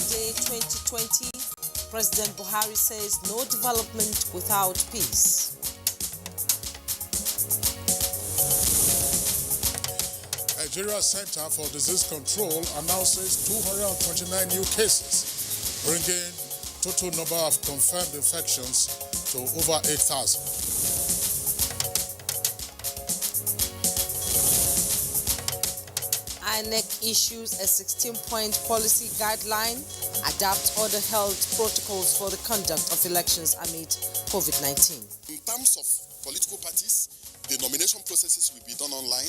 Day 2020, President Buhari says no development without peace. Nigeria Center for Disease Control announces 229 new cases, bringing total number of confirmed infections to over 8,000. INEC issues a 16-point policy guideline, adapt other health protocols for the conduct of elections amid COVID-19. In terms of political parties, the nomination processes will be done online.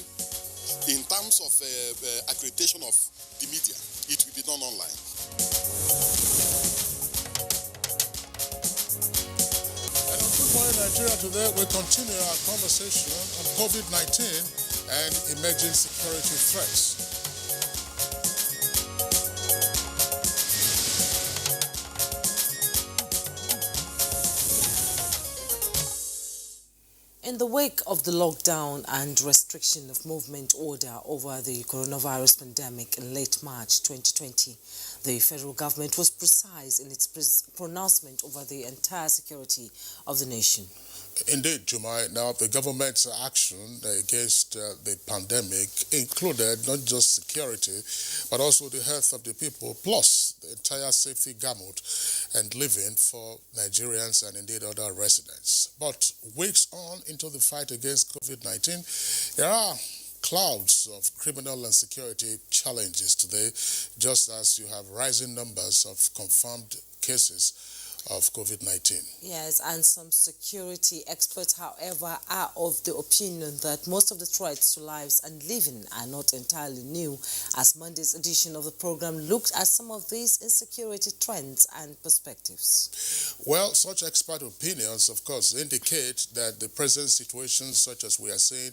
In terms of accreditation of the media, it will be done online. And on Good Morning Nigeria today, we continue our conversation on COVID-19 and emerging security threats. In the wake of the lockdown and restriction of movement order over the coronavirus pandemic in late March 2020, the federal government was precise in its pronouncement over the entire security of the nation. Indeed, Jumai. Now, the government's action against the pandemic included not just security, but also the health of the people, plus the entire safety gamut and living for Nigerians and indeed other residents. But weeks on into the fight against COVID-19, there are clouds of criminal and security challenges today, just as you have rising numbers of confirmed cases of COVID-19. Yes, and some security experts, however, are of the opinion that most of the threats to lives and living are not entirely new, as Monday's edition of the program looked at some of these insecurity trends and perspectives. Well, such expert opinions, of course, indicate that the present situation, such as we are seeing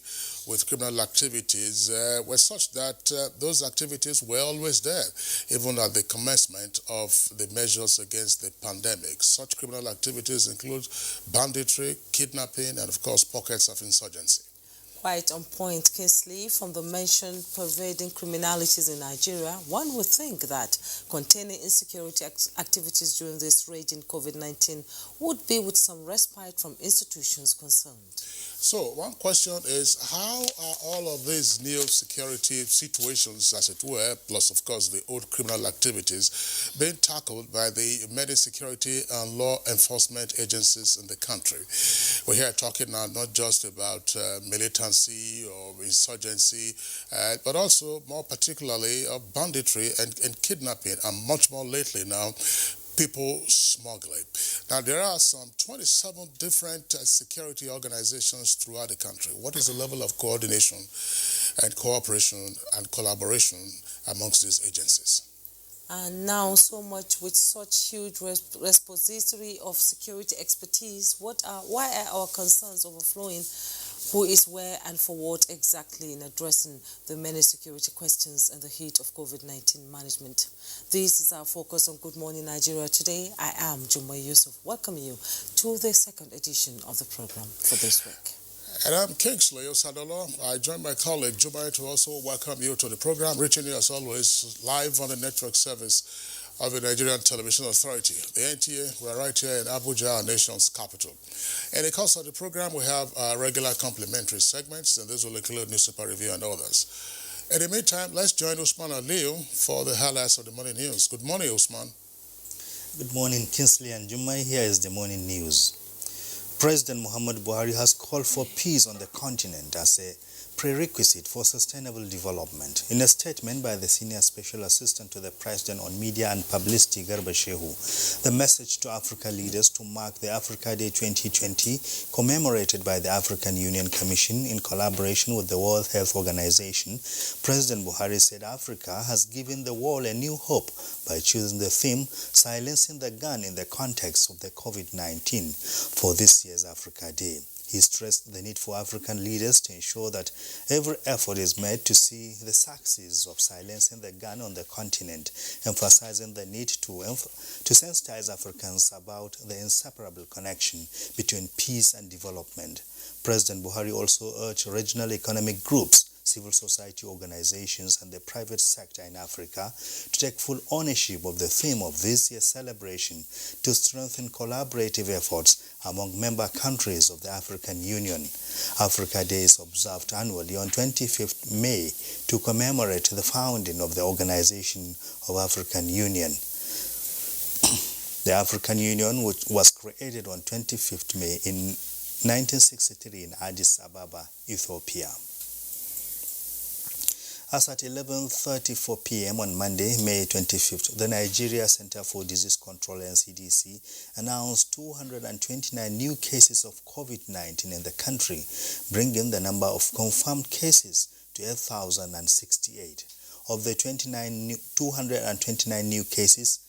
with criminal activities, were such that those activities were always there, even at the commencement of the measures against the pandemic. Such criminal activities include banditry, kidnapping, and of course pockets of insurgency. Quite on point, Kingsley. From the mentioned pervading criminalities in Nigeria, one would think that containing insecurity activities during this raging COVID-19 would be with some respite from institutions concerned. So one question is, how are all of these new security situations, as it were, plus of course the old criminal activities, being tackled by the many security and law enforcement agencies in the country? We're here talking now not just about militancy or insurgency, but also more particularly of banditry and kidnapping, and much more lately now, people smuggling. Now, there are some 27 different security organizations throughout the country. What is the level of coordination and cooperation and collaboration amongst these agencies? And now, so much with such huge repository of security expertise, why are our concerns overflowing? Who is where and for what exactly in addressing the many security questions in the heat of COVID-19 management? This is our focus on Good Morning Nigeria today. I am Jumai Yusuf, welcoming you to the second edition of the program for this week. And I'm Kingsley Osadolo. I join my colleague Jumai to also welcome you to the program, reaching you as always live on the network service of the Nigerian Television Authority, the NTA. We're right here in Abuja, our nation's capital. In the course of the program, we have regular complimentary segments, and these will include newspaper review and others. In the meantime, let's join Usman Aliu for the highlights of the morning news. Good morning, Usman. Good morning, Kingsley and Jumai. Here is the morning news. President Muhammad Buhari has called for peace on the continent as a prerequisite for sustainable development. In a statement by the Senior Special Assistant to the President on Media and Publicity, Garba Shehu, the message to Africa leaders to mark the Africa Day 2020, commemorated by the African Union Commission in collaboration with the World Health Organization, President Buhari said Africa has given the world a new hope by choosing the theme, Silencing the Gun, in the context of the COVID-19 for this year's Africa Day. He stressed the need for African leaders to ensure that every effort is made to see the success of silencing the gun on the continent, emphasizing the need to sensitize Africans about the inseparable connection between peace and development. President Buhari also urged regional economic groups civil society organizations, and the private sector in Africa to take full ownership of the theme of this year's celebration to strengthen collaborative efforts among member countries of the African Union. Africa Day is observed annually on 25th May to commemorate the founding of the Organization of African Union. The African Union, which was created on 25th May in 1963 in Addis Ababa, Ethiopia. As at 11:34 p.m. on Monday, May 25th, the Nigeria Center for Disease Control (NCDC) announced 229 new cases of COVID-19 in the country, bringing the number of confirmed cases to 8,068. Of the 229 new cases,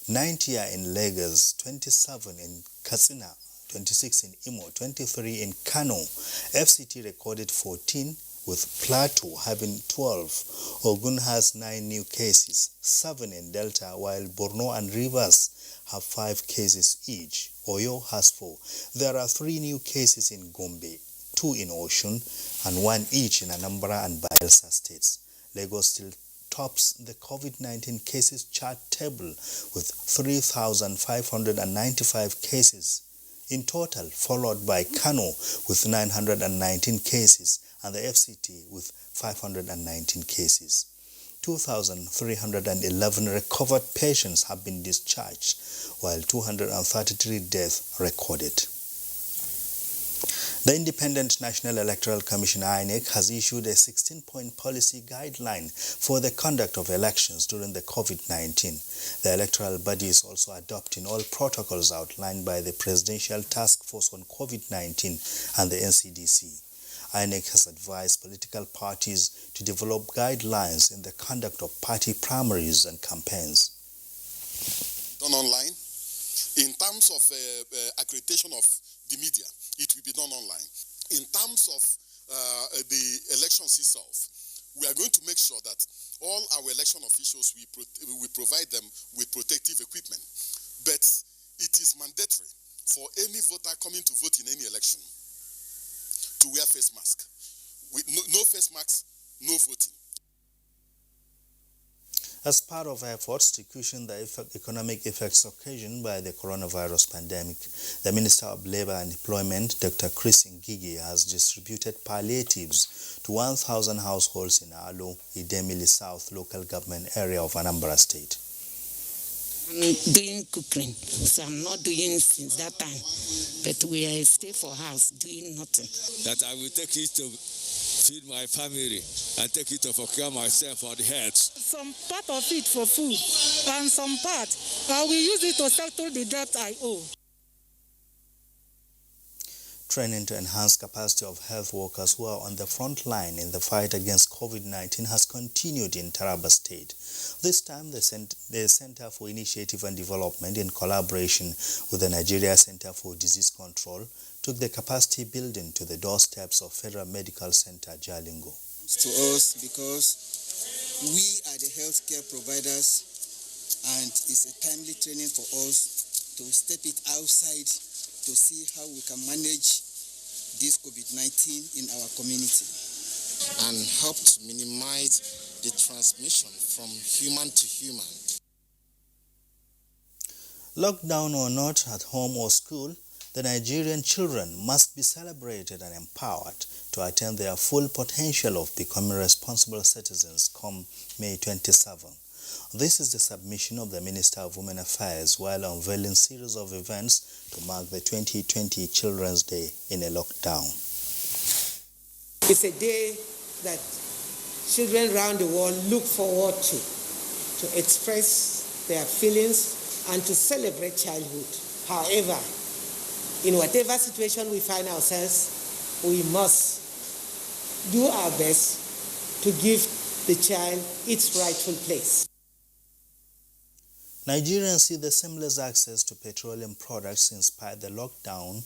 90 are in Lagos, 27 in Katsina, 26 in Imo, 23 in Kano. FCT recorded 14, with Plateau having 12. Ogun has 9 new cases, 7 in Delta, while Borno and Rivers have 5 cases each. Oyo has 4. There are 3 new cases in Gombe, 2 in Osun, and 1 each in Anambra and Bayelsa states. Lagos still tops the COVID-19 cases chart table with 3,595 cases in total, followed by Kano with 919 cases and the FCT with 519 cases. 2,311 recovered patients have been discharged, while 233 deaths recorded. The Independent National Electoral Commission (INEC) has issued a 16-point policy guideline for the conduct of elections during the COVID-19. The electoral body is also adopting all protocols outlined by the Presidential Task Force on COVID-19 and the NCDC. INEC has advised political parties to develop guidelines in the conduct of party primaries and campaigns. Done online. In terms of accreditation of the media, it will be done online. In terms of the elections itself, we are going to make sure that all our election officials, we provide them with protective equipment. But it is mandatory for any voter coming to vote in any election to wear face mask. With no face masks, no voting. As part of efforts to cushion the economic effects occasioned by the coronavirus pandemic, the Minister of Labour and Employment, Dr. Chris Ngigi, has distributed palliatives to 1,000 households in Alo, Idemili South local government area of Anambra State. I'm doing cooking, so I'm not doing since that time. But we are stay for house, doing nothing. That I will take it to feed my family and take it to procure myself for the health. Some part of it for food and some part I will use it to settle the debt I owe. Training to enhance capacity of health workers who are on the front line in the fight against COVID-19 has continued in Taraba State. This time, the Center for Initiative and Development, in collaboration with the Nigeria Center for Disease Control, took the capacity building to the doorsteps of Federal Medical Center, Jalingo. To us, because we are the healthcare providers, and it's a timely training for us to step it outside to see how we can manage this COVID-19 in our community and help to minimize the transmission from human to human. Lockdown or not, at home or school, the Nigerian children must be celebrated and empowered to attain their full potential of becoming responsible citizens come May 27. This is the submission of the Minister of Women Affairs while unveiling a series of events to mark the 2020 Children's Day in a lockdown. It's a day that children around the world look forward to express their feelings and to celebrate childhood. However, in whatever situation we find ourselves, we must do our best to give the child its rightful place. Nigerians see the seamless access to petroleum products inspired the lockdown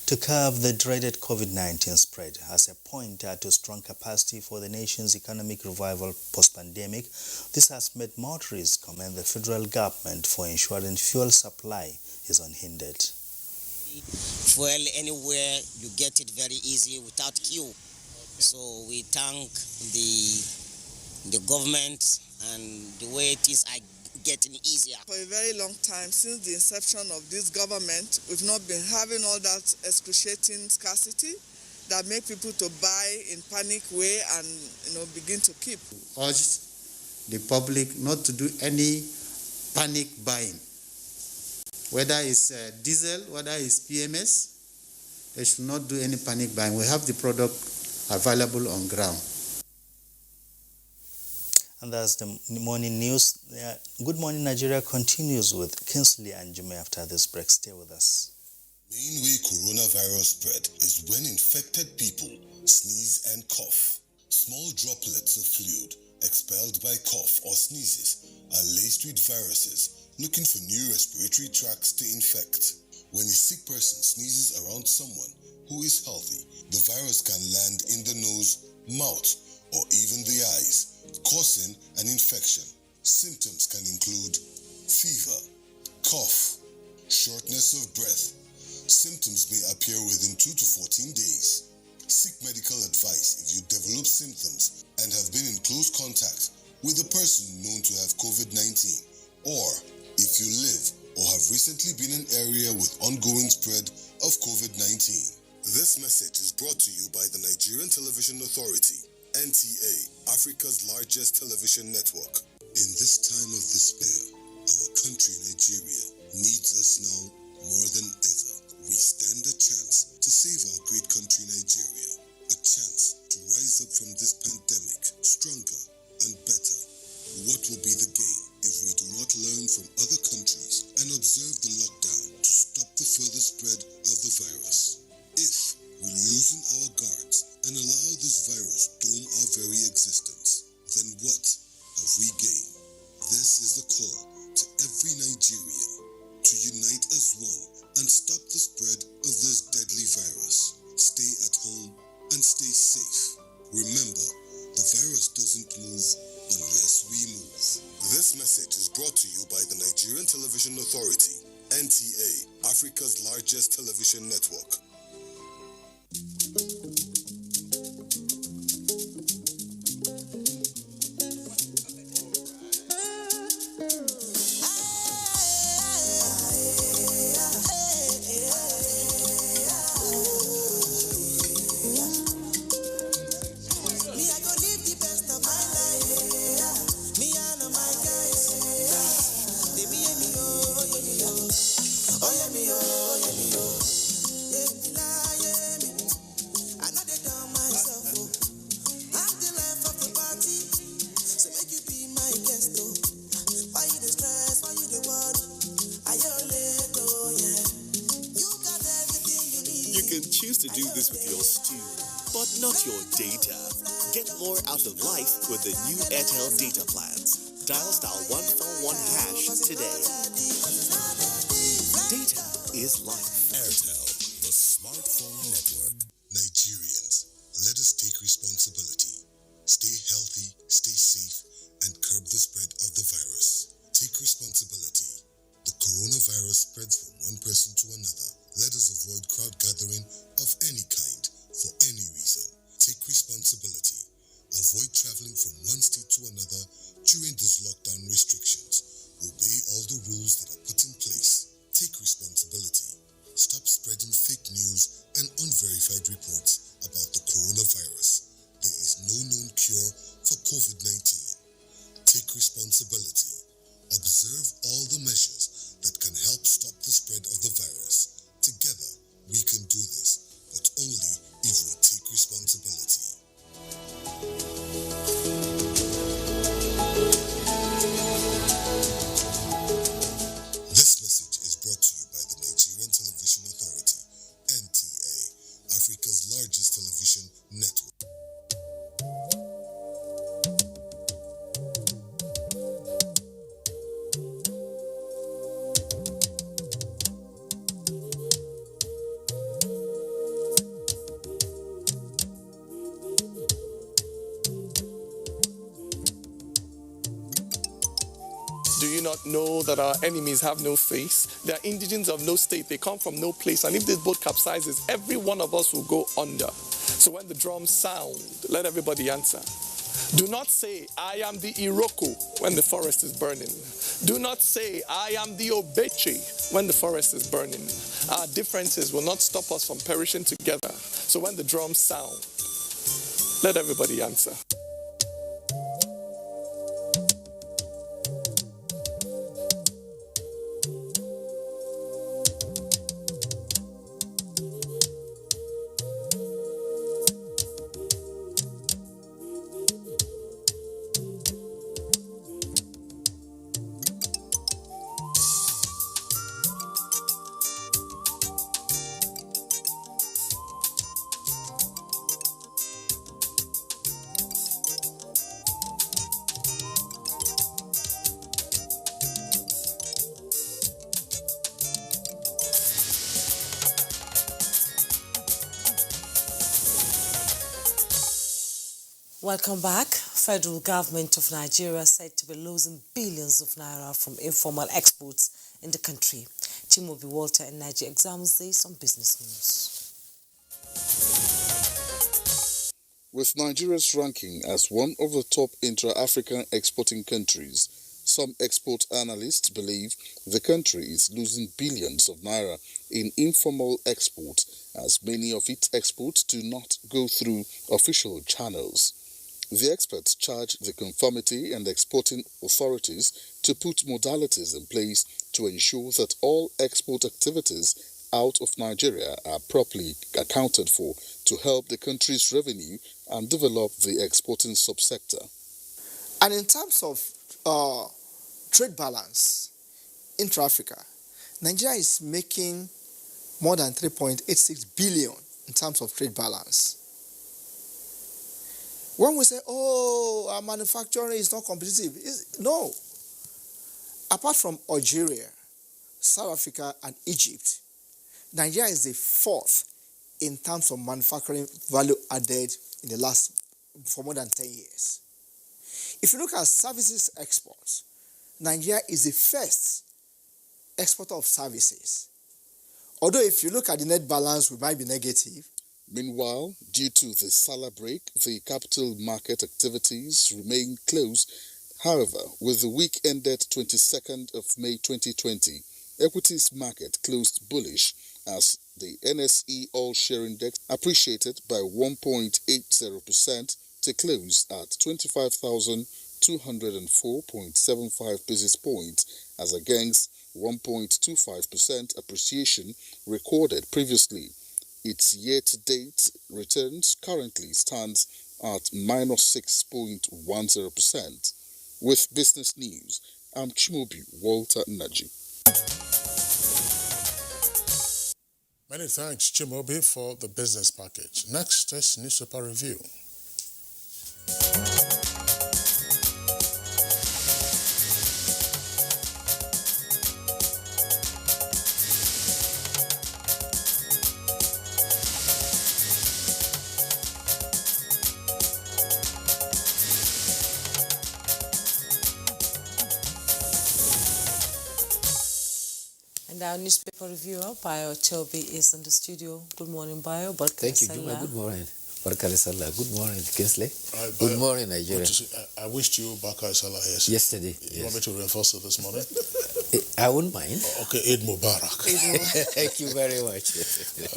to curb the dreaded COVID-19 spread. As a pointer to strong capacity for the nation's economic revival post-pandemic, this has made motorists commend the federal government for ensuring fuel supply is unhindered. Fuel anywhere, you get it very easy without queue. So we thank the government and the way things are getting easier. For a very long time, since the inception of this government, we've not been having all that excruciating scarcity that make people to buy in panic way and begin to keep. Urge the public not to do any panic buying. Whether it's diesel, whether it's PMS, they should not do any panic buying. We have the product available on ground. And that's the morning news. Good Morning Nigeria continues with Kingsley and Jume after this break. Stay with us. Main way coronavirus spread is when infected people sneeze and cough. Small droplets of fluid expelled by cough or sneezes are laced with viruses looking for new respiratory tracts to infect. When a sick person sneezes around someone who is healthy, the virus can land in the nose, mouth, or even the eyes, causing an infection. Symptoms can include fever, cough, shortness of breath. Symptoms may appear within 2 to 14 days. Seek medical advice if you develop symptoms and have been in close contact with a person known to have COVID-19, or if you live or have recently been in an area with ongoing spread of COVID-19. This message is brought to you by the Nigerian Television Authority, NTA, Africa's largest television network. In this time of despair, our country, Nigeria, needs us now more than ever. We stand a chance to save our great country, Nigeria. A chance to rise up from this pandemic stronger and better. What will be the gain if we do not learn from other countries and observe the lockdown to stop the further spread of the virus? If we loosen our guards and allow this virus doom our very existence, then what have we gained? This is the call to every Nigerian to unite as one and stop the spread of this deadly virus. Stay at home and stay safe. Remember, the virus doesn't move unless we move. This message is brought to you by the Nigerian Television Authority, NTA, Africa's largest television network. Your data. Get more out of life with the new Airtel data plans. Dial *141# today. Data is life. Airtel, the smartphone network. Nigerians, let us take responsibility. Stay healthy, stay safe, and curb the spread of the virus. Take responsibility. The coronavirus spreads from one person to another. Let us avoid crowd gathering of any kind for any reason. Take responsibility. Avoid traveling from one state to another during these lockdown restrictions. Obey all the rules that are put in place. Take responsibility. Stop spreading fake news and unverified reports about the coronavirus. There is no known cure for COVID-19. Take responsibility. Observe all the measures that can help stop the spread of the virus. Together, we can do this, but only if we take responsibility. This message is brought to you by the Nigerian Television Authority, NTA, Africa's largest television network. Do you not know that our enemies have no face? They are indigents of no state. They come from no place. And if this boat capsizes, every one of us will go under. So when the drums sound, let everybody answer. Do not say, I am the Iroko when the forest is burning. Do not say, I am the Obeche when the forest is burning. Our differences will not stop us from perishing together. So when the drums sound, let everybody answer. Welcome back. Federal government of Nigeria said to be losing billions of naira from informal exports in the country. Chimobi Walter and Nigeria examines this on Business News. With Nigeria's ranking as one of the top intra-African exporting countries, some export analysts believe the country is losing billions of naira in informal export, as many of its exports do not go through official channels. The experts charge the conformity and exporting authorities to put modalities in place to ensure that all export activities out of Nigeria are properly accounted for to help the country's revenue and develop the exporting subsector. And in terms of trade balance intra-Africa, Nigeria is making more than 3.86 billion in terms of trade balance. When we say, oh, our manufacturing is not competitive, no. Apart from Algeria, South Africa, and Egypt, Nigeria is the fourth in terms of manufacturing value added in the last, for more than 10 years. If you look at services exports, Nigeria is the first exporter of services. Although if you look at the net balance, we might be negative. Meanwhile, due to the Salah break, the capital market activities remain closed. However, with the week ended 22nd of May 2020, equities market closed bullish as the NSE All-Share Index appreciated by 1.80% to close at 25,204.75 basis points as against 1.25% appreciation recorded previously. Its year-to-date returns currently stands at minus 6.10%. With Business News, I'm Chimobi Walter Naji. Many thanks, Chimobi, for the business package. Next is newspaper review. And our newspaper reviewer, Bayo Chobi, is in the studio. Good morning, Bayo. Thank you, Juma. Good morning. Barkali Salah. Good morning, Kinsley. Good morning, Nigeria. I wished you Barkali Salah yesterday. You want me to reinforce it this morning? I wouldn't mind. Okay, Eid Mubarak. Thank you very much.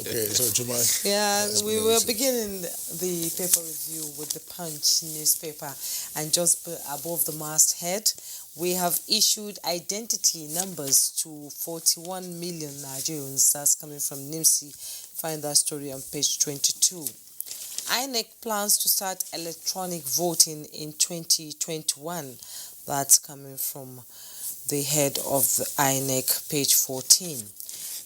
Okay, so Juma. Yeah, we were beginning the paper review with the Punch newspaper, and just above the masthead, we have issued identity numbers to 41 million Nigerians. That's coming from NIMSI. Find that story on page 22. INEC plans to start electronic voting in 2021. That's coming from the head of the INEC, page 14.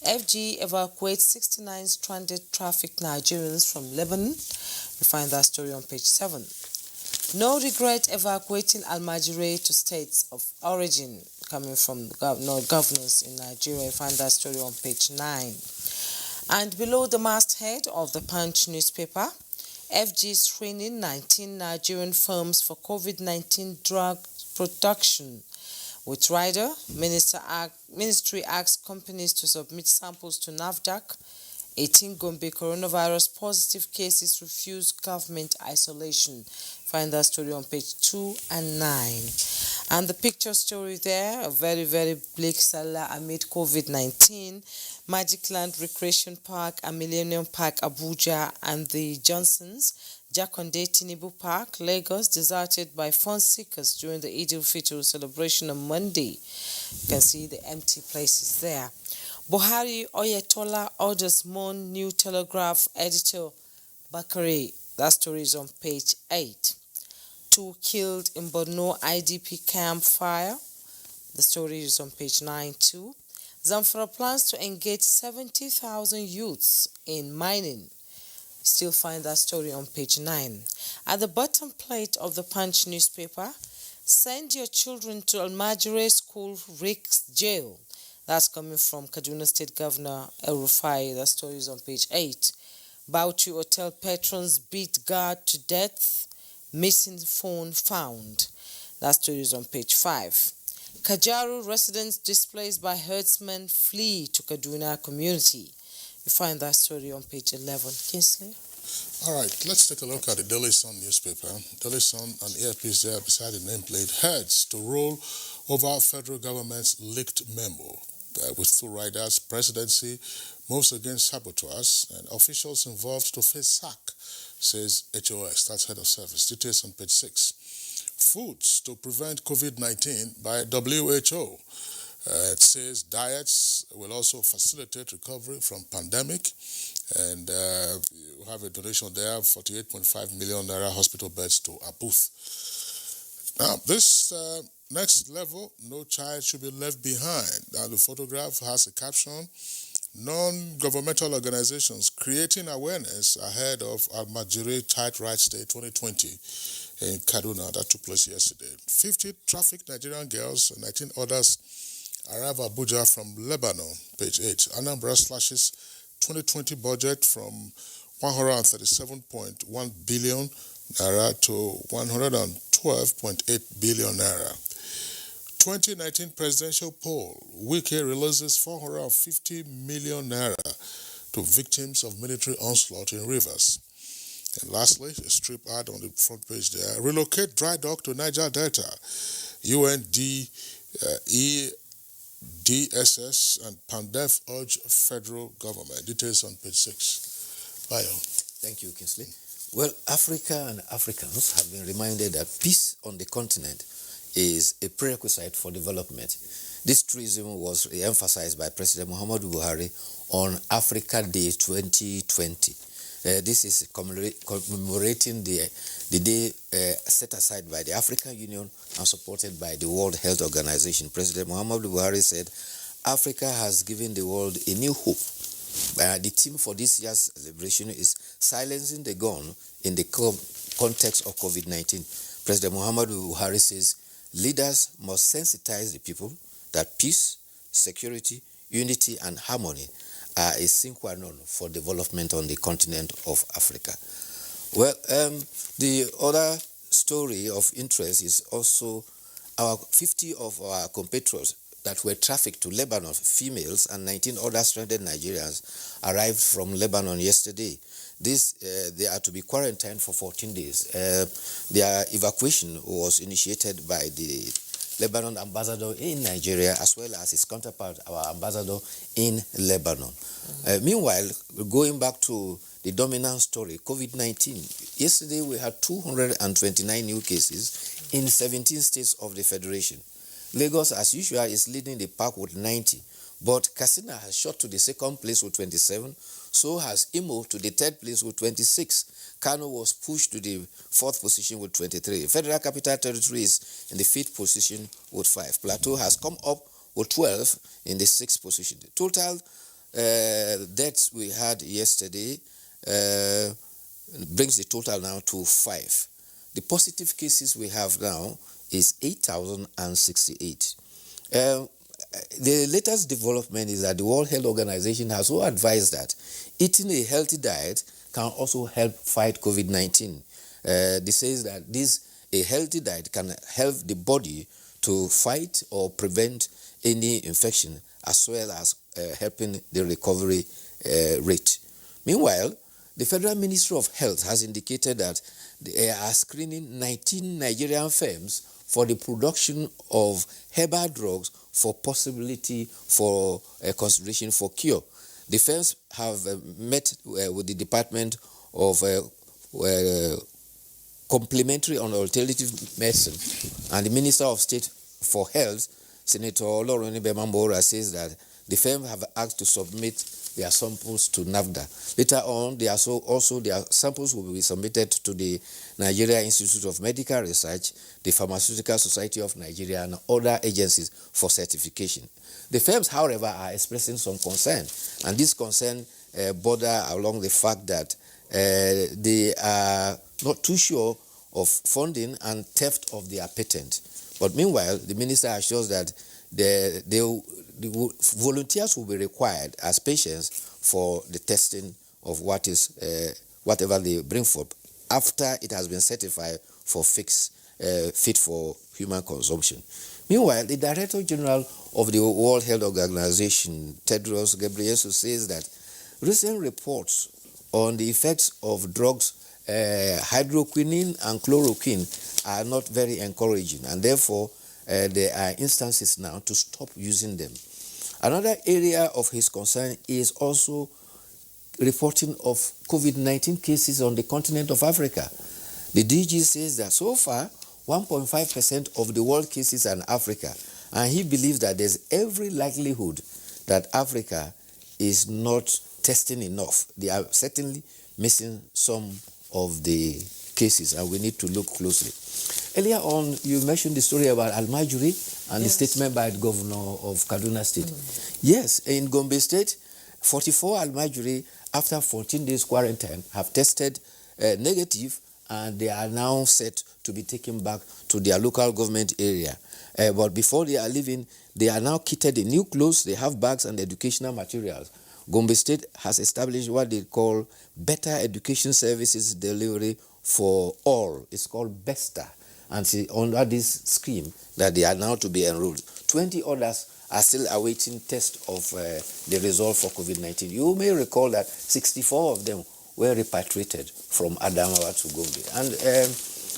FG evacuates 69 stranded trafficked Nigerians from Lebanon. You find that story on page 7. No regret evacuating Almajiri to states of origin, coming from governors in Nigeria. You find that story on page 9. And below the masthead of the Punch newspaper, FG is screening 19 Nigerian firms for COVID-19 drug production. With rider, Ministry asks companies to submit samples to NAFDAC. 18 Gombe coronavirus positive cases refuse government isolation. Find that story on page 2 and 9. And the picture story there, a very, very bleak Salah amid COVID-19. Magic Land Recreation Park and Millennium Park, Abuja, and the Johnsons, Jakonde Tinubu Park, Lagos, deserted by fun seekers during the Eid al-Fitr celebration on Monday. You can see the empty places there. Buhari Oyetola orders Mon New Telegraph editor Bakare. That story is on page 8. 2 killed in Borno IDP camp fire. The story is on page 9 too. Zamfara plans to engage 70,000 youths in mining. Still find that story on page 9. At the bottom plate of the Punch newspaper, send your children to Almajere School Rick's Jail. That's coming from Kaduna State Governor El Rufai. That story is on page 8. Bauchi Hotel patrons beat guard to death. Missing phone found. That story is on page 5. Kajaru residents displaced by herdsmen flee to Kaduna community. You find that story on page 11. Kingsley? All right, let's take a look at the Daily Sun newspaper. Daily Sun, an earpiece there beside the nameplate, heads to roll over federal government's leaked memo. With two riders, presidency moves against saboteurs and officials involved to face sack, says HOS, that's head of service. Details on page 6. Foods to prevent COVID-19 by WHO. It says diets will also facilitate recovery from pandemic, and you have a donation there, 48.5 million naira hospital beds to Abuth. Now, this next level, no child should be left behind. Now, the photograph has a caption, non-governmental organizations creating awareness ahead of Almajiri Child Rights Day 2020 in Kaduna. That took place yesterday. 50 trafficked Nigerian girls and 19 others arrive Abuja from Lebanon, page 8. Anambra slashes 2020 budget from 137.1 billion naira to 112.8 billion naira. 2019 presidential poll, Wike releases 450 million naira to victims of military onslaught in Rivers. And lastly, a strip ad on the front page there, relocate dry dock to Niger Delta. DSS and PANDEF urge federal government. Details on page 6. Bio. Thank you, Kingsley. Well, Africa and Africans have been reminded that peace on the continent is a prerequisite for development. This truism was emphasized by President Muhammadu Buhari on Africa Day 2020. This is commemorating the day set aside by the African Union and supported by the World Health Organization. President Muhammadu Buhari said, Africa has given the world a new hope. The theme for this year's celebration is silencing the gun in the context of COVID-19. President Muhammadu Buhari says, leaders must sensitize the people that peace, security, unity, and harmony are a sine qua non for development on the continent of Africa. Well, the other story of interest is also our 50 of our compatriots that were trafficked to Lebanon, females, and 19 other stranded Nigerians arrived from Lebanon yesterday. They are to be quarantined for 14 days. Their evacuation was initiated by the Lebanon ambassador in Nigeria, as well as his counterpart, our ambassador in Lebanon. Meanwhile, going back to the dominant story, COVID-19. Yesterday, we had 229 new cases in 17 states of the Federation. Lagos, as usual, is leading the pack with 90, but Katsina has shot to the second place with 27, so has Imo to the third place with 26. Kano was pushed to the fourth position with 23. Federal Capital Territory is in the fifth position with 5. Plateau has come up with 12 in the sixth position. The total deaths we had yesterday brings the total now to 5. The positive cases we have now is 8,068. The latest development is that the World Health Organization has also advised that eating a healthy diet can also help fight COVID-19. They says that a healthy diet can help the body to fight or prevent any infection, as well as helping the recovery rate. Meanwhile, the Federal Ministry of Health has indicated that they are screening 19 Nigerian firms for the production of herbal drugs for possibility for consideration for cure. The firms have met with the Department of Complementary and Alternative Medicine, and the Minister of State for Health, Senator Olorunniyi Bemambora, says that the firm have asked to submit their samples to NAFDA. Later on, their samples will be submitted to the Nigeria Institute of Medical Research, the Pharmaceutical Society of Nigeria, and other agencies for certification. The firms, however, are expressing some concern, and this concern border along the fact that they are not too sure of funding and theft of their patent. But meanwhile, the minister assures that the volunteers will be required as patients for the testing of whatever they bring forth after it has been certified for fit for human consumption. Meanwhile, the Director General of the World Health Organization, Tedros Ghebreyesus, says that recent reports on the effects of drugs hydroquinone and chloroquine are not very encouraging, and therefore there are instances now to stop using them. Another area of his concern is also reporting of COVID-19 cases on the continent of Africa. The DG says that so far 1.5% of the world cases are in Africa, and he believes that there's every likelihood that Africa is not testing enough. They are certainly missing some of the cases, and we need to look closely. Earlier on, you mentioned the story about Almajiri and the statement by the governor of Kaduna State. Yes, in Gombe State, 44 Almajiri, after 14 days quarantine, have tested negative, and they are now set to be taken back to their local government area. But before they are leaving, they are now kitted in new clothes, they have bags and educational materials. Gombe State has established what they call Better Education Services Delivery for All. It's called BESTA. And see, under this scheme that they are now to be enrolled. 20 others are still awaiting test of the result for COVID-19. You may recall that 64 of them were repatriated from Adamawa to Gombe. And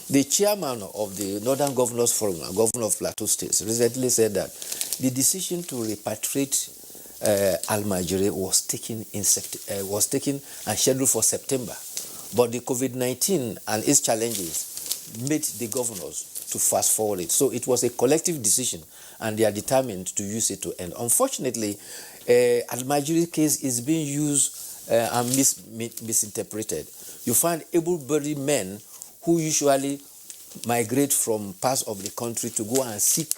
the chairman of the Northern Governors Forum, Governor of Plateau State, recently said that the decision to repatriate Almajiri was taken and scheduled for September. But the COVID-19 and its challenges made the governors to fast forward it. So it was a collective decision, and they are determined to use it to end. Unfortunately, Almajiri case is being used and misinterpreted. You find able-bodied men who usually migrate from parts of the country to go and seek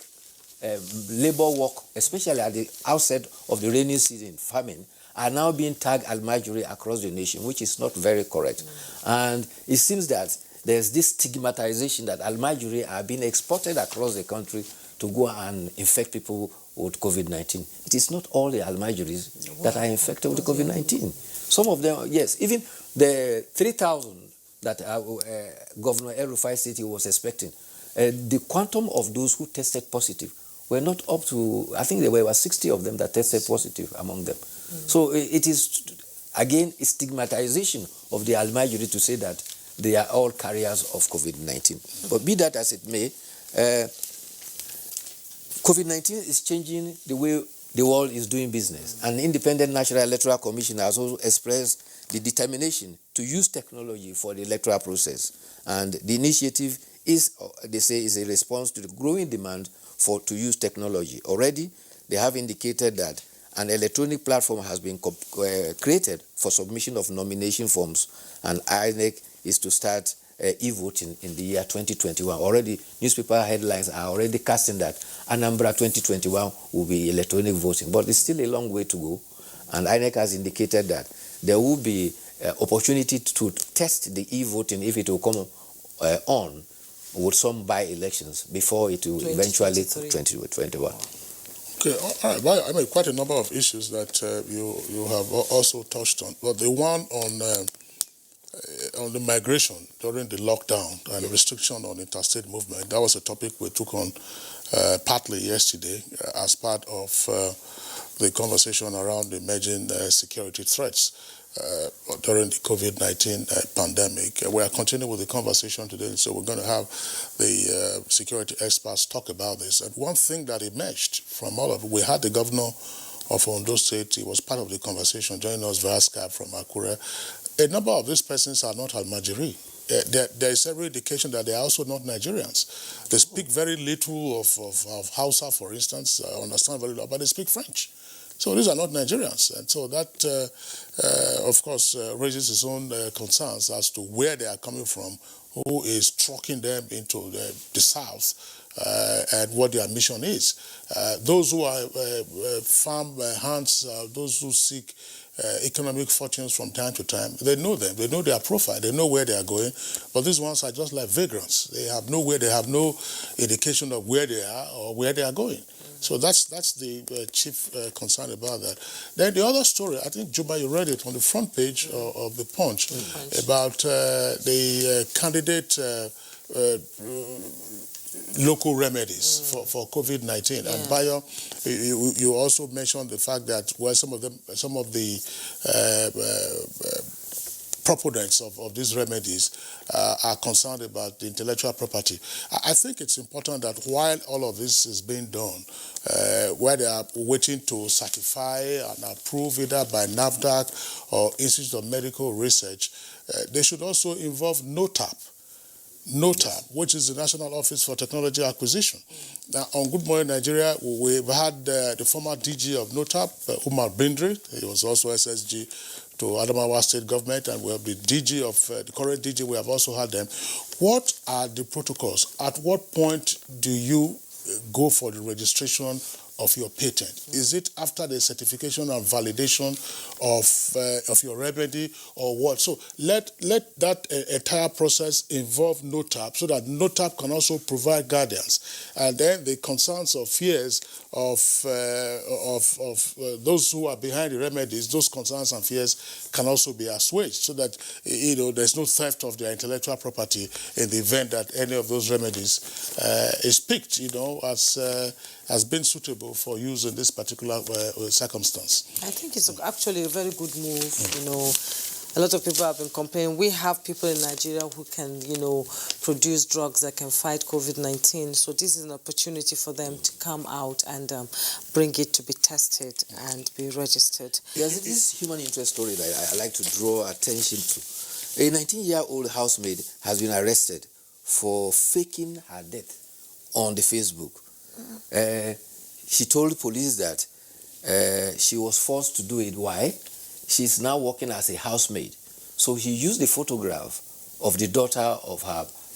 labor work, especially at the outset of the rainy season, famine, are now being tagged Almajiri across the nation, which is not very correct. And it seems that there's this stigmatization that Almajiri are being exported across the country to go and infect people with COVID-19. It is not all the Almajiris that are infected with COVID-19. Some of them, yes, even the 3,000 that Governor El-Rufai City was expecting, the quantum of those who tested positive were not up to, I think there were 60 of them that tested positive among them. So it is, again, a stigmatization of the Almajiri to say that they are all carriers of COVID-19. But be that as it may, COVID-19 is changing the way the world is doing business. An independent National Electoral Commission has also expressed the determination to use technology for the electoral process. And the initiative is, they say, is a response to the growing demand to use technology. Already, they have indicated that an electronic platform has been created for submission of nomination forms, and INEC is to start e-voting in the year 2021. Already, newspaper headlines are already casting that Anambra 2021 will be electronic voting, but it's still a long way to go. And INEC has indicated that there will be opportunity to test the e-voting if it will come on with some by-elections before it will eventually 2021. Okay, all right. Well, I mean, quite a number of issues that you have also touched on. But the one on the migration during the lockdown and the restriction on interstate movement, that was a topic we took on partly yesterday as part of the conversation around the emerging security threats. during the COVID-19 pandemic. We are continuing with the conversation today, so we're going to have the security experts talk about this. And one thing that emerged from all of it, we had the governor of Ondo State. He was part of the conversation, joining us via Skype from Akure. A number of these persons are not Almajiri. There is every indication that they are also not Nigerians. They speak very little of Hausa, for instance. I understand very little, but they speak French. So these are not Nigerians. And so that, of course, raises its own concerns as to where they are coming from, who is trucking them into the south, and what their mission is. Those who are farm hands, those who seek economic fortunes from time to time, they know them, they know their profile, they know where they are going, but these ones are just like vagrants. They have nowhere, they have no indication of where they are or where they are going. So that's the chief concern about that. Then the other story, I think, Juba, you read it on the front page of the Punch, about the candidate local remedies for COVID-19. And Bayo, you also mentioned the fact that some of the proponents of these remedies are concerned about the intellectual property. I think it's important that while all of this is being done, where they are waiting to certify and approve either by NAFDAC or Institute of Medical Research, they should also involve NOTAP, which is the National Office for Technology Acquisition. Now, on Good Morning Nigeria, we've had the former DG of NOTAP, Umar Bindri. He was also SSG to Adamawa State Government, and we have the DG of the current DG. We have also had them. What are the protocols? At what point do you go for the registration of your patent? Is it after the certification and validation of your remedy, or what? So let that entire process involve NOTAP, so that NOTAP can also provide guidance, and then the concerns or fears of those who are behind the remedies, those concerns and fears can also be assuaged, so that there's no theft of their intellectual property in the event that any of those remedies is picked, as being suitable for use in this particular circumstance. I think it's actually a very good move. A lot of people have been complaining. We have people in Nigeria who can, produce drugs that can fight COVID-19. So this is an opportunity for them to come out and bring it to be tested and be registered. There's this human interest story that I like to draw attention to. A 19-year-old housemaid has been arrested for faking her death on the Facebook. She told police that she was forced to do it. Why? She's now working as a housemaid. So he used the photograph of the daughter of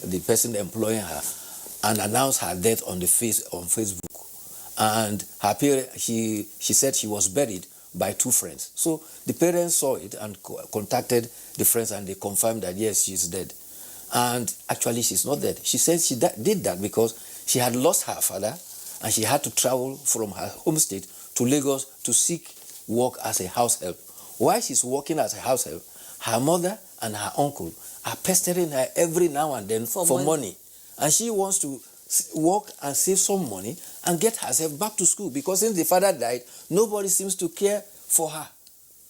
the person employing her, and announced her death on Facebook. And her parents, she said she was buried by two friends. So the parents saw it and contacted the friends, and they confirmed that yes, she's dead. And actually, she's not dead. She said she did that because she had lost her father, and she had to travel from her home state to Lagos to seek work as a house help. While she's working as a house help, her mother and her uncle are pestering her every now and then for money. And she wants to work and save some money and get herself back to school, because since the father died, nobody seems to care for her.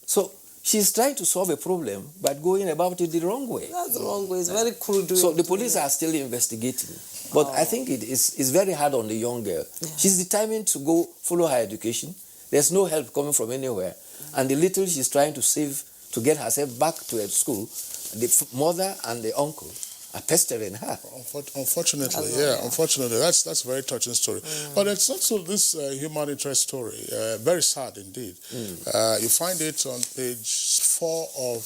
So she's trying to solve a problem, but going about it the wrong way. That's the wrong way. It's very crude. So the police are still investigating. But I think it's very hard on the young girl. Yeah. She's determined to go follow her education. There's no help coming from anywhere. And the little she's trying to save to get herself back to her school, the mother and the uncle are pestering her. Unfortunately, that's a very touching story. But it's also this human interest story, very sad indeed. You find it on page 4 of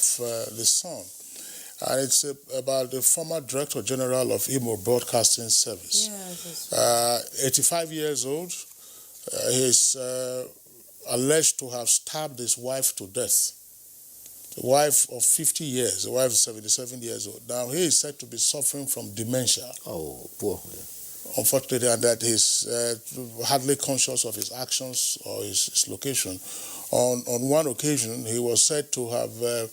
The Sun. And it's about the former Director General of Imo Broadcasting Service. 85 years old. He's alleged to have stabbed his wife to death. The wife of 50 years, the wife is 77 years old. Now, he is said to be suffering from dementia. Oh, poor. Unfortunately, and that he's hardly conscious of his actions or his location. On one occasion, he was said to have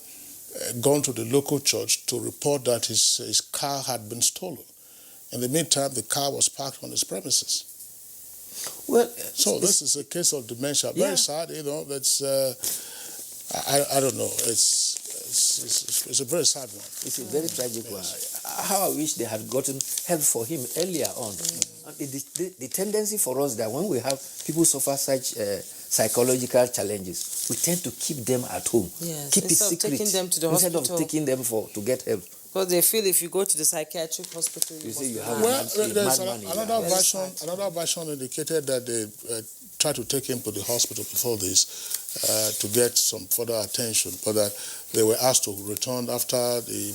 gone to the local church to report that his car had been stolen. In the meantime, the car was parked on his premises. Well, so this is a case of dementia. Very sad, That's I don't know. It's it's a very sad one. It's a very tragic one. How I wish they had gotten help for him earlier on. And the tendency for us that when we have people suffer such psychological challenges, we tend to keep them at home. Yes. Keep it Instead of secret. taking them to the instead hospital. of taking them to get help. Because they feel if you go to the psychiatric hospital, You see, you have Well, a there's madman in another there. version. Another version indicated that they tried to take him to the hospital before this to get some further attention, but that they were asked to return after the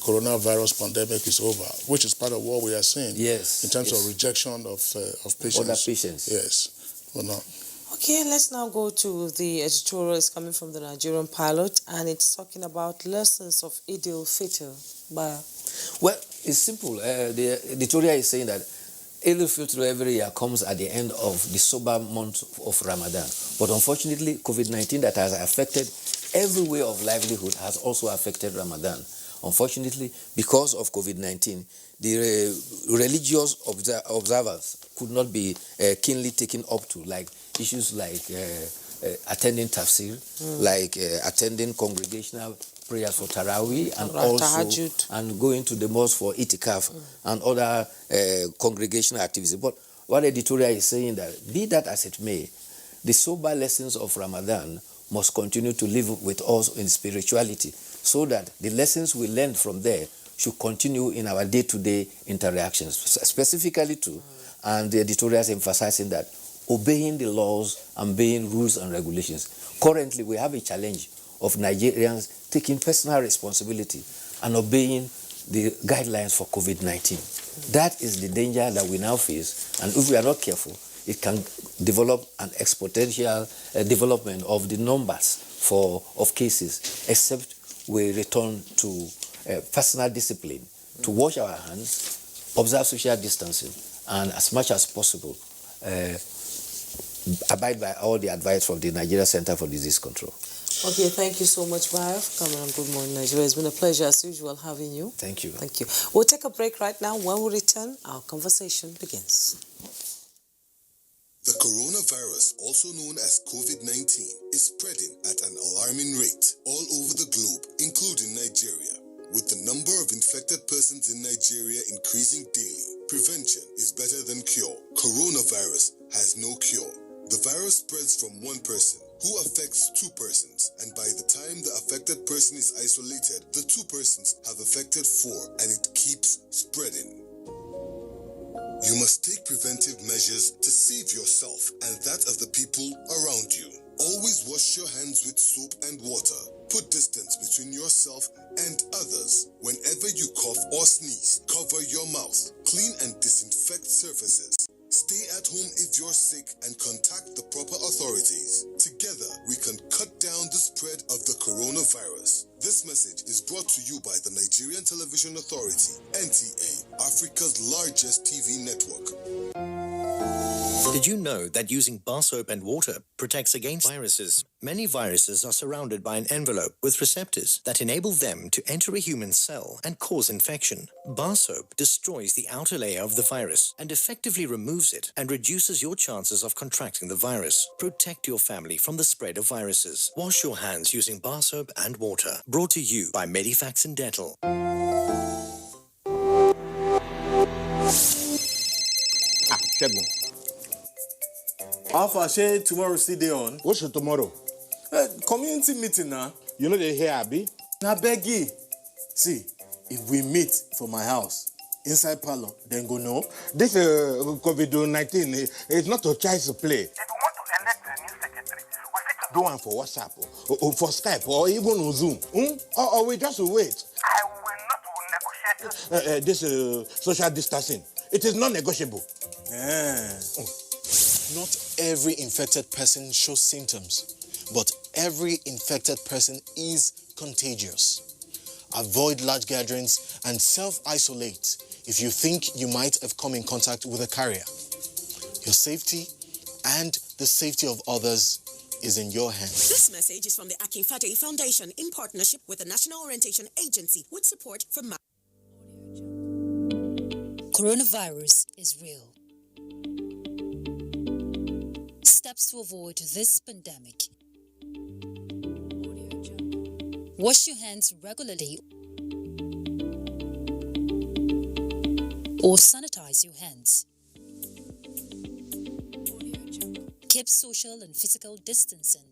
coronavirus pandemic is over, which is part of what we are seeing. Yes. In terms yes. of rejection of patients. Other patients. Yes. Or not. Okay, let's now go to the editorial. It's coming from the Nigerian Pilot, and it's talking about lessons of Eid al-Fitr. Well, it's simple. The editorial is saying that Eid al-Fitr every year comes at the end of the sober month of Ramadan. But unfortunately, COVID-19 that has affected every way of livelihood has also affected Ramadan. Unfortunately, because of COVID-19, the religious observers could not be keenly taken up to, like issues like attending tafsir, like attending congregational prayers for Taraweeh, and also Tahajjud. and going to the mosque for itikaf and other congregational activities. But what editorial is saying that, be that as it may, the sober lessons of Ramadan must continue to live with us in spirituality, so that the lessons we learned from there should continue in our day-to-day interactions, specifically too, and the editorial is emphasizing that obeying the laws and obeying rules and regulations. Currently, we have a challenge of Nigerians taking personal responsibility and obeying the guidelines for COVID-19. That is the danger that we now face, and if we are not careful, it can develop an exponential development of the numbers of cases, except we return to personal discipline, to wash our hands, observe social distancing, and as much as possible, abide by all the advice from the Nigeria Center for Disease Control. Okay, thank you so much, Bayo, for coming on Good Morning Nigeria. It's been a pleasure, as usual, having you. Thank you. Thank you. We'll take a break right now. When we return, our conversation begins. The coronavirus, also known as COVID-19, is spreading at an alarming rate all over the globe, including Nigeria. With the number of infected persons in Nigeria increasing daily, prevention is better than cure. Coronavirus has no cure. The virus spreads from one person, who affects two persons, and by the time the affected person is isolated, the two persons have affected four, and it keeps spreading. You must take preventive measures to save yourself and that of the people around you. Always wash your hands with soap and water. Put distance between yourself and others. Whenever you cough or sneeze, cover your mouth. Clean and disinfect surfaces. Stay at home if you're sick and contact the proper authorities. Together, we can cut down the spread of the coronavirus. This message is brought to you by the Nigerian Television Authority, NTA, Africa's largest TV network. Did you know that using bar soap and water protects against viruses? Many viruses are surrounded by an envelope with receptors that enable them to enter a human cell and cause infection. Bar soap destroys the outer layer of the virus and effectively removes it and reduces your chances of contracting the virus. Protect your family from the spread of viruses. Wash your hands using bar soap and water. Brought to you by Medifax and Dettol. Shegun. How far say tomorrow still dey on? What's your tomorrow? Community meeting now. You know they hear Abi? Na beggy. See, if we meet for my house, inside parlor, then go know. This COVID-19 is not a child's play. If we want to elect a new secretary, we fit to Do one for WhatsApp, or for Skype, or even on Zoom. Or we just wait. I will not negotiate. This social distancing, it is not negotiable. Not every infected person shows symptoms, but every infected person is contagious. Avoid large gatherings and self-isolate if you think you might have come in contact with a carrier. Your safety and the safety of others is in your hands. This message is from the Akin Fadei Foundation in partnership with the National Orientation Agency with support from Coronavirus is real. Steps to avoid this pandemic. Wash your hands regularly or sanitize your hands. Keep social and physical distancing.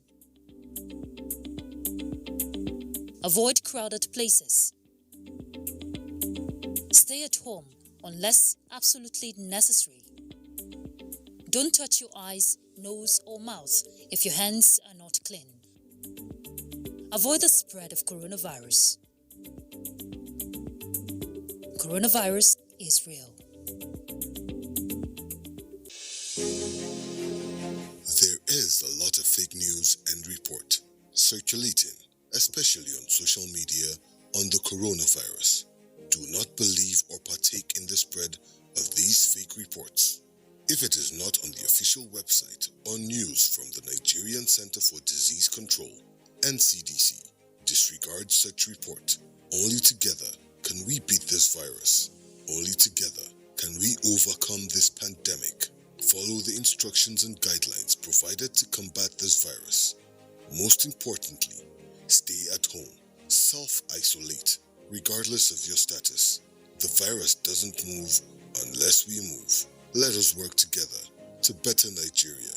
Avoid crowded places. Stay at home unless absolutely necessary. Don't touch your eyes, nose, or mouth if your hands are not clean. Avoid the spread of coronavirus. Coronavirus is real. There is a lot of fake news and report circulating, especially on social media, on the coronavirus. Do not believe or partake in the spread of these fake reports. If it is not on the official website or news from the Nigerian Center for Disease Control, NCDC, disregard such report. Only together can we beat this virus. Only together can we overcome this pandemic. Follow the instructions and guidelines provided to combat this virus. Most importantly, stay at home. Self-isolate, regardless of your status. The virus doesn't move unless we move. Let us work together to better Nigeria.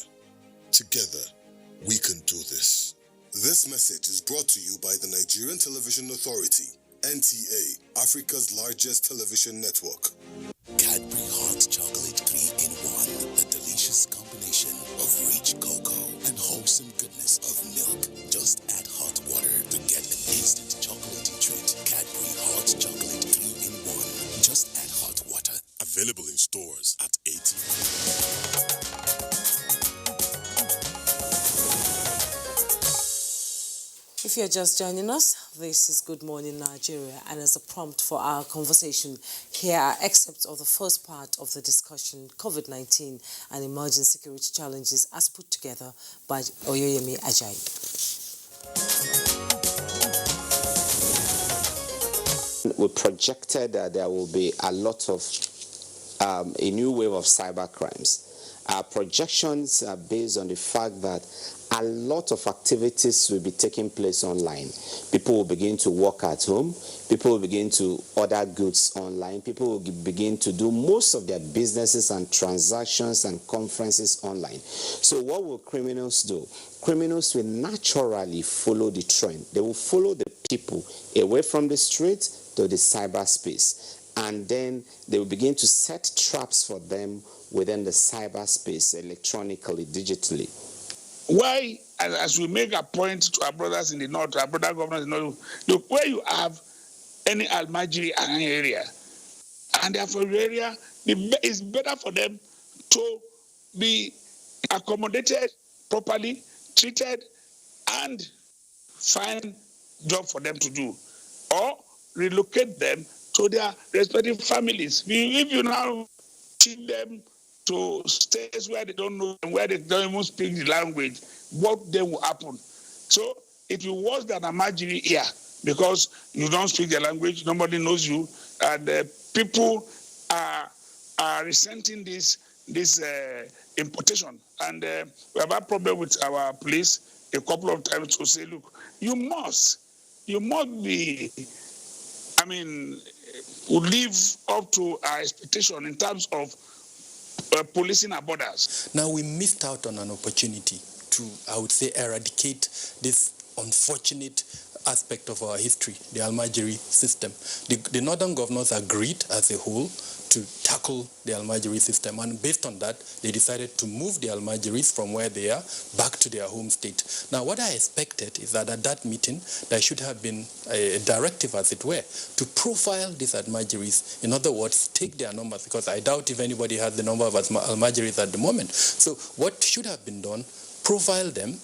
Together, we can do this. This message is brought to you by the Nigerian Television Authority, NTA, Africa's largest television network. Cadbury Hot Chocolate 3-in-1, a delicious combination of rich cocoa and wholesome goodness of milk. Just add hot water to get an instant chocolatey treat. Cadbury Hot Chocolate 3-in-1. Just add hot water. Available in stores at 80. If you're just joining us, this is Good Morning Nigeria, and as a prompt for our conversation, here are excerpts of the first part of the discussion, COVID-19 and emerging security challenges, as put together by Oyoyemi Ajayi. We projected that there will be a lot of a new wave of cyber crimes. Our projections are based on the fact that a lot of activities will be taking place online. People will begin to work at home. People will begin to order goods online. People will begin to do most of their businesses and transactions and conferences online. So what will criminals do? Criminals will naturally follow the trend. They will follow the people away from the street to the cyberspace. And then they will begin to set traps for them within the cyberspace, electronically, digitally. Why, as we make a point to our brothers in the north, our brother governors in the north, look, where you have any Almajiri area, and therefore your area, it's better for them to be accommodated properly, treated, and find job for them to do, or relocate them to their respective families. If you now teach them to states where they don't know and where they don't even speak the language, what then will happen? So it will worse than a Almajiri here, because you don't speak the language, nobody knows you, and people are resenting this importation. And we have a problem with our police a couple of times to say, look, you must be, live up to our expectation in terms of policing our borders. Now we missed out on an opportunity to, I would say, eradicate this unfortunate aspect of our history, the Almajiri system. The northern governors agreed as a whole to tackle the Almajiri system, and based on that, they decided to move the Almajiris from where they are back to their home state. Now, what I expected is that at that meeting, there should have been a directive, as it were, to profile these Almajiris. In other words, take their numbers, because I doubt if anybody has the number of Almajiris at the moment. So what should have been done, profile them,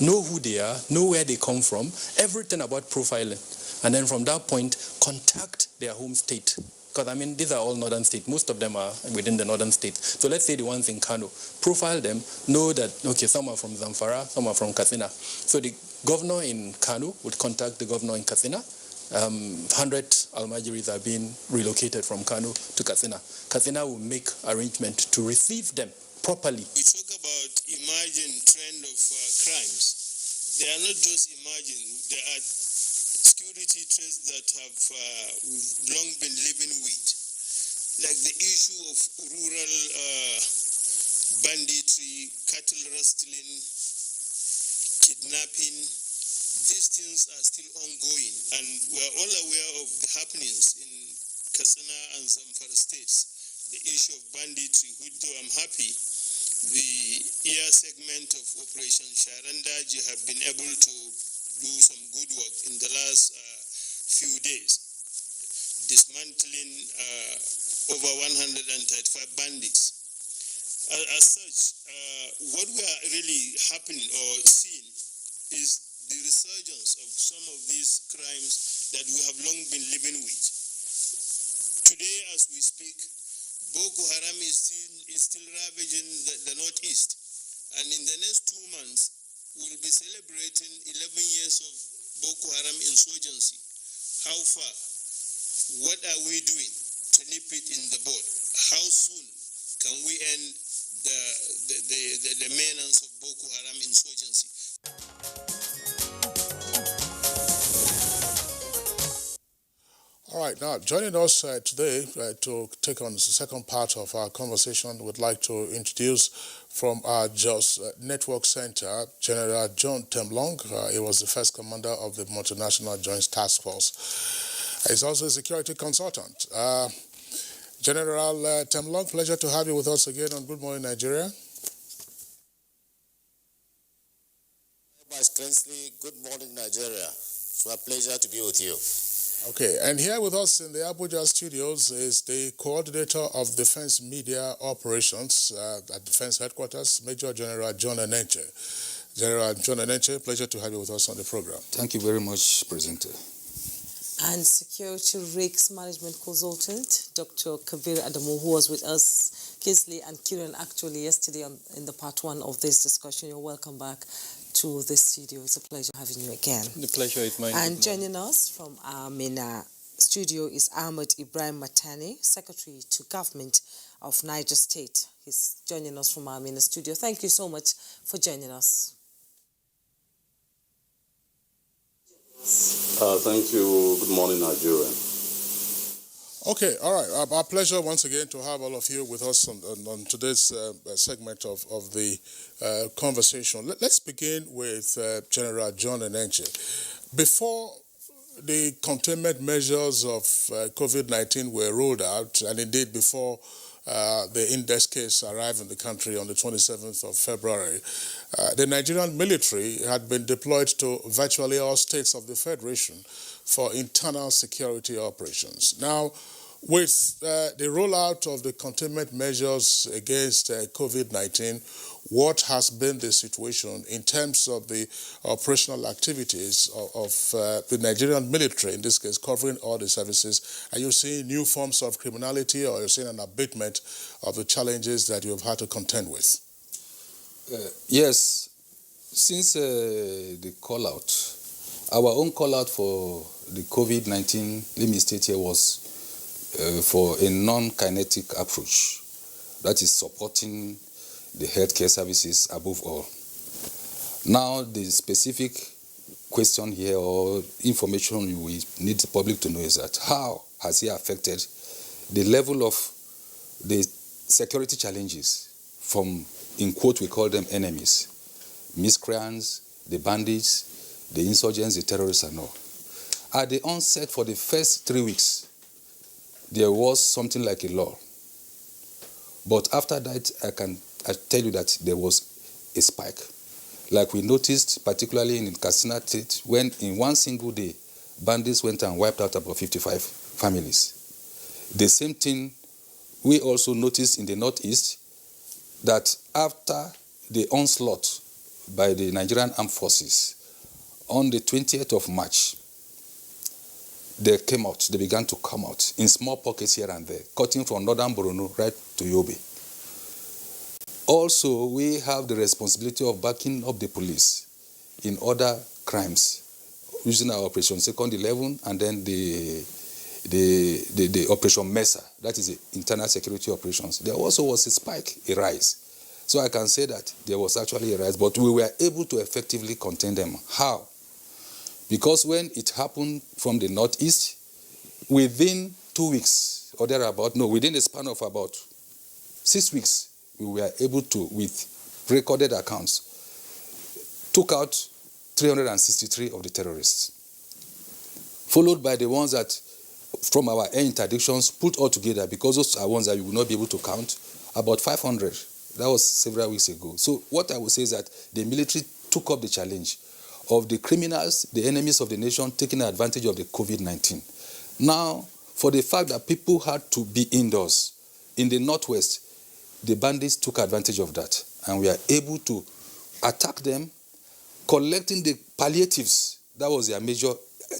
know who they are, know where they come from, everything about profiling. And then from that point, contact their home state. Because, these are all northern states. Most of them are within the northern states. So let's say the ones in Kano, profile them, know that, okay, some are from Zamfara, some are from Katsina. So the governor in Kano would contact the governor in Katsina. 100 Almajiris are being relocated from Kano to Katsina. Katsina will make arrangement to receive them properly. We talk about emerging trend of crimes. They are not just emerging. They are security threats that have we've long been living with, like the issue of rural banditry, cattle rustling, kidnapping. These things are still ongoing, and we are all aware of the happenings in Katsina and Zamfara states. The issue of banditry, which though I'm happy, the air segment of Operation Sharandaji have been able to do some good work in the last few days, dismantling over 135 bandits. As such, what we are really happening or seeing is the resurgence of some of these crimes that we have long been living with. Today, as we speak, Boko Haram is still ravaging the northeast, and in the next 2 months, we'll be celebrating 11 years of Boko Haram insurgency. How far? What are we doing to nip it in the bud? How soon can we end the menace of Boko Haram insurgency? All right, now joining us today to take on the second part of our conversation, we'd like to introduce from our Jos Network Center, General John Temlong. He was the first commander of the Multinational Joint Task Force. He's also a security consultant. General Temlong, pleasure to have you with us again on Good Morning Nigeria. Vice Kingsley, Good Morning Nigeria. It's a pleasure to be with you. Okay, and here with us in the Abuja studios is the coordinator of Defense Media Operations at Defense Headquarters, Major General John Enenche. General John Enenche, pleasure to have you with us on the program. Thank you very much, Presenter. And Security Risks Management Consultant, Dr. Kabir Adamu, who was with us, Kingsley and Kieran, actually yesterday in the part one of this discussion. You're welcome back to the studio. It's a pleasure having you again. The pleasure is mine. And joining us from our MENA studio is Ahmed Ibrahim Matani, Secretary to Government of Niger State. He's joining us from our MENA studio. Thank you so much for joining us. Thank you. Good morning, Nigeria. Okay, all right. Our pleasure once again to have all of you with us on today's segment of the conversation. Let's begin with General John Enenche. Before the containment measures of COVID-19 were rolled out, and indeed before the index case arrived in the country on the 27th of February, the Nigerian military had been deployed to virtually all states of the Federation for internal security operations. Now, with the rollout of the containment measures against COVID-19, what has been the situation in terms of the operational activities of the Nigerian military, in this case, covering all the services? Are you seeing new forms of criminality, or are you seeing an abatement of the challenges that you have had to contend with? Yes, since the call-out, our own call-out for the COVID-19, let me state here, was for a non-kinetic approach, that is supporting the healthcare services above all. Now, the specific question here or information we need the public to know is that how has it affected the level of the security challenges from, in quote, we call them enemies, miscreants, the bandits, the insurgents, the terrorists and all. At the onset for the first 3 weeks, there was something like a lull. But after that, I tell you that there was a spike. Like we noticed, particularly in Katsina State, when in one single day, bandits went and wiped out about 55 families. The same thing we also noticed in the Northeast, that after the onslaught by the Nigerian Armed Forces, on the 20th of March, they began to come out in small pockets here and there, cutting from northern Borno right to Yobe. Also, we have the responsibility of backing up the police in other crimes, using our Operation Second 11 and then the Operation Mesa, that is the internal security operations. There also was a spike, a rise. So I can say that there was actually a rise, but we were able to effectively contain them. How? Because when it happened from the northeast, within 2 weeks or thereabout, no, within a span of about 6 weeks, we were able to, with recorded accounts, took out 363 of the terrorists, followed by the ones that, from our air interdictions, put all together, because those are ones that we will not be able to count, about 500. That was several weeks ago. So what I would say is that the military took up the challenge of the criminals, the enemies of the nation, taking advantage of the COVID-19. Now, for the fact that people had to be indoors, in the northwest, the bandits took advantage of that, and we are able to attack them, collecting the palliatives. That was their major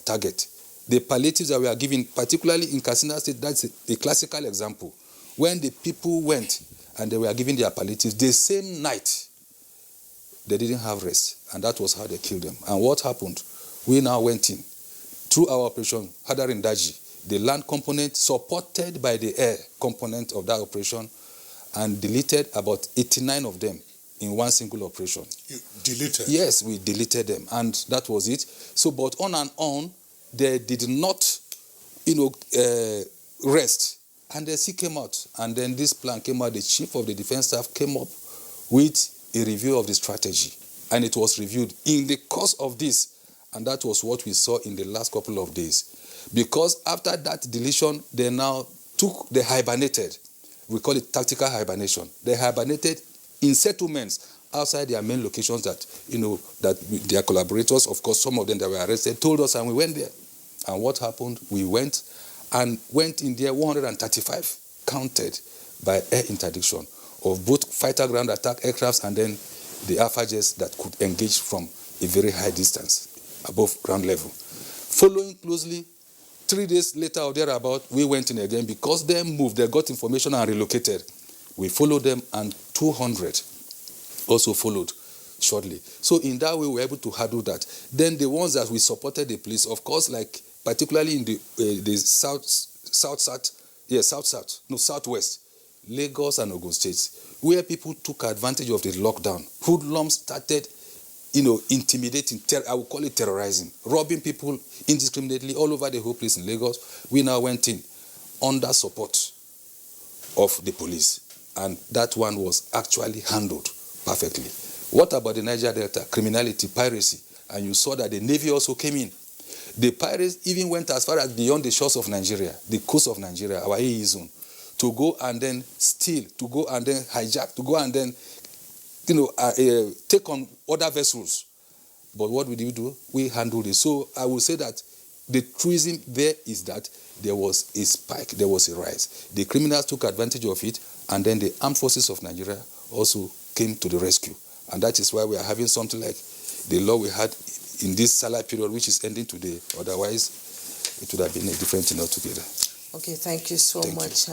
target. The palliatives that we are giving, particularly in Katsina State, that's a classical example. When the people went and they were giving their palliatives, the same night, they didn't have rest, and that was how they killed them. And what happened? We now went in, through our operation, Hadarin Daji, the land component supported by the air component of that operation, and deleted about 89 of them in one single operation. You deleted? Yes, we deleted them, and that was it. So, but on and on, they did not, rest, and they still came out. And then this plan came out. The chief of the defense staff came up with a review of the strategy, and it was reviewed in the course of this, and that was what we saw in the last couple of days. Because after that deletion, they hibernated. We call it tactical hibernation. They hibernated in settlements outside their main locations that their collaborators, of course, some of them that were arrested, told us, and we went there. And what happened? We went in there, 135 counted by air interdiction of both fighter ground attack aircrafts and then the Alpha jets that could engage from a very high distance above ground level. Following closely, 3 days later or thereabout, we went in again because they moved, they got information and relocated. We followed them, and 200 also followed shortly. So in that way, we were able to handle that. Then the ones that we supported the police, of course, like particularly in the southwest, Lagos and Ogun states, where people took advantage of the lockdown. Hoodlums started, intimidating, I would call it terrorizing, robbing people indiscriminately all over the whole place in Lagos. We now went in under support of the police, and that one was actually handled perfectly. What about the Niger Delta? Criminality, piracy, and you saw that the Navy also came in. The pirates even went as far as beyond the shores of Nigeria, the coast of Nigeria, our AE zone, to go and then steal, to go and then hijack, to go and then take on other vessels. But what did we do? We handled it. So I would say that the truism there is that there was a spike, there was a rise. The criminals took advantage of it, and then the armed forces of Nigeria also came to the rescue. And that is why we are having something like the law we had in this Salah period, which is ending today. Otherwise, it would have been a different thing altogether. Okay, thank you so much,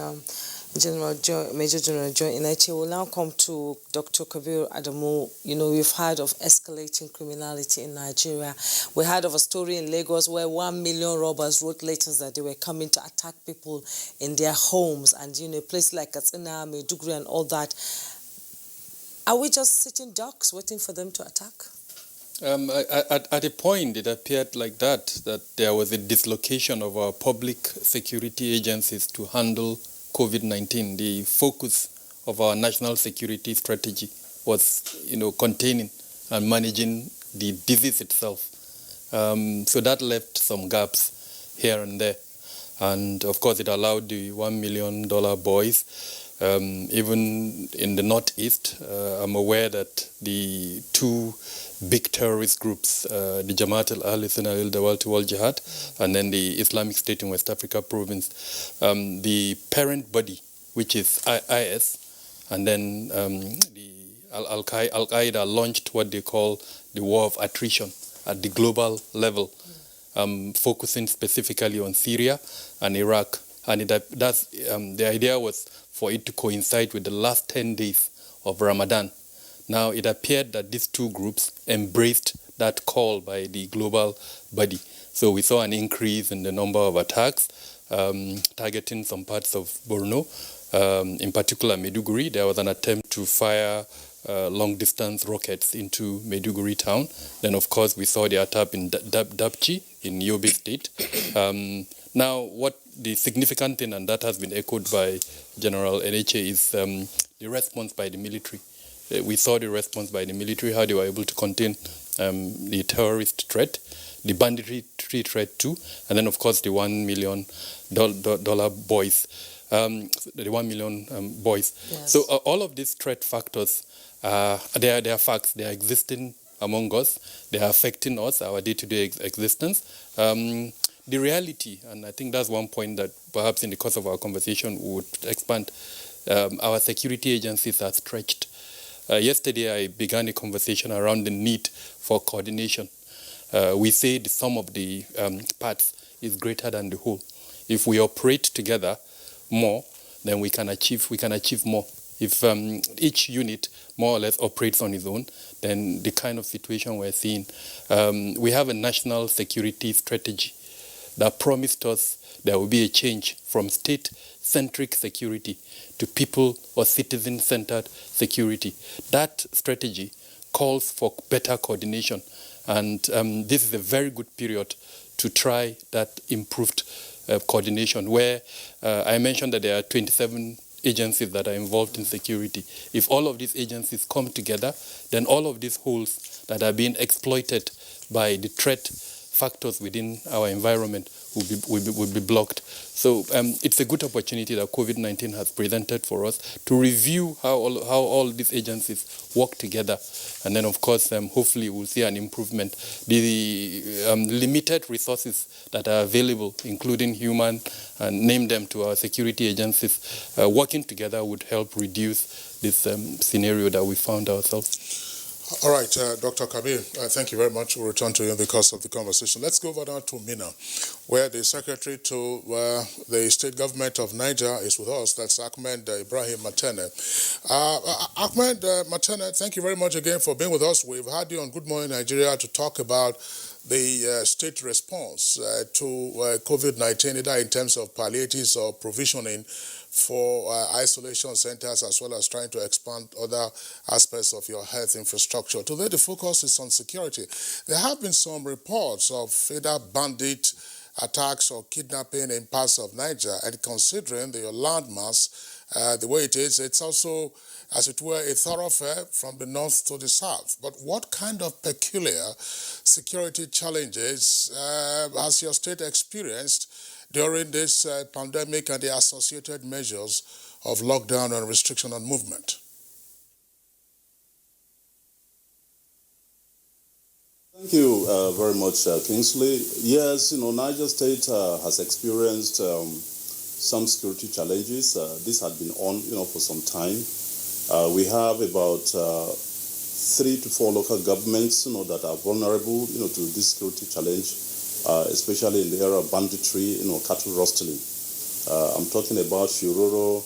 Major General Joy Inachi. We'll now come to Dr. Kabir Adamu. We've heard of escalating criminality in Nigeria. We heard of a story in Lagos where 1 million robbers wrote letters that they were coming to attack people in their homes, and places like Katsina, Maiduguri, and all that. Are we just sitting ducks waiting for them to attack? At a point, it appeared like that there was a dislocation of our public security agencies to handle COVID-19. The focus of our national security strategy was, containing and managing the disease itself. So that left some gaps here and there. And of course, it allowed the $1 million boys. Even in the northeast, I'm aware that the two big terrorist groups, the Jamaat al-Ahl Sunnah al-Dawal Wal Jihad, and then the Islamic State in West Africa province, the parent body, which is IS, and then the Al-Qaeda launched what they call the war of attrition at the global level, focusing specifically on Syria and Iraq. And the idea was for it to coincide with the last 10 days of Ramadan. Now, it appeared that these two groups embraced that call by the global body. So we saw an increase in the number of attacks targeting some parts of Borno, in particular Maiduguri. There was an attempt to fire long-distance rockets into Maiduguri town. Then, of course, we saw the attack in Dapchi in Yobe State. Now, what the significant thing, and that has been echoed by General Eneche, is the response by the military. We saw the response by the military, how they were able to contain the terrorist threat, the banditry threat too, and then, of course, the $1 million boys. The 1 million boys. Yes. So all of these threat factors, they are facts. They are existing among us. They are affecting us, our day-to-day existence. The reality, and I think that's one point that perhaps in the course of our conversation we would expand, our security agencies are stretched. Yesterday I began a conversation around the need for coordination. We say the sum of the parts is greater than the whole. If we operate together more, then we can achieve more. If each unit more or less operates on its own, then the kind of situation we're seeing, we have a national security strategy that promised us there will be a change from state-centric security to people or citizen-centered security. That strategy calls for better coordination, and this is a very good period to try that improved coordination, where I mentioned that there are 27 agencies that are involved in security. If all of these agencies come together, then all of these holes that are being exploited by the threat factors within our environment will be blocked. So it's a good opportunity that COVID-19 has presented for us to review how all these agencies work together. And then, of course, hopefully we'll see an improvement. The limited resources that are available, including human, and name them to our security agencies, working together would help reduce this scenario that we found ourselves. All right, Dr. Kabir, thank you very much. We'll return to you in the course of the conversation. Let's go over now to Minna, where the Secretary to the State Government of Niger is with us. That's Ahmed Ibrahim Matene. Ahmed Matene, thank you very much again for being with us. We've had you on Good Morning Nigeria to talk about the state response to COVID-19, either in terms of palliatives or provisioning for isolation centers, as well as trying to expand other aspects of your health infrastructure. Today, the focus is on security. There have been some reports of either bandit attacks or kidnapping in parts of Niger, and considering your landmass, the way it is, it's also, as it were, a thoroughfare from the north to the south. But what kind of peculiar security challenges has your state experienced during this pandemic and the associated measures of lockdown and restriction on movement? Thank you very much, Kingsley. Yes, Niger State has experienced some security challenges. This had been on, for some time. We have about 3 to 4 local governments, that are vulnerable, to this security challenge, especially in the area of banditry, cattle rustling. I'm talking about Shiroro,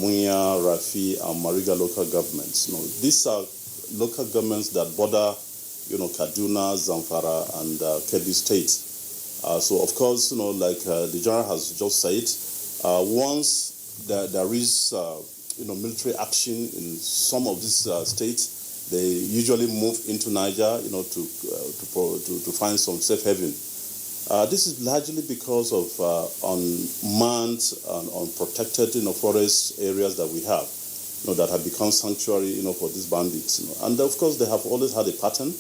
Munya, Rafi, and Mariga local governments. These are local governments that border, Kaduna, Zamfara, and Kebbi State. So, of course, like the General has just said, once there is, military action in some of these states, they usually move into Niger, to find some safe haven. This is largely because of unmanned and unprotected, forest areas that we have, that have become sanctuary, for these bandits. And of course, they have always had a pattern.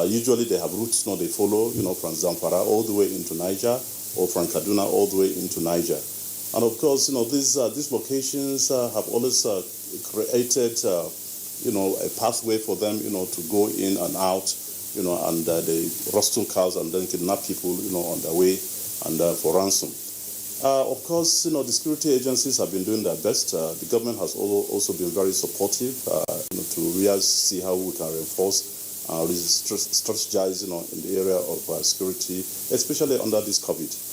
Usually, they have routes, they follow, from Zamfara all the way into Niger, or from Kaduna all the way into Niger. And of course, these locations have always created, a pathway for them, to go in and out, and they rustle cows and then kidnap people, on their way and for ransom. Of course, the security agencies have been doing their best. The government has also been very supportive, to really see how we can reinforce strategize, in the area of security, especially under this COVID.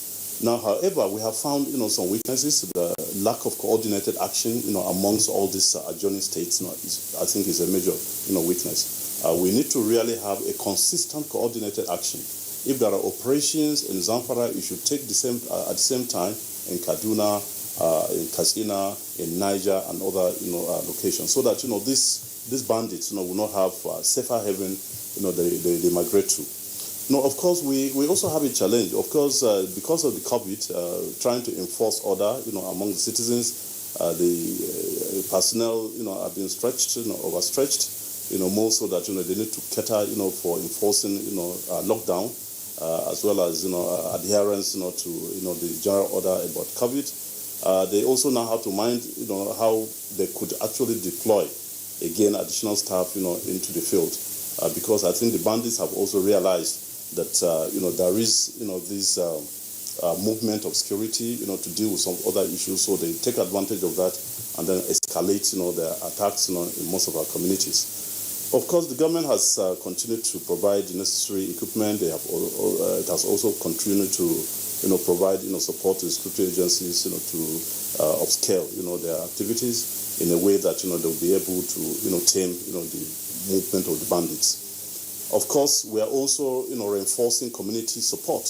Now, however, we have found, some weaknesses. The lack of coordinated action, amongst all these adjoining states, I think is a major, weakness. We need to really have a consistent coordinated action. If there are operations in Zamfara, you should take at the same time in Kaduna, in Katsina, in Niger, and other, locations, so that, this these bandits, will not have safer haven, they migrate to. Of course, we also have a challenge. Of course, because of the COVID, trying to enforce order, among the citizens, the personnel, have been stretched, overstretched, more so that, they need to cater, for enforcing, lockdown, as well as, adherence, to, the general order about COVID. They also now have to mind, how they could actually deploy, again, additional staff, into the field. Because I think the bandits have also realized that there is this movement of security to deal with some other issues, so they take advantage of that and then escalate their attacks in most of our communities. Of course, the government has continued to provide the necessary equipment. It has also continued to provide support to security agencies to upscale their activities in a way that they'll be able to tame the movement of the bandits. Of course, we are also, reinforcing community support.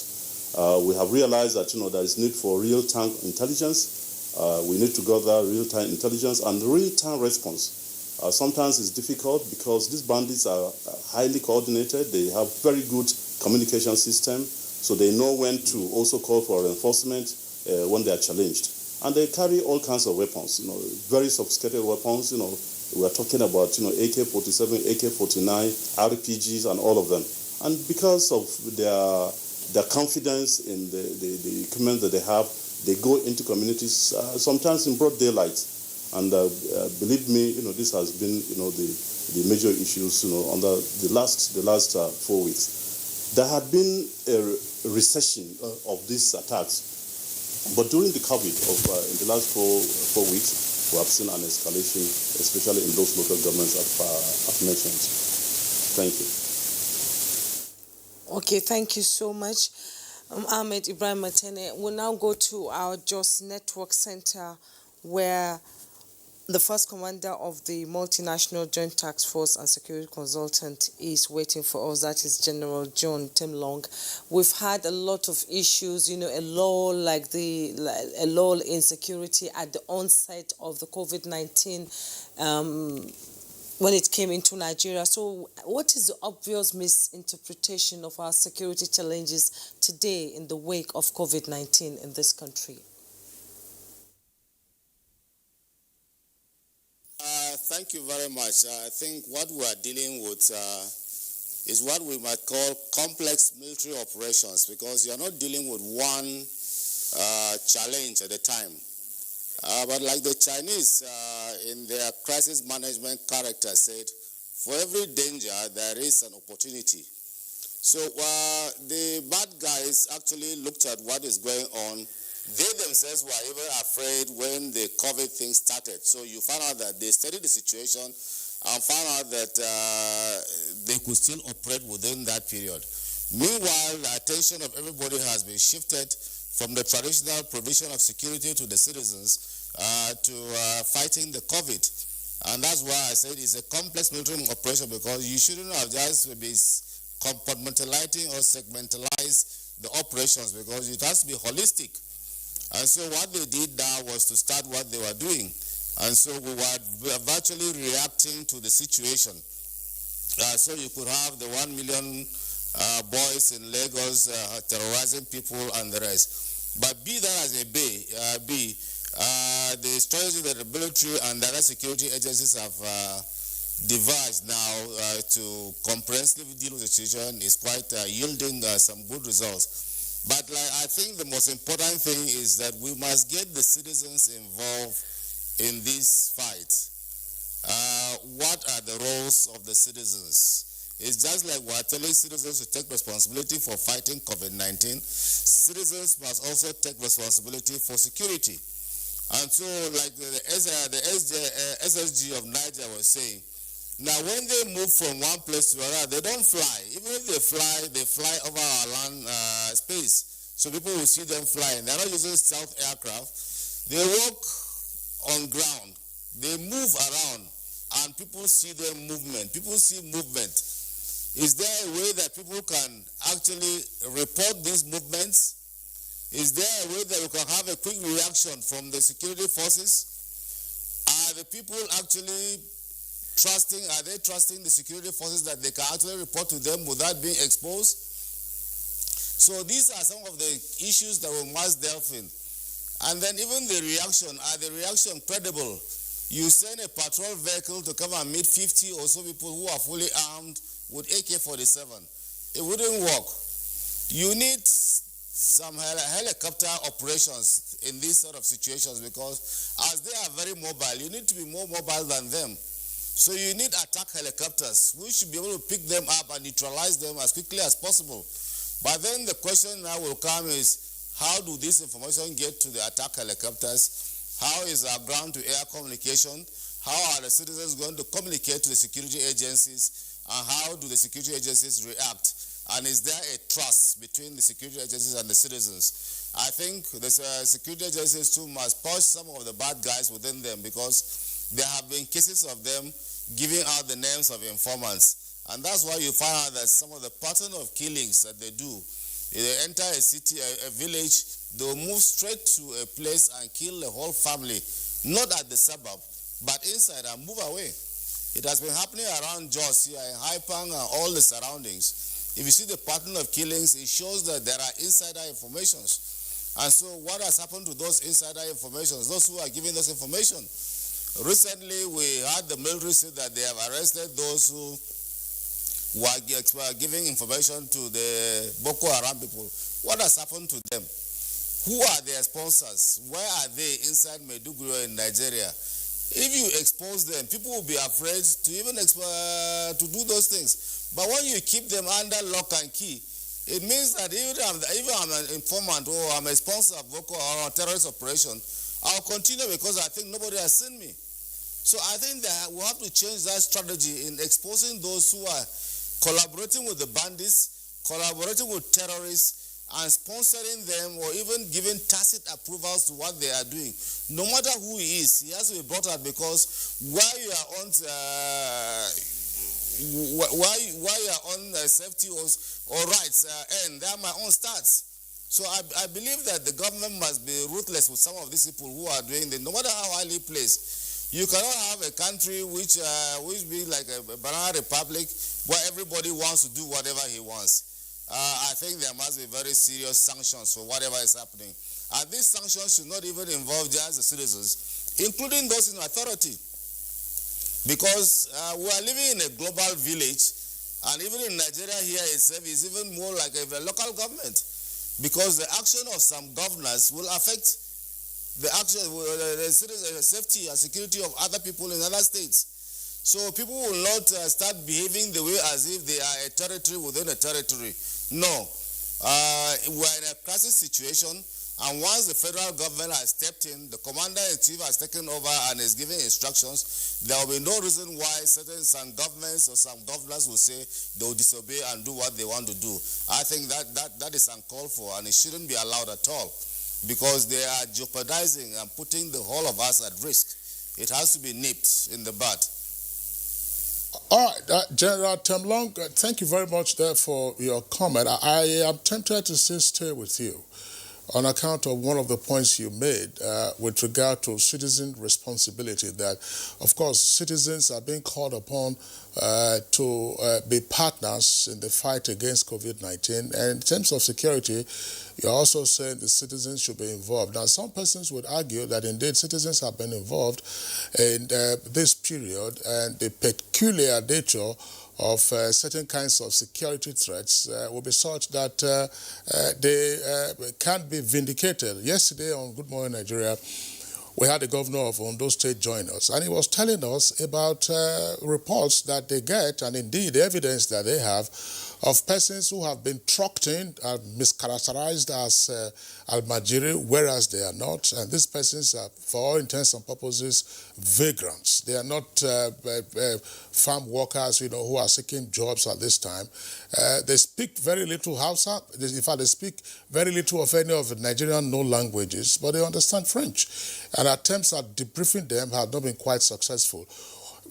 We have realized that, there is need for real-time intelligence. We need to gather real-time intelligence and real-time response. Sometimes it's difficult because these bandits are highly coordinated. They have very good communication system, so they know when to also call for reinforcement when they are challenged. And they carry all kinds of weapons, very sophisticated weapons, We are talking about, AK-47, AK-49, RPGs, and all of them. And because of their confidence in the equipment that they have, they go into communities sometimes in broad daylight. And believe me, this has been, the major issues, under the last 4 weeks. There had been a recession of these attacks, but during the COVID in the last four weeks, we have seen an escalation, especially in those local governments I've mentioned. Thank you. Okay, thank you so much. Ahmed Ibrahim Matene. We'll now go to our Jos Network Center, where the first commander of the Multinational Joint Task Force and Security Consultant is waiting for us. That is General John Temlong. We've had a lot of issues, a lull in security at the onset of the COVID-19 when it came into Nigeria. So what is the obvious misinterpretation of our security challenges today in the wake of COVID-19 in this country? Thank you very much. I think what we are dealing with is what we might call complex military operations, because you are not dealing with one challenge at a time. But like the Chinese in their crisis management character said, for every danger there is an opportunity. So the bad guys actually looked at what is going on. They themselves were even afraid when the COVID thing started. So you found out that they studied the situation and found out that they could still operate within that period. Meanwhile, the attention of everybody has been shifted from the traditional provision of security to the citizens to fighting the COVID. And that's why I said it's a complex military operation, because you shouldn't have just been compartmentalizing or segmentalize the operations, because it has to be holistic. And so what they did now was to start what they were doing. And so we were virtually reacting to the situation. So you could have the 1 million boys in Lagos terrorizing people and the rest. But be that as it be, the strategy that the military and the other security agencies have devised now to comprehensively deal with the situation is quite yielding some good results. But I think the most important thing is that we must get the citizens involved in this fight. What are the roles of the citizens? It's just like we're telling citizens to take responsibility for fighting COVID-19. Citizens must also take responsibility for security. And so, like the SSG of Niger was saying, now when they move from one place to another, they don't fly. Even if they fly over our land space. So people will see them flying. They're not using stealth aircraft. They walk on ground. They move around, and people see their movement. People see movement. Is there a way that people can actually report these movements? Is there a way that we can have a quick reaction from the security forces? Are the people actually Are they trusting the security forces that they can actually report to them without being exposed? So these are some of the issues that we must delve in. And then even the reaction, are the reaction credible? You send a patrol vehicle to come and meet 50 or so people who are fully armed with AK-47. It wouldn't work. You need some helicopter operations in these sort of situations, because as they are very mobile, you need to be more mobile than them. So you need attack helicopters. We should be able to pick them up and neutralize them as quickly as possible. But then the question now will come is, how do this information get to the attack helicopters? How is our ground-to-air communication? How are the citizens going to communicate to the security agencies? And how do the security agencies react? And is there a trust between the security agencies and the citizens? I think the security agencies too must purge some of the bad guys within them, because there have been cases of them giving out the names of informants. And that's why you find out that some of the pattern of killings that they do, they enter a city, a village, they'll move straight to a place and kill the whole family, not at the suburb, but inside, and move away. It has been happening around Jos here in Haipang and all the surroundings. If you see the pattern of killings, it shows that there are insider informations. And so what has happened to those insider informations, those who are giving this information? Recently, we had the military say that they have arrested those who were giving information to the Boko Haram people. What has happened to them? Who are their sponsors? Where are they inside Maiduguri in Nigeria? If you expose them, people will be afraid to even to do those things. But when you keep them under lock and key, it means that even I'm an informant or I'm a sponsor of Boko or a terrorist operation, I'll continue because I think nobody has seen me. So I think that we have to change that strategy in exposing those who are collaborating with the bandits, collaborating with terrorists, and sponsoring them or even giving tacit approvals to what they are doing. No matter who he is, he has to be brought out, because while you are on safety or rights end, they are my own stats. So I believe that the government must be ruthless with some of these people who are doing this, no matter how highly placed. You cannot have a country which be like a banana republic where everybody wants to do whatever he wants. I think there must be very serious sanctions for whatever is happening. And these sanctions should not even involve just the citizens, including those in authority. Because we are living in a global village, and even in Nigeria here itself is even more like a local government. Because the action of some governors will affect the safety and security of other people in other states. So people will not start behaving the way as if they are a territory within a territory. No. We're in a crisis situation, and once the federal government has stepped in, the commander-in-chief has taken over and is giving instructions, there will be no reason why some governments or some governors will say they will disobey and do what they want to do. I think that is uncalled for, and it shouldn't be allowed at all, because they are jeopardizing and putting the whole of us at risk. It has to be nipped in the bud. All right, General Temlong, thank you very much there for your comment. I am tempted to stay with you on account of one of the points you made with regard to citizen responsibility, that, of course, citizens are being called upon to be partners in the fight against COVID-19. And in terms of security, you're also saying the citizens should be involved. Now, some persons would argue that indeed citizens have been involved in this period, and the peculiar nature of certain kinds of security threats will be such that they can't be vindicated. Yesterday on Good Morning Nigeria, we had the governor of Ondo State join us, and he was telling us about reports that they get, and indeed evidence that they have, of persons who have been trucked in and mischaracterized as Almajiri, whereas they are not. And these persons are, for all intents and purposes, vagrants. They are not farm workers, who are seeking jobs at this time. They speak very little Hausa. In fact, they speak very little of any of the Nigerian known languages, but they understand French. And attempts at debriefing them have not been quite successful.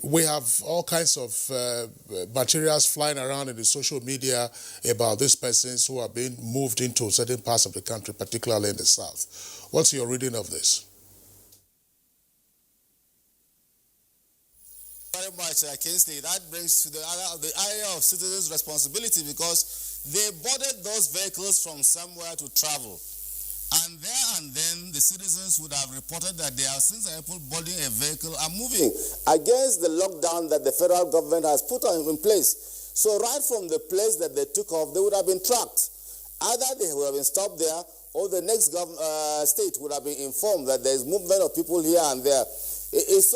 We have all kinds of materials flying around in the social media about these persons who are being moved into certain parts of the country, particularly in the south. What's your reading of this? very much, Kingsley. That brings to the area of citizens' responsibility, because they boarded those vehicles from somewhere to travel. And there and then, the citizens would have reported that there are people boarding a vehicle and moving against the lockdown that the federal government has put in place. So right from the place that they took off, they would have been tracked. Either they would have been stopped there, or the next state would have been informed that there is movement of people here and there. It's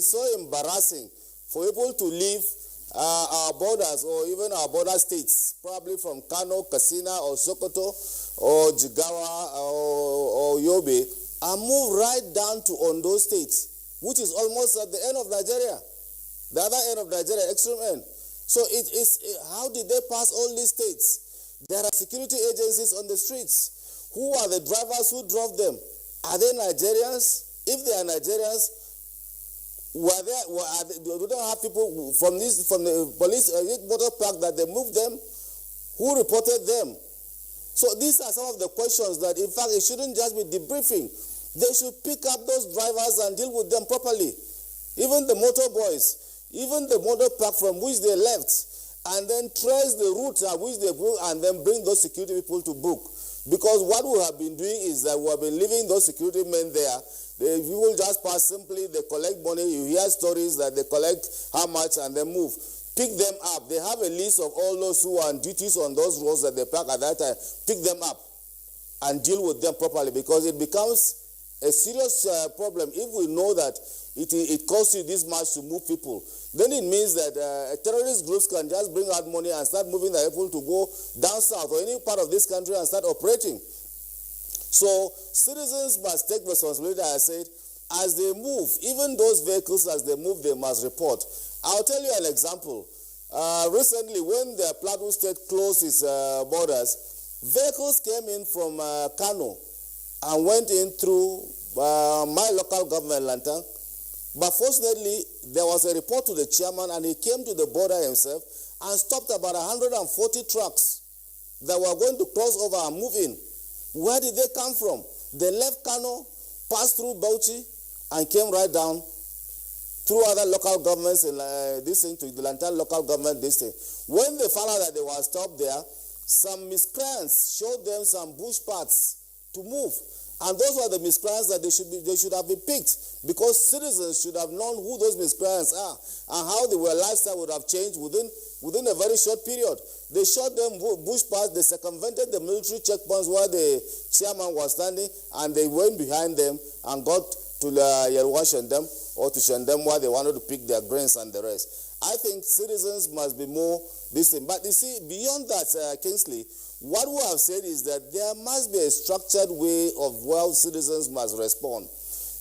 so embarrassing for people to leave our borders, or even our border states, probably from Kano, Katsina, or Sokoto, or Jigawa, or Yobe, and move right down to Ondo State, which is almost at the end of Nigeria, the other end of Nigeria, extreme end. So how did they pass all these states? There are security agencies on the streets. Who are the drivers who drove them? Are they Nigerians? If they are Nigerians, do they have people from the police motor park that they moved them? Who reported them? So these are some of the questions that, in fact, it shouldn't just be debriefing. They should pick up those drivers and deal with them properly. Even the motor boys, even the motor park from which they left, and then trace the route at which they go, and then bring those security people to book. Because what we have been doing is that we have been leaving those security men there. The people just pass simply, they collect money. You hear stories that they collect how much and then move. Pick them up. They have a list of all those who are on duties on those roads that they park at that time. Pick them up and deal with them properly, because it becomes a serious problem if we know that it costs you this much to move people. Then it means that terrorist groups can just bring out money and start moving the people to go down south or any part of this country and start operating. So citizens must take responsibility, I said, as they move. Even those vehicles, as they move, they must report. I'll tell you an example. Recently, when the Plateau State closed its borders, vehicles came in from Kano and went in through my local government, Lantang. But fortunately, there was a report to the chairman, and he came to the border himself and stopped about 140 trucks that were going to cross over and move in. Where did they come from? They left Kano, passed through Bauchi, and came right down through other local governments in to the Lantang local government district. When they found out that they were stopped there, some miscreants showed them some bush paths to move. And those were the miscreants that they should have been picked, because citizens should have known who those miscreants are and how their lifestyle would have changed within a very short period. They shot them bush paths, they circumvented the military checkpoints where the chairman was standing, and they went behind them and got to Yerwa Shandam or to Shandam where they wanted to pick their grains and the rest. I think citizens must be more this thing. But you see, beyond that, Kingsley, what we have said is that there must be a structured way of how citizens must respond.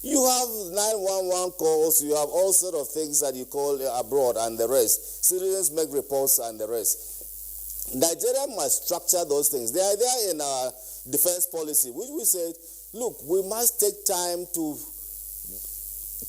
You have 911 calls, you have all sorts of things that you call abroad and the rest. Citizens make reports and the rest. Nigeria must structure those things. They are there in our defense policy, which we said, look, we must take time to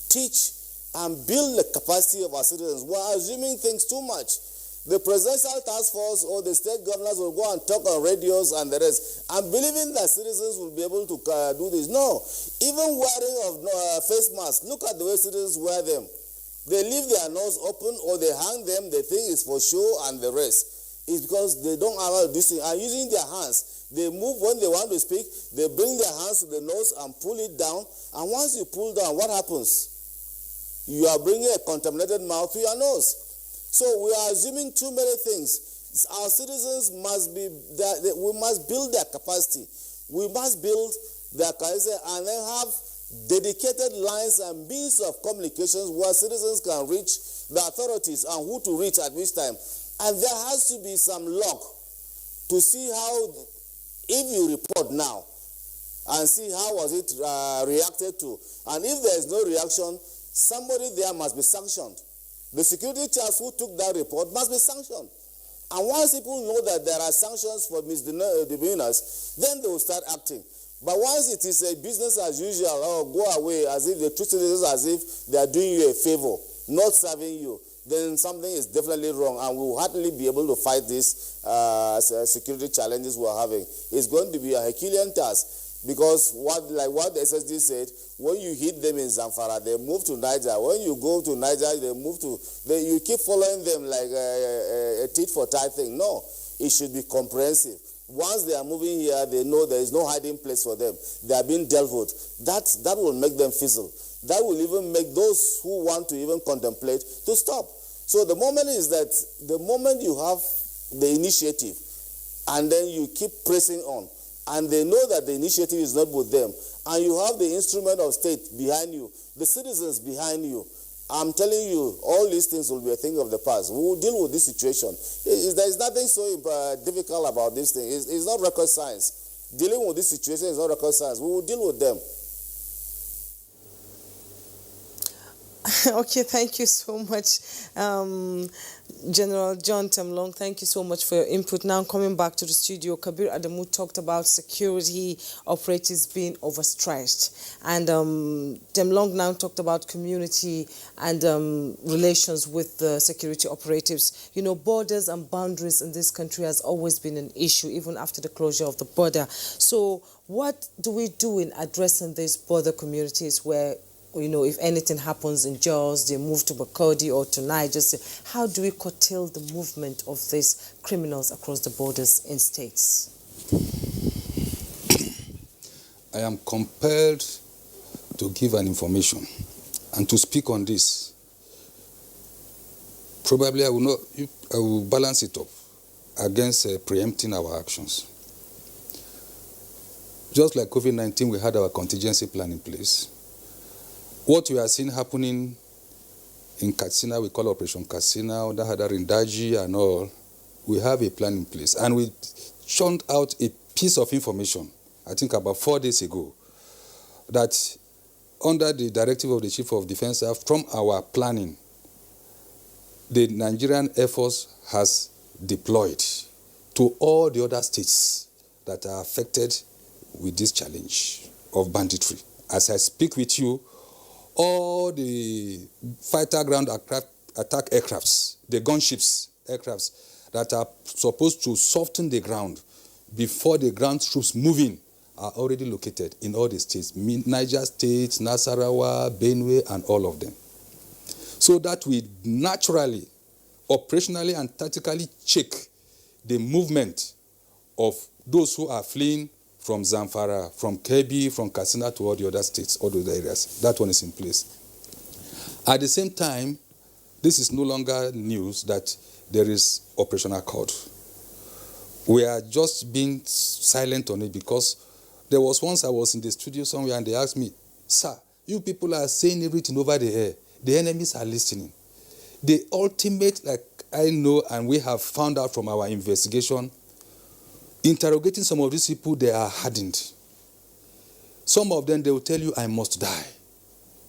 teach and build the capacity of our citizens. We're assuming things too much. The presidential task force or the state governors will go and talk on radios and the rest, and believing that citizens will be able to do this. No, even wearing of face masks, look at the way citizens wear them. They leave their nose open or they hang them, they think it's for show and the rest. It's because they don't allow this thing. And using their hands, they move when they want to speak, they bring their hands to the nose and pull it down, and once you pull down, what happens? You are bringing a contaminated mouth to your nose. So we are assuming too many things. Our citizens must be, we must build their capacity. We must build their capacity and then have dedicated lines and means of communications where citizens can reach the authorities and who to reach at which time. And there has to be some log to see how, if you report now, and see how was it reacted to. And if there is no reaction, somebody there must be sanctioned. The security chiefs who took that report must be sanctioned. And once people know that there are sanctions for misdemeanors, then they will start acting. But once it is a business as usual, or go away as if they treat citizens as if they are doing you a favor, not serving you, then something is definitely wrong, and we will hardly be able to fight these security challenges we are having. It's going to be a Herculean task. Because what the SSD said, when you hit them in Zamfara, they move to Niger. When you go to Niger, they move to. You keep following them like a tit for tat thing. No, it should be comprehensive. Once they are moving here, they know there is no hiding place for them. They are being dealt with. That will make them fizzle. That will even make those who want to even contemplate to stop. So the moment is that the moment you have the initiative and then you keep pressing on, and they know that the initiative is not with them, and you have the instrument of state behind you, the citizens behind you, I'm telling you, all these things will be a thing of the past. We will deal with this situation. There is nothing so difficult about this thing. It's not rocket science. Dealing with this situation is not rocket science. We will deal with them. Okay, thank you so much, General John Temlong. Thank you so much for your input. Now coming back to the studio, Kabir Adamu talked about security operatives being overstretched, and Temlong now talked about community and relations with the security operatives. You know, borders and boundaries in this country has always been an issue, even after the closure of the border. So what do we do in addressing these border communities where, you know, if anything happens in Jos, they move to Bakodi or to Niger? How do we curtail the movement of these criminals across the borders in states? I am compelled to give an information and to speak on this. Probably I will balance it up against preempting our actions. Just like COVID-19, we had our contingency plan in place. What we are seeing happening in Katsina, we call Operation Katsina, under Hadar in Daji and all, we have a plan in place. And we churned out a piece of information, I think about 4 days ago, that under the directive of the Chief of Defense Staff, from our planning, the Nigerian Air Force has deployed to all the other states that are affected with this challenge of banditry. As I speak with you, all the fighter ground attack aircrafts, the gunships aircrafts that are supposed to soften the ground before the ground troops move in are already located in all the states, Niger State, Nasarawa, Benue, and all of them. So that we naturally, operationally and tactically check the movement of those who are fleeing from Zamfara, from Kebbi, from Katsina to all the other states, all those areas. That one is in place. At the same time, this is no longer news that there is Operation Accord. We are just being silent on it because there was once I was in the studio somewhere and they asked me, "Sir, you people are saying everything over the air. The enemies are listening." The ultimate, like I know and we have found out from our investigation, interrogating some of these people, they are hardened. Some of them, they will tell you, "I must die."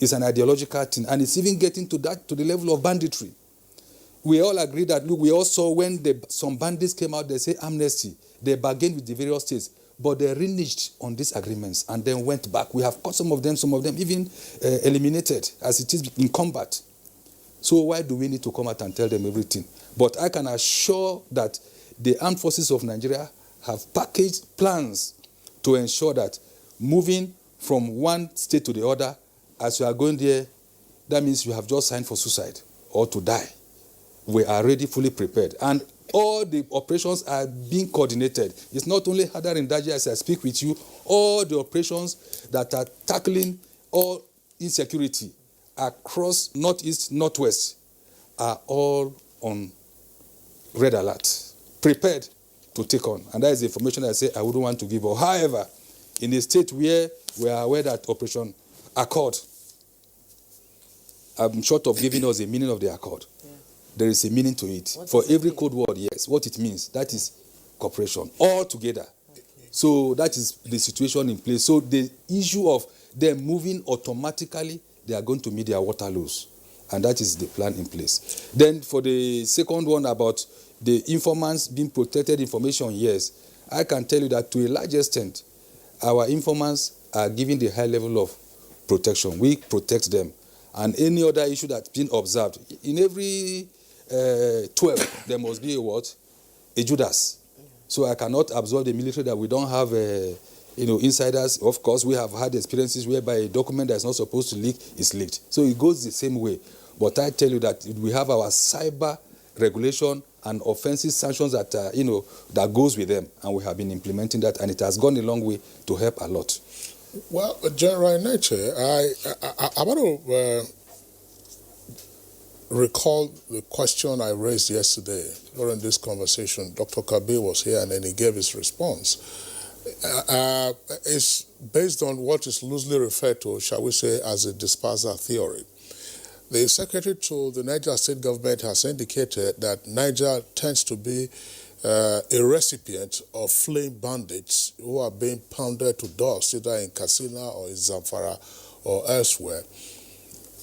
It's an ideological thing, and it's even getting to the level of banditry. We all agree that, look, we all saw when some bandits came out, they say amnesty. They bargained with the various states, but they reneged on these agreements and then went back. We have caught some of them even eliminated as it is in combat. So why do we need to come out and tell them everything? But I can assure that the armed forces of Nigeria have packaged plans to ensure that moving from one state to the other, as you are going there, that means you have just signed for suicide or to die. We are already fully prepared. And all the operations are being coordinated. It's not only Hadar and Daji as I speak with you, all the operations that are tackling all insecurity across Northeast, Northwest are all on red alert, prepared to take on. And that is the information I say I wouldn't want to give. However, in a state where we are aware that Operation Accord, I'm short of giving us the meaning of the accord. Yeah. There is a meaning to it. For every code word, yes, what it means, that is cooperation, all together. Okay. So that is the situation in place. So the issue of them moving automatically, they are going to meet their Waterloos. And that is the plan in place. Then for the second one about the informants being protected information, yes, I can tell you that to a large extent, our informants are given the high level of protection. We protect them. And any other issue that's been observed, in every 12, there must be a what? A Judas. So I cannot absolve the military that we don't have insiders. Of course, we have had experiences whereby a document that is not supposed to leak is leaked. So it goes the same way. But I tell you that we have our cyber regulation and offensive sanctions that, that goes with them. And we have been implementing that, and it has gone a long way to help a lot. Well, General in nature, I want to recall the question I raised yesterday during this conversation. Dr. Kabir was here and then he gave his response. It's based on what is loosely referred to, shall we say, as a dispersal theory. The Secretary to the Niger State government has indicated that Niger tends to be a recipient of fleeing bandits who are being pounded to dust either in Katsina or in Zamfara or elsewhere.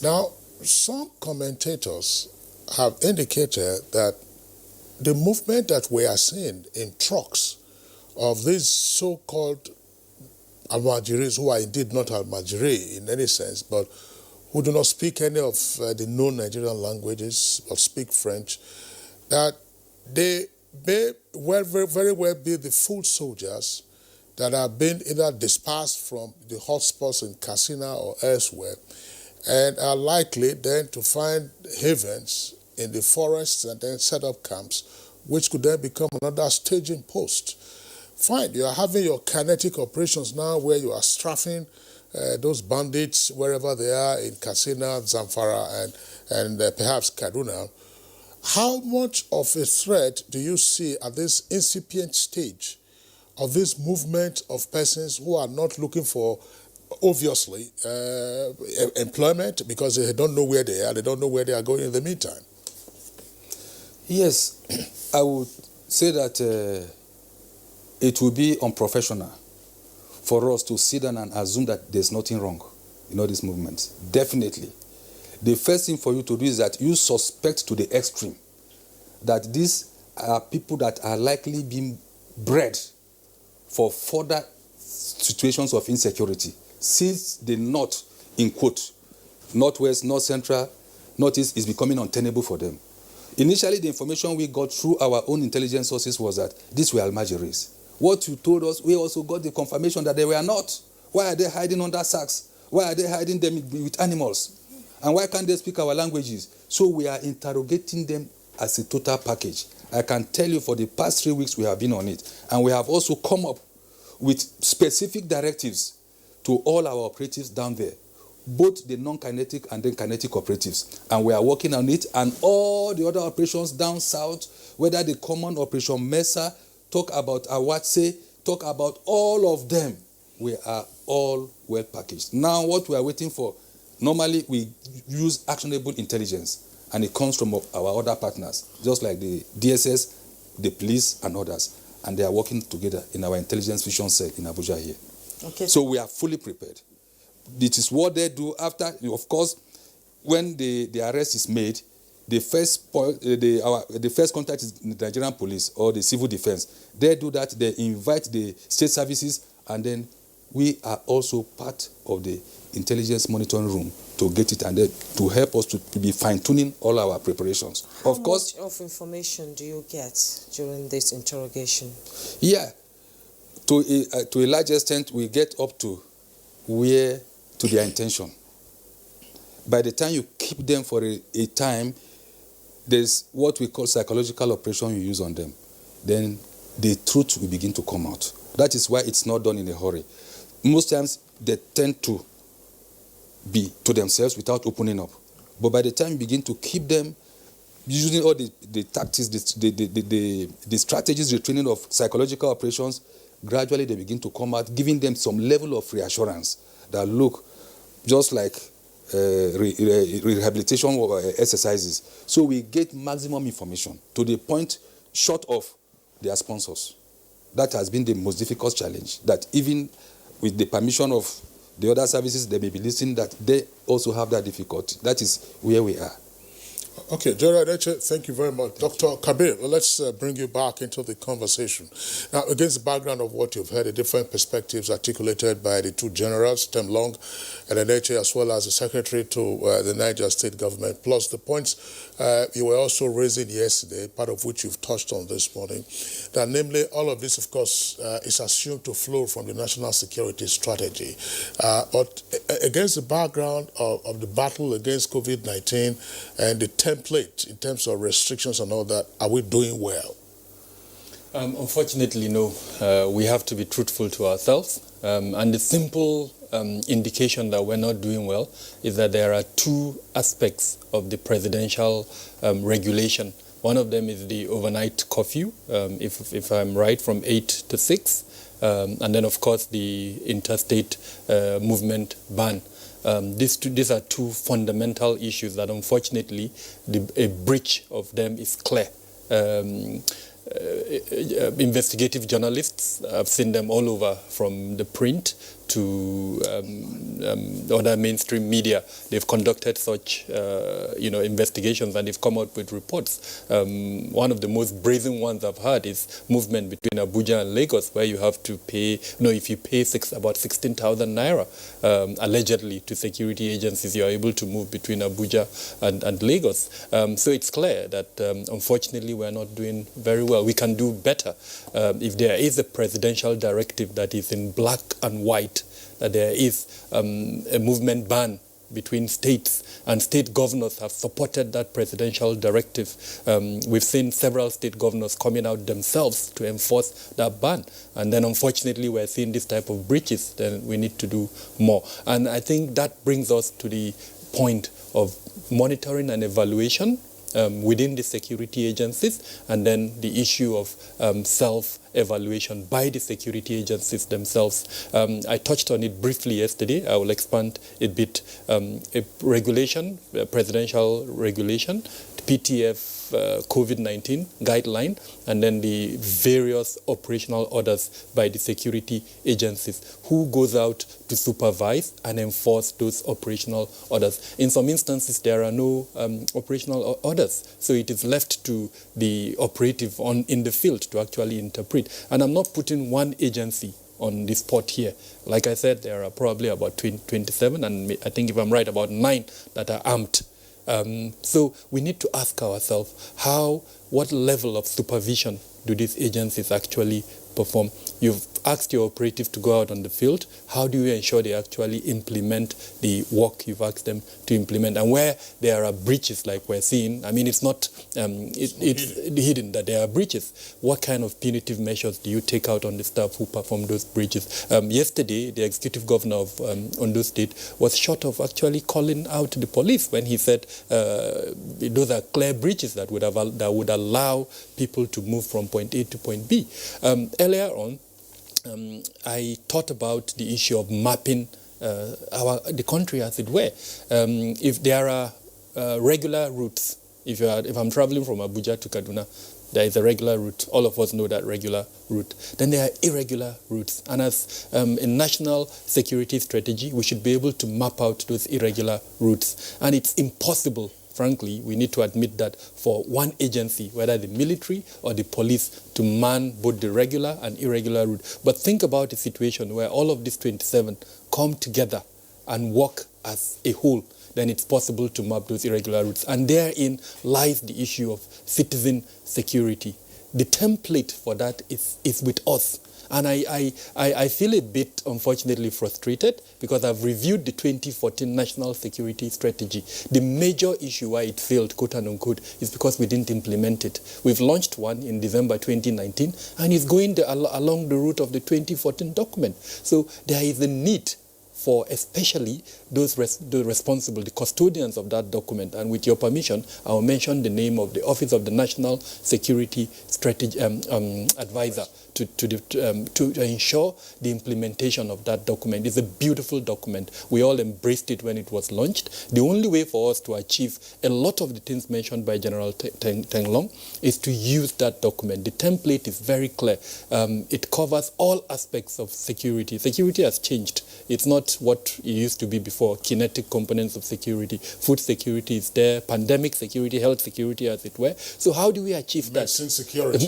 Now, some commentators have indicated that the movement that we are seeing in trucks of these so-called Almajiris, who are indeed not Almajiri in any sense, but who do not speak any of the known Nigerian languages or speak French, that they may very well be the foot soldiers that have been either dispersed from the hotspots in Katsina or elsewhere and are likely then to find havens in the forests and then set up camps, which could then become another staging post. Fine, you are having your kinetic operations now where you are strafing those bandits wherever they are in Katsina, Zamfara, and perhaps Kaduna. How much of a threat do you see at this incipient stage of this movement of persons who are not looking for, obviously, employment because they don't know where they are, they don't know where they are going in the meantime? Yes, I would say that it will be unprofessional for us to sit down and assume that there's nothing wrong in all these movements. Definitely. The first thing for you to do is that you suspect to the extreme that these are people that are likely being bred for further situations of insecurity, since the north, in quote, northwest, north central, northeast is becoming untenable for them. Initially, the information we got through our own intelligence sources was that these were Almajiris. What you told us, we also got the confirmation that they were not. Why are they hiding under sacks? Why are they hiding them with animals? And why can't they speak our languages? So we are interrogating them as a total package. I can tell you for the past 3 weeks we have been on it. And we have also come up with specific directives to all our operatives down there, both the non-kinetic and then kinetic operatives. And we are working on it, and all the other operations down south, whether the common operation Mesa, talk about Awatse, talk about all of them, we are all well packaged. Now what we are waiting for, normally we use actionable intelligence, and it comes from our other partners, just like the DSS, the police, and others. And they are working together in our intelligence vision cell in Abuja here. Okay. So we are fully prepared. It is what they do after, of course, when the arrest is made, the first contact is the Nigerian police or the civil defense. They do that, they invite the state services, and then we are also part of the intelligence monitoring room to get it and then to help us to be fine-tuning all our preparations. How much of information do you get during this interrogation? Yeah, to a large extent, we get up to their intention. By the time you keep them for a time, there's what we call psychological operation you use on them. Then the truth will begin to come out. That is why it's not done in a hurry. Most times they tend to be to themselves without opening up. But by the time you begin to keep them, using all the tactics, the strategies, the training of psychological operations, gradually they begin to come out, giving them some level of reassurance that look, just like rehabilitation exercises. So we get maximum information to the point short of their sponsors. That has been the most difficult challenge, that even with the permission of the other services, they may be listening, that they also have that difficulty. That is where we are. Okay, Gerald Eche, thank you very much. Dr. Kabir, let's bring you back into the conversation. Now, against the background of what you've heard, the different perspectives articulated by the two generals, Tem Long and Eche, as well as the secretary to the Niger State government, plus the points you were also raising yesterday, part of which you've touched on this morning, that namely all of this, of course, is assumed to flow from the national security strategy. But against the background of the battle against COVID-19 and the template in terms of restrictions and all that, are we doing well? Unfortunately, no. We have to be truthful to ourselves. And the simple indication that we're not doing well is that there are two aspects of the presidential regulation. One of them is the overnight curfew, if I'm right, from 8 to 6. And then, of course, the interstate movement ban. These are two fundamental issues that, unfortunately, a breach of them is clear. Investigative journalists, I've seen them all over, from the print to other mainstream media. They've conducted such investigations, and they've come out with reports. One of the most brazen ones I've heard is movement between Abuja and Lagos, where you have to pay, if you pay about 16,000 naira allegedly to security agencies, you are able to move between Abuja and Lagos. So it's clear that unfortunately we're not doing very well. We can do better. If there is a presidential directive that is in black and white, that there is a movement ban between states, and state governors have supported that presidential directive. We've seen several state governors coming out themselves to enforce that ban. And then unfortunately we're seeing this type of breaches. Then we need to do more. And I think that brings us to the point of monitoring and evaluation within the security agencies, and then the issue of self-evaluation by the security agencies themselves. I touched on it briefly yesterday. I will expand a bit. A regulation, a presidential regulation, PTF COVID-19 guideline, and then the various operational orders by the security agencies. Who goes out to supervise and enforce those operational orders? In some instances, there are no operational orders, so it is left to the operative in the field to actually interpret. And I'm not putting one agency on the spot here. Like I said, there are probably about 27, and I think, if I'm right, about 9 that are armed. So we need to ask ourselves, what level of supervision do these agencies actually perform? You've asked your operative to go out on the field. How do you ensure they actually implement the work you've asked them to implement? And where there are breaches, like we're seeing, I mean, it's not hidden that there are breaches. What kind of punitive measures do you take out on the staff who perform those breaches? Yesterday, the executive governor of Ondo State was short of actually calling out the police when he said those are clear breaches that would allow people to move from point A to point B. Earlier on, I thought about the issue of mapping the country, as it were. If there are regular routes, if I'm traveling from Abuja to Kaduna, there is a regular route. All of us know that regular route. Then there are irregular routes. And as a national security strategy, we should be able to map out those irregular routes. And it's impossible, frankly, we need to admit that, for one agency, whether the military or the police, to man both the regular and irregular route. But think about a situation where all of these 27 come together and work as a whole. Then it's possible to map those irregular routes. And therein lies the issue of citizen security. The template for that is with us. And I feel a bit, unfortunately, frustrated, because I've reviewed the 2014 National Security Strategy. The major issue why it failed, quote and unquote, is because we didn't implement it. We've launched one in December 2019, and it's going along the route of the 2014 document. So there is a need for especially those responsible, the custodians of that document. And with your permission, I will mention the name of the Office of the National Security Strategy Advisor to ensure the implementation of that document. It's a beautiful document. We all embraced it when it was launched. The only way for us to achieve a lot of the things mentioned by General Tem Long is to use that document. The template is very clear. It covers all aspects of security. Security has changed. It's not not what it used to be before. Kinetic components of security, food security is there, pandemic security, health security, as it were. So how do we achieve that? Medicine security.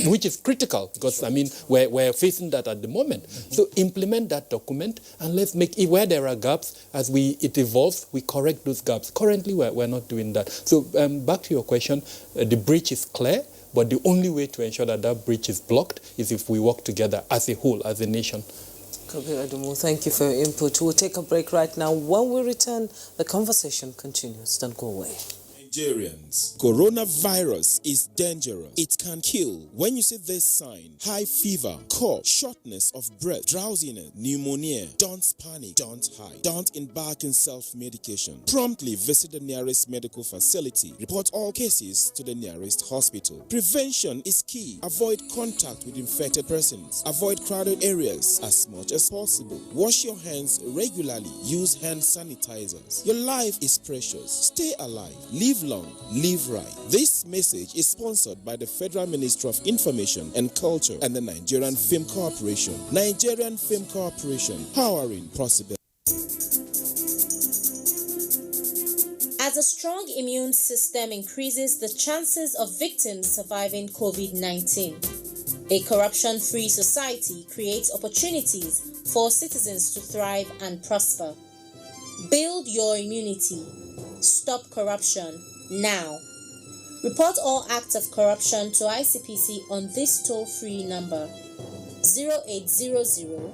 Which is critical, because, I mean, we're facing that at the moment. So implement that document, and let's make it where there are gaps, as it evolves, we correct those gaps. Currently, we're not doing that. So back to your question, the breach is clear, but the only way to ensure that that breach is blocked is if we work together as a whole, as a nation. Kabir Adamu, thank you for your input. We'll take a break right now. When we return, the conversation continues. Don't go away. Nigerians, coronavirus is dangerous. It can kill. When you see this sign, high fever, cough, shortness of breath, drowsiness, pneumonia, don't panic, don't hide. Don't embark in self-medication. Promptly visit the nearest medical facility. Report all cases to the nearest hospital. Prevention is key. Avoid contact with infected persons. Avoid crowded areas as much as possible. Wash your hands regularly. Use hand sanitizers. Your life is precious. Stay alive. Live long, live right. This message is sponsored by the Federal Ministry of Information and Culture and the Nigerian Film Corporation. Nigerian Film Corporation, powering possibility. As a strong immune system increases the chances of victims surviving COVID-19, a corruption-free society creates opportunities for citizens to thrive and prosper. Build your immunity. Stop corruption now. Report all acts of corruption to ICPC on this toll-free number 0800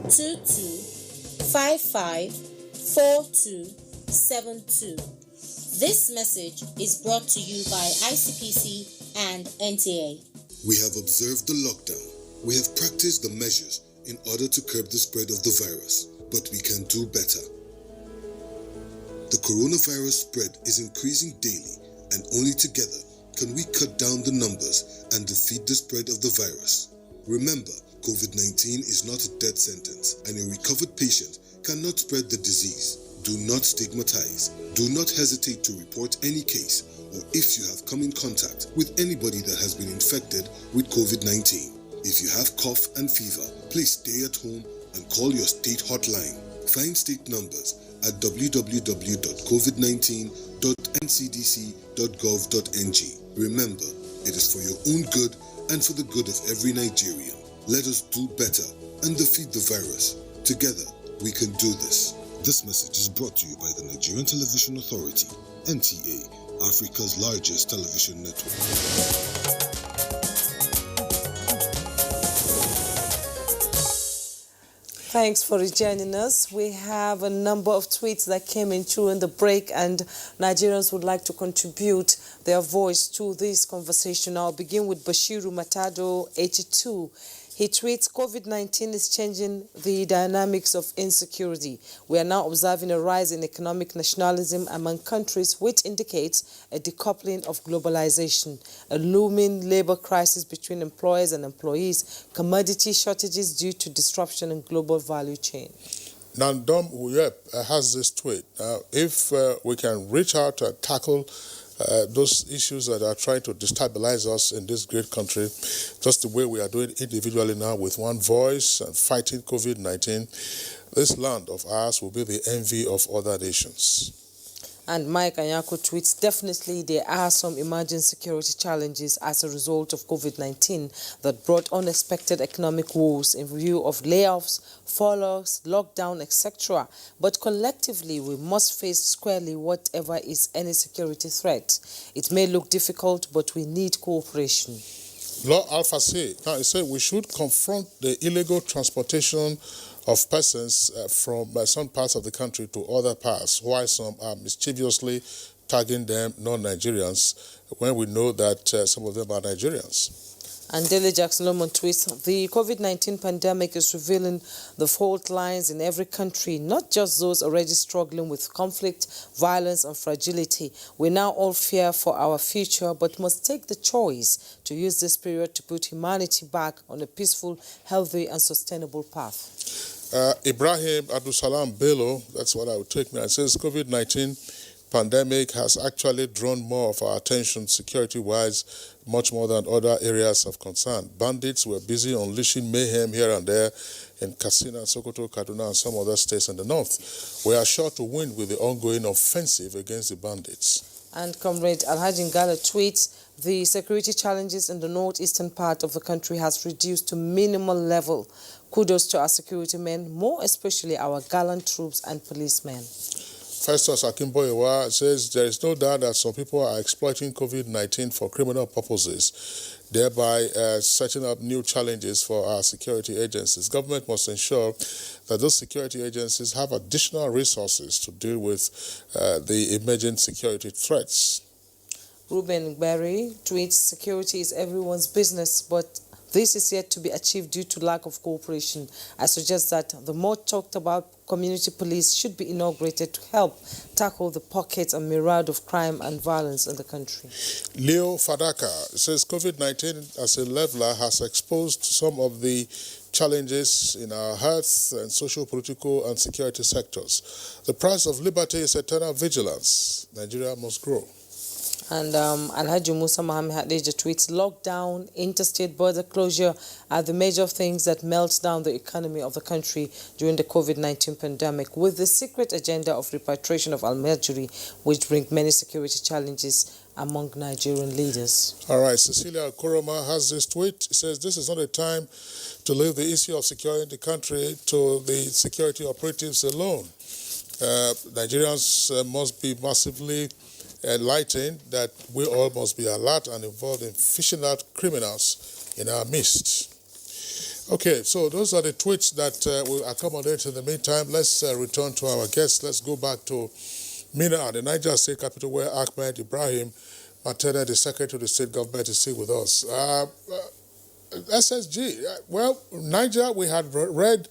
2255 4272. This message is brought to you by ICPC and NTA. We have observed the lockdown. We have practiced the measures in order to curb the spread of the virus, but we can do better. The coronavirus spread is increasing daily, and only together can we cut down the numbers and defeat the spread of the virus. Remember, COVID-19 is not a death sentence, and a recovered patient cannot spread the disease. Do not stigmatize. Do not hesitate to report any case, or if you have come in contact with anybody that has been infected with COVID-19. If you have cough and fever, please stay at home and call your state hotline. Find state numbers at www.covid19.ncdc.gov.ng. Remember, it is for your own good and for the good of every Nigerian. Let us do better and defeat the virus. Together, we can do this. This message is brought to you by the Nigerian Television Authority, NTA, Africa's largest television network. Thanks for joining us. We have a number of tweets that came in during the break, and Nigerians would like to contribute their voice to this conversation. I'll begin with Bashiru Matado, 82. He tweets, COVID-19 is changing the dynamics of insecurity. We are now observing a rise in economic nationalism among countries, which indicates a decoupling of globalization, a looming labor crisis between employers and employees, commodity shortages due to disruption in global value chain. Nandom Uyep has this tweet. If we can reach out and tackle those issues that are trying to destabilize us in this great country, just the way we are doing individually now with one voice and fighting COVID-19, this land of ours will be the envy of other nations. And Mike Anyako tweets, definitely there are some emerging security challenges as a result of COVID-19 that brought unexpected economic woes in view of layoffs, furloughs, lockdown, etc. But collectively, we must face squarely whatever is any security threat. It may look difficult, but we need cooperation. Law Alpha say, now it said we should confront the illegal transportation of persons from some parts of the country to other parts, while some are mischievously tagging them non-Nigerians when we know that some of them are Nigerians. And Dele Jackson Lomon tweets, the COVID-19 pandemic is revealing the fault lines in every country, not just those already struggling with conflict, violence, and fragility. We now all fear for our future, but must take the choice to use this period to put humanity back on a peaceful, healthy, and sustainable path. Ibrahim Abdulsalam Bello, that's what I would take now, it says COVID-19 pandemic has actually drawn more of our attention security-wise, much more than other areas of concern. Bandits were busy unleashing mayhem here and there in Katsina, Sokoto, Kaduna, and some other states in the north. We are sure to win with the ongoing offensive against the bandits. And Comrade Alhaji Ngala tweets, the security challenges in the northeastern part of the country has reduced to minimal level. Kudos to our security men, more especially our gallant troops and policemen. Festus Akimboyewa says there is no doubt that some people are exploiting COVID-19 for criminal purposes, thereby setting up new challenges for our security agencies. Government must ensure that those security agencies have additional resources to deal with the emerging security threats. Ruben Berry tweets, security is everyone's business, but this is yet to be achieved due to lack of cooperation. I suggest that the more talked about community police should be inaugurated to help tackle the pockets and myriad of crime and violence in the country. Leo Fadaka says COVID-19 as a leveler has exposed some of the challenges in our health and social, political and security sectors. The price of liberty is eternal vigilance. Nigeria must grow. And Alhaji Musa Mohammed Hadija tweets, lockdown, interstate border closure are the major things that melt down the economy of the country during the COVID-19 pandemic, with the secret agenda of repatriation of Almajiri, which brings many security challenges among Nigerian leaders. All right, Cecilia Koroma has this tweet. It says, this is not a time to leave the issue of securing the country to the security operatives alone. Nigerians must be massively enlightened that we all must be alert and involved in fishing out criminals in our midst. Okay, so those are the tweets that we'll accommodate. In the meantime, let's return to our guests. Let's go back to Mina, the Niger State capital, where Ahmed Ibrahim Matene, the Secretary of the State Government, is still with us. SSG, well, Niger, we had read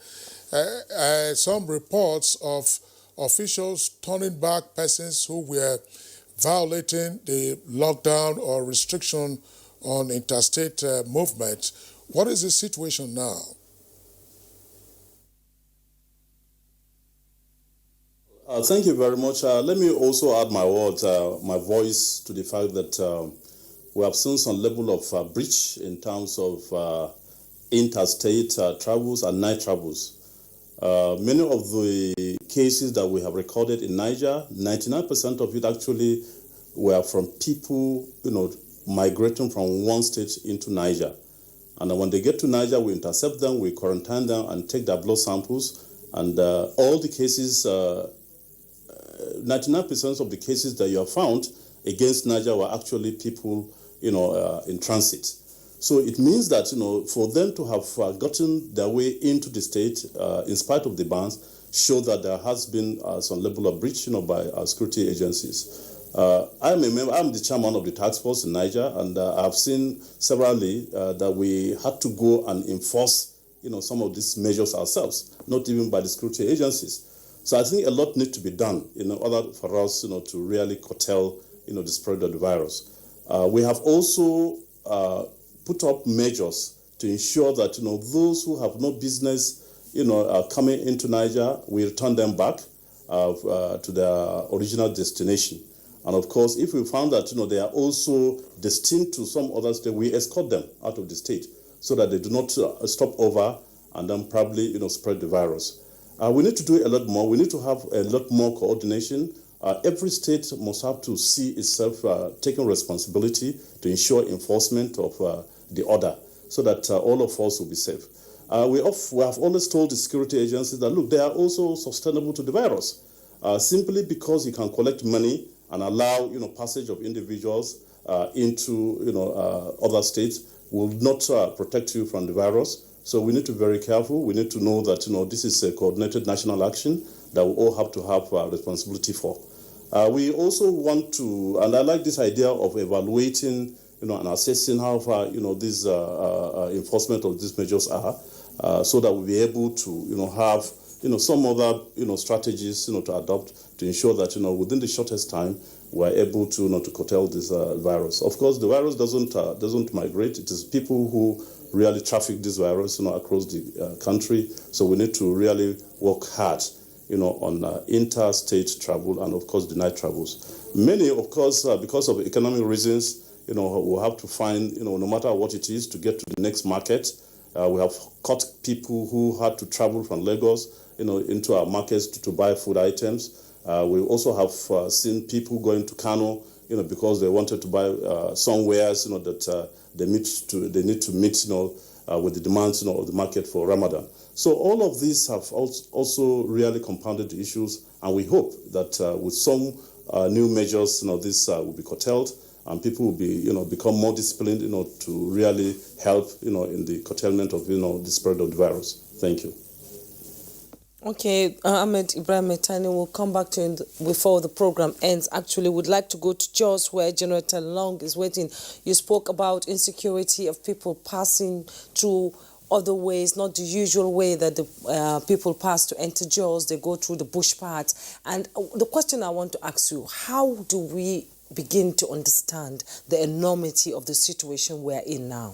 some reports of officials turning back persons who were violating the lockdown or restriction on interstate movement. What is the situation now? Thank you very much. Let me also add my word, my voice to the fact that we have seen some level of breach in terms of interstate travels and night travels. Many of the cases that we have recorded in Niger, 99% of it actually were from people, migrating from one state into Niger. And when they get to Niger, we intercept them, we quarantine them, and take their blood samples. And all the cases, 99% of the cases that you have found against Niger were actually people, in transit. So it means that, for them to have gotten their way into the state, in spite of the bans, show that there has been some level of breach, by our security agencies. I'm a member, I'm the chairman of the task force in Niger, and I've seen severally that we had to go and enforce, some of these measures ourselves, not even by the security agencies. So I think a lot needs to be done in order for us, to really curtail, the spread of the virus. We have also put up measures to ensure that, those who have no business, coming into Niger, we return them back to their original destination. And of course, if we found that, they are also destined to some other state, we escort them out of the state so that they do not stop over and then probably, spread the virus. We need to do a lot more. We need to have a lot more coordination. Every state must have to see itself taking responsibility to ensure enforcement of the order so that all of us will be safe. We have always told the security agencies that, look, they are also sustainable to the virus. Simply because you can collect money and allow, passage of individuals into, other states will not protect you from the virus. So we need to be very careful. We need to know that, this is a coordinated national action that we all have to have responsibility for. We also want to, and I like this idea of evaluating, and assessing how far, these enforcement of these measures are, so that we'll be able to, have, some other, strategies, to adopt to ensure that, within the shortest time, we're able to, to curtail this virus. Of course, the virus doesn't migrate. It is people who really traffic this virus, across the country. So we need to really work hard, on interstate travel and, of course, the night travels. Many, of course, because of economic reasons, will have to find, no matter what it is, to get to the next market. We have caught people who had to travel from Lagos, into our markets to buy food items. We also have seen people going to Kano, because they wanted to buy some wares, that they need to meet, with the demands, of the market for Ramadan. So all of these have also really compounded the issues, and we hope that with some new measures, this will be curtailed, and people will be, become more disciplined, to really help, in the curtailment of, the spread of the virus. Thank you. Okay, Ahmed Ibrahim Metani will come back to you before the program ends. Actually, would like to go to Jos, where General Talong is waiting. You spoke about insecurity of people passing through other ways, not the usual way that the people pass to enter Jos. They go through the bush part. And the question I want to ask you, how do we begin to understand the enormity of the situation we're in now?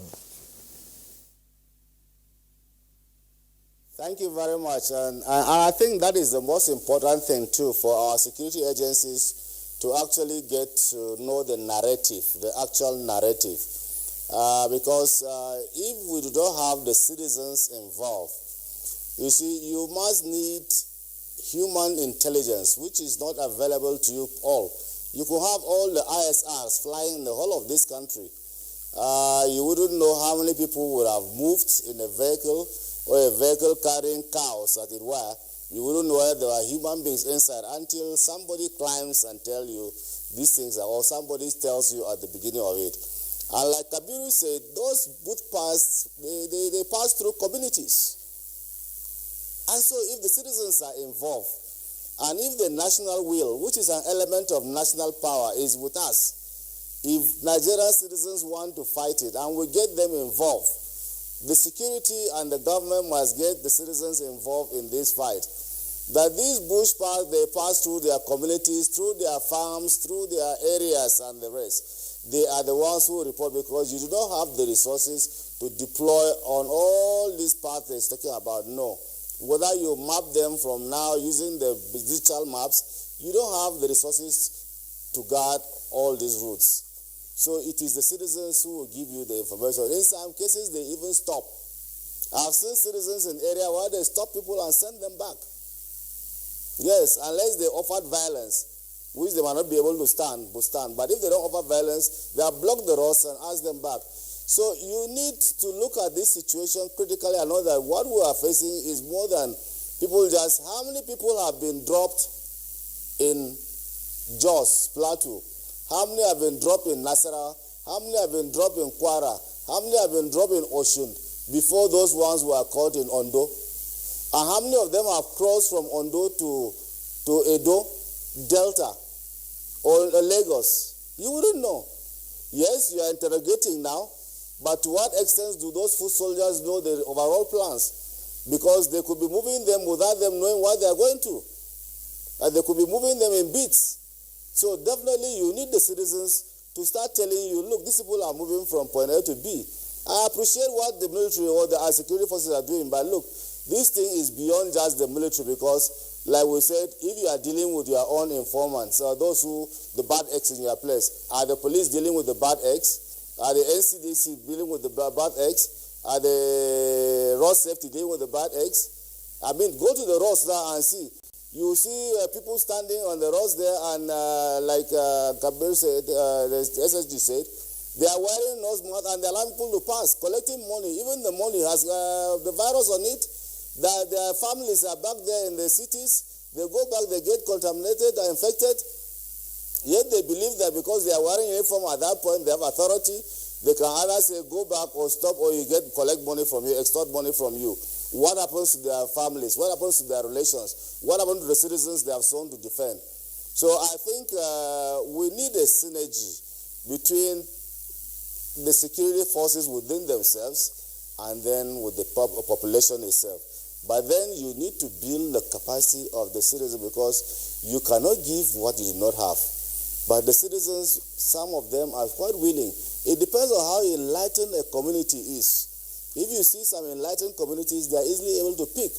Thank you very much. And I think that is the most important thing, too, for our security agencies to actually get to know the narrative, the actual narrative. Because if we do not have the citizens involved, you see, you must need human intelligence, which is not available to you all. You could have all the ISRs flying in the whole of this country. You wouldn't know how many people would have moved in a vehicle, or a vehicle carrying cows, as it were. You wouldn't know whether there were human beings inside until somebody climbs and tells you these things, or somebody tells you at the beginning of it. And like Kabiru said, those boot pass, they pass through communities. And so if the citizens are involved, and if the national will, which is an element of national power, is with us, if Nigerian citizens want to fight it, and we get them involved, the security and the government must get the citizens involved in this fight. That these bush paths, they pass through their communities, through their farms, through their areas and the rest. They are the ones who report, because you do not have the resources to deploy on all these paths they're talking about. No. Whether you map them from now using the digital maps, you don't have the resources to guard all these routes. So it is the citizens who will give you the information. In some cases, they even stop. I've seen citizens in area where they stop people and send them back. Yes, unless they offered violence, which they might not be able to stand. But if they don't offer violence, they have blocked the roads and ask them back. So you need to look at this situation critically and know that what we are facing is more than people just... How many people have been dropped in Jos, Plateau? How many have been dropped in Nasarawa? How many have been dropped in Kwara? How many have been dropped in Osun before those ones were caught in Ondo? And how many of them have crossed from Ondo to Edo, Delta, or Lagos? You wouldn't know. Yes, you are interrogating now, but to what extent do those foot soldiers know the overall plans? Because they could be moving them without them knowing what they are going to. And they could be moving them in beats. So definitely you need the citizens to start telling you, look, these people are moving from point A to B. I appreciate what the military or the security forces are doing, but look, this thing is beyond just the military, because, like we said, if you are dealing with your own informants, those who, the bad eggs in your place, are the police dealing with the bad eggs? Are the NCDC dealing with the bad eggs? Are the road safety dealing with the bad eggs? I mean, go to the roads now and see. You see people standing on the roads there, and like Kabir said, the SSG said, they are wearing nose mask and they allow people to pass, collecting money. Even the money has the virus on it. Their families are back there in the cities. They go back, they get contaminated or infected. Yet they believe that because they are wearing uniform at that point, they have authority. They can either say go back or stop, or you collect money from you, extort money from you. What happens to their families? What happens to their relations? What happens to the citizens they have sworn to defend? So I think we need a synergy between the security forces within themselves and then with the population itself. But then you need to build the capacity of the citizens, because you cannot give what you do not have. But the citizens, some of them are quite willing. It depends on how enlightened a community is. If you see some enlightened communities, they are easily able to pick.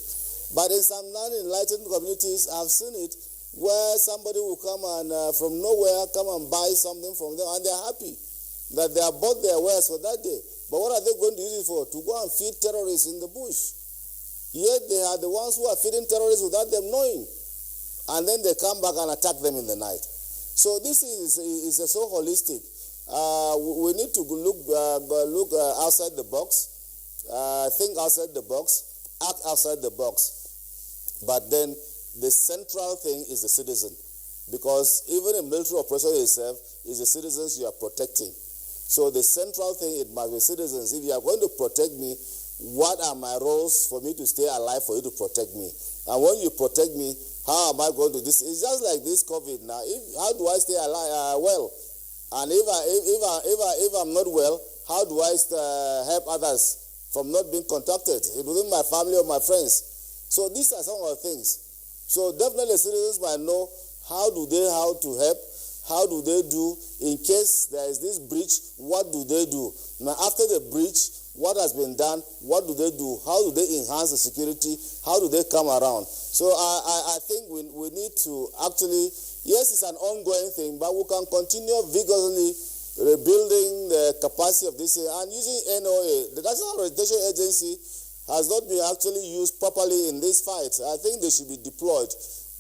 But in some non-enlightened communities, I've seen it, where somebody will come and from nowhere come and buy something from them, and they're happy that they have bought their wares for that day. But what are they going to use it for? To go and feed terrorists in the bush. Yet they are the ones who are feeding terrorists without them knowing. And then they come back and attack them in the night. So this is so holistic. We need to look outside the box, think outside the box, act outside the box. But then the central thing is the citizen. Because even a military operation itself is the citizens you are protecting. So the central thing, it must be citizens. If you are going to protect me, what are my roles for me to stay alive, for you to protect me? And when you protect me, how am I going to this? It's just like this COVID now. How do I stay alive well? And if I'm not well, how do I help others from not being contacted within my family or my friends? So these are some of the things. So definitely citizens might know how to help, how do they do in case there is this breach, what do they do? Now after the breach, what has been done, what do they do, how do they enhance the security, how do they come around? So I think we need to actually, yes, it's an ongoing thing, but we can continue vigorously rebuilding the capacity of this and using NOA. The National Orientation Agency has not been actually used properly in this fight. I think they should be deployed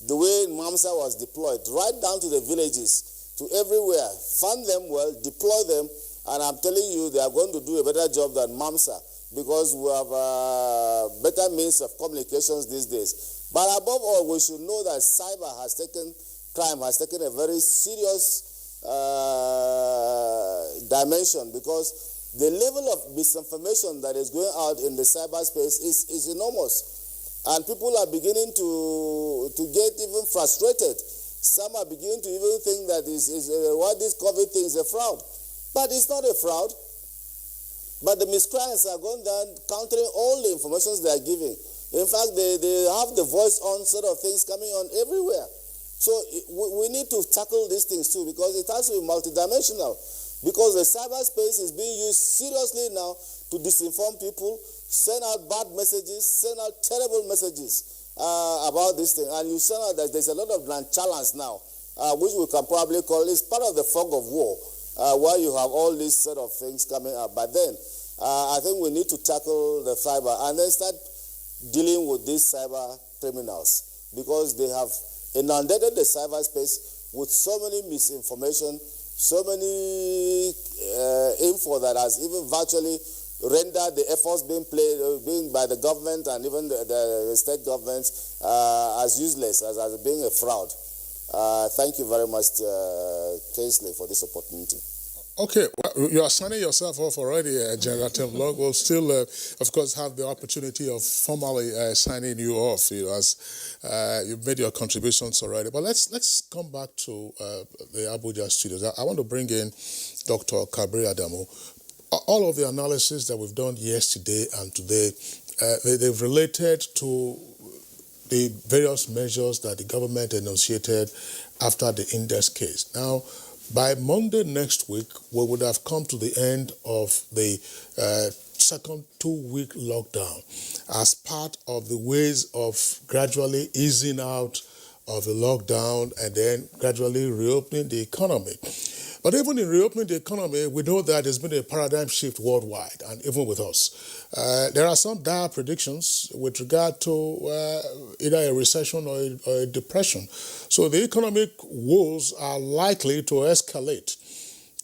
the way MAMSA was deployed, right down to the villages, to everywhere. Fund them well, deploy them, and I'm telling you, they are going to do a better job than MAMSA because we have better means of communications these days. But above all, we should know that crime has taken a very serious dimension, because the level of misinformation that is going out in the cyberspace is enormous. And people are beginning to get even frustrated. Some are beginning to even think that what this COVID thing is a fraud. But it's not a fraud. But the miscreants are going down, countering all the information they are giving. In fact, they have the voice on sort of things coming on everywhere. So we need to tackle these things too, because it has to be multidimensional. Because the cyberspace is being used seriously now to disinform people, send out bad messages, send out terrible messages about this thing. And you send out that there's a lot of nonchalance now, which we can probably call is part of the fog of war. Where you have all these sort of things coming up. But then, I think we need to tackle the cyber and then start dealing with these cyber criminals, because they have inundated the cyberspace with so many misinformation, so many info that has even virtually rendered the efforts being by the government and even the state governments as useless, as being a fraud. Thank you very much, Kingsley, for this opportunity. Okay, well, you are signing yourself off already, General Tim Long. We'll still, of course, have the opportunity of formally signing you off, as you've made your contributions already. But let's come back to the Abuja studios. I want to bring in Dr. Kabir Adamu. All of the analysis that we've done yesterday and today, they've related to the various measures that the government enunciated after the Index case. Now, by Monday next week, we would have come to the end of the second 2-week lockdown as part of the ways of gradually easing out of the lockdown and then gradually reopening the economy. But even in reopening the economy, we know that there's been a paradigm shift worldwide, and even with us. There are some dire predictions with regard to either a recession or a depression. So the economic woes are likely to escalate.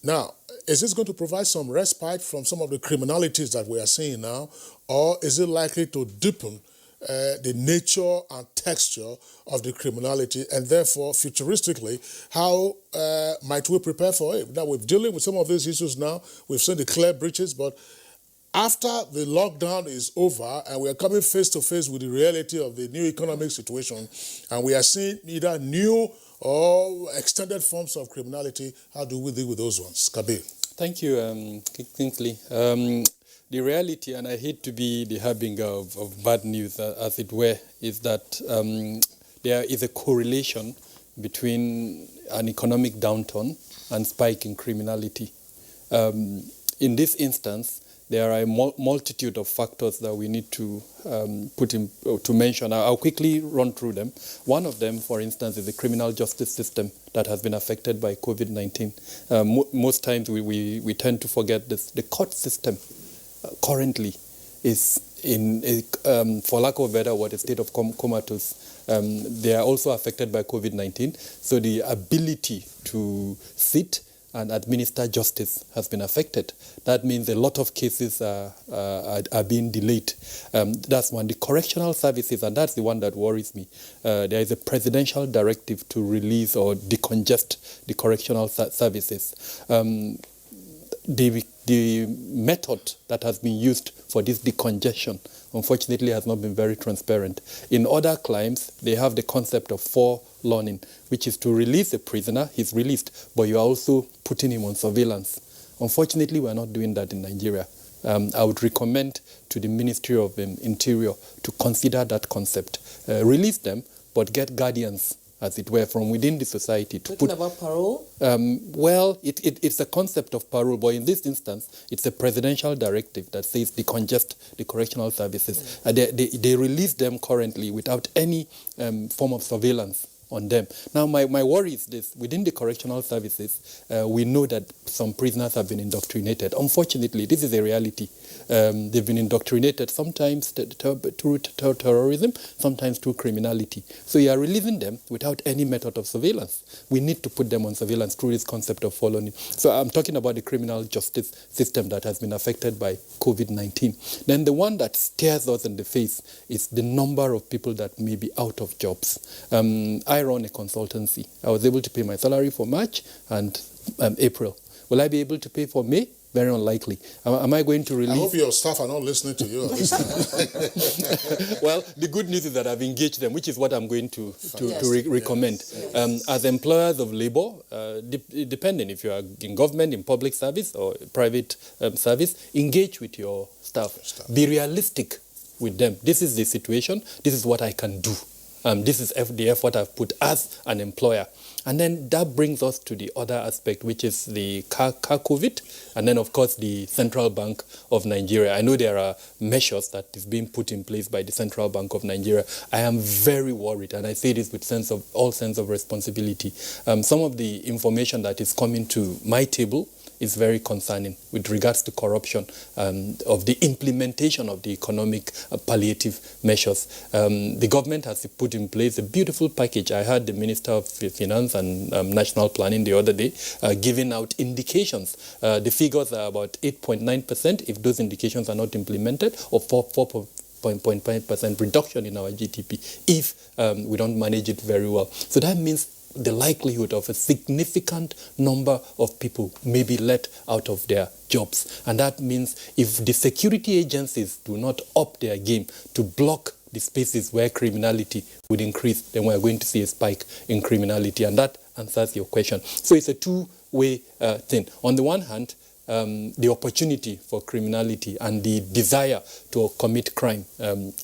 Now, is this going to provide some respite from some of the criminalities that we are seeing now, or is it likely to deepen the nature and texture of the criminality, and therefore, futuristically, how might we prepare for it? Now, we're dealing with some of these issues now. We've seen the clear breaches, but after the lockdown is over and we are coming face to face with the reality of the new economic situation, and we are seeing either new or extended forms of criminality, how do we deal with those ones? Kabir. Thank you, Kingsley. The reality, and I hate to be the harbinger of bad news, as it were, is that there is a correlation between an economic downturn and spike in criminality. In this instance, there are a multitude of factors that we need to to mention. I'll quickly run through them. One of them, for instance, is the criminal justice system that has been affected by COVID-19. Most times we tend to forget this. The court system currently is in, for lack of a better word, a state of comatose. They are also affected by COVID-19. So the ability to sit and administer justice has been affected. That means a lot of cases are being delayed. That's one. The correctional services, and that's the one that worries me. There is a presidential directive to release or decongest the correctional services. The method that has been used for this decongestion, unfortunately, has not been very transparent. In other crimes, they have the concept of forelearning, which is to release a prisoner, he's released, but you are also putting him on surveillance. Unfortunately, we are not doing that in Nigeria. I would recommend to the Ministry of Interior to consider that concept. Release them, but get guardians, as it were, from within the society. Talking about parole? Well, it's a concept of parole, but in this instance, it's a presidential directive that says decongest the correctional services. They release them currently without any form of surveillance on them. Now, my worry is this. Within the correctional services, we know that some prisoners have been indoctrinated. Unfortunately, this is a reality. They've been indoctrinated sometimes through terrorism, sometimes through criminality. So you are releasing them without any method of surveillance. We need to put them on surveillance through this concept of following. So I'm talking about the criminal justice system that has been affected by COVID-19. Then the one that stares us in the face is the number of people that may be out of jobs. I run a consultancy. I was able to pay my salary for March and April. Will I be able to pay for May? Very unlikely. Am I going to release? I hope your staff are not listening to you. Well, the good news is that I've engaged them, which is what I'm going to recommend. As employers of labor, depending if you are in government, in public service or private service, engage with your staff. Be realistic with them. This is the situation. This is what I can do. This is the effort I've put as an employer. And then that brings us to the other aspect, which is the car COVID, and then, of course, the Central Bank of Nigeria. I know there are measures that is being put in place by the Central Bank of Nigeria. I am very worried, and I say this with all sense of responsibility. Some of the information that is coming to my table is very concerning with regards to corruption of the implementation of the economic palliative measures. The government has put in place a beautiful package. I heard the Minister of Finance and National Planning the other day giving out indications. The figures are about 8.9% if those indications are not implemented, or 4.5% reduction in our GDP if we don't manage it very well. So that means the likelihood of a significant number of people may be let out of their jobs. And that means if the security agencies do not up their game to block the spaces where criminality would increase, then we're going to see a spike in criminality. And that answers your question. So it's a two-way thing. On the one hand, the opportunity for criminality and the desire to commit crime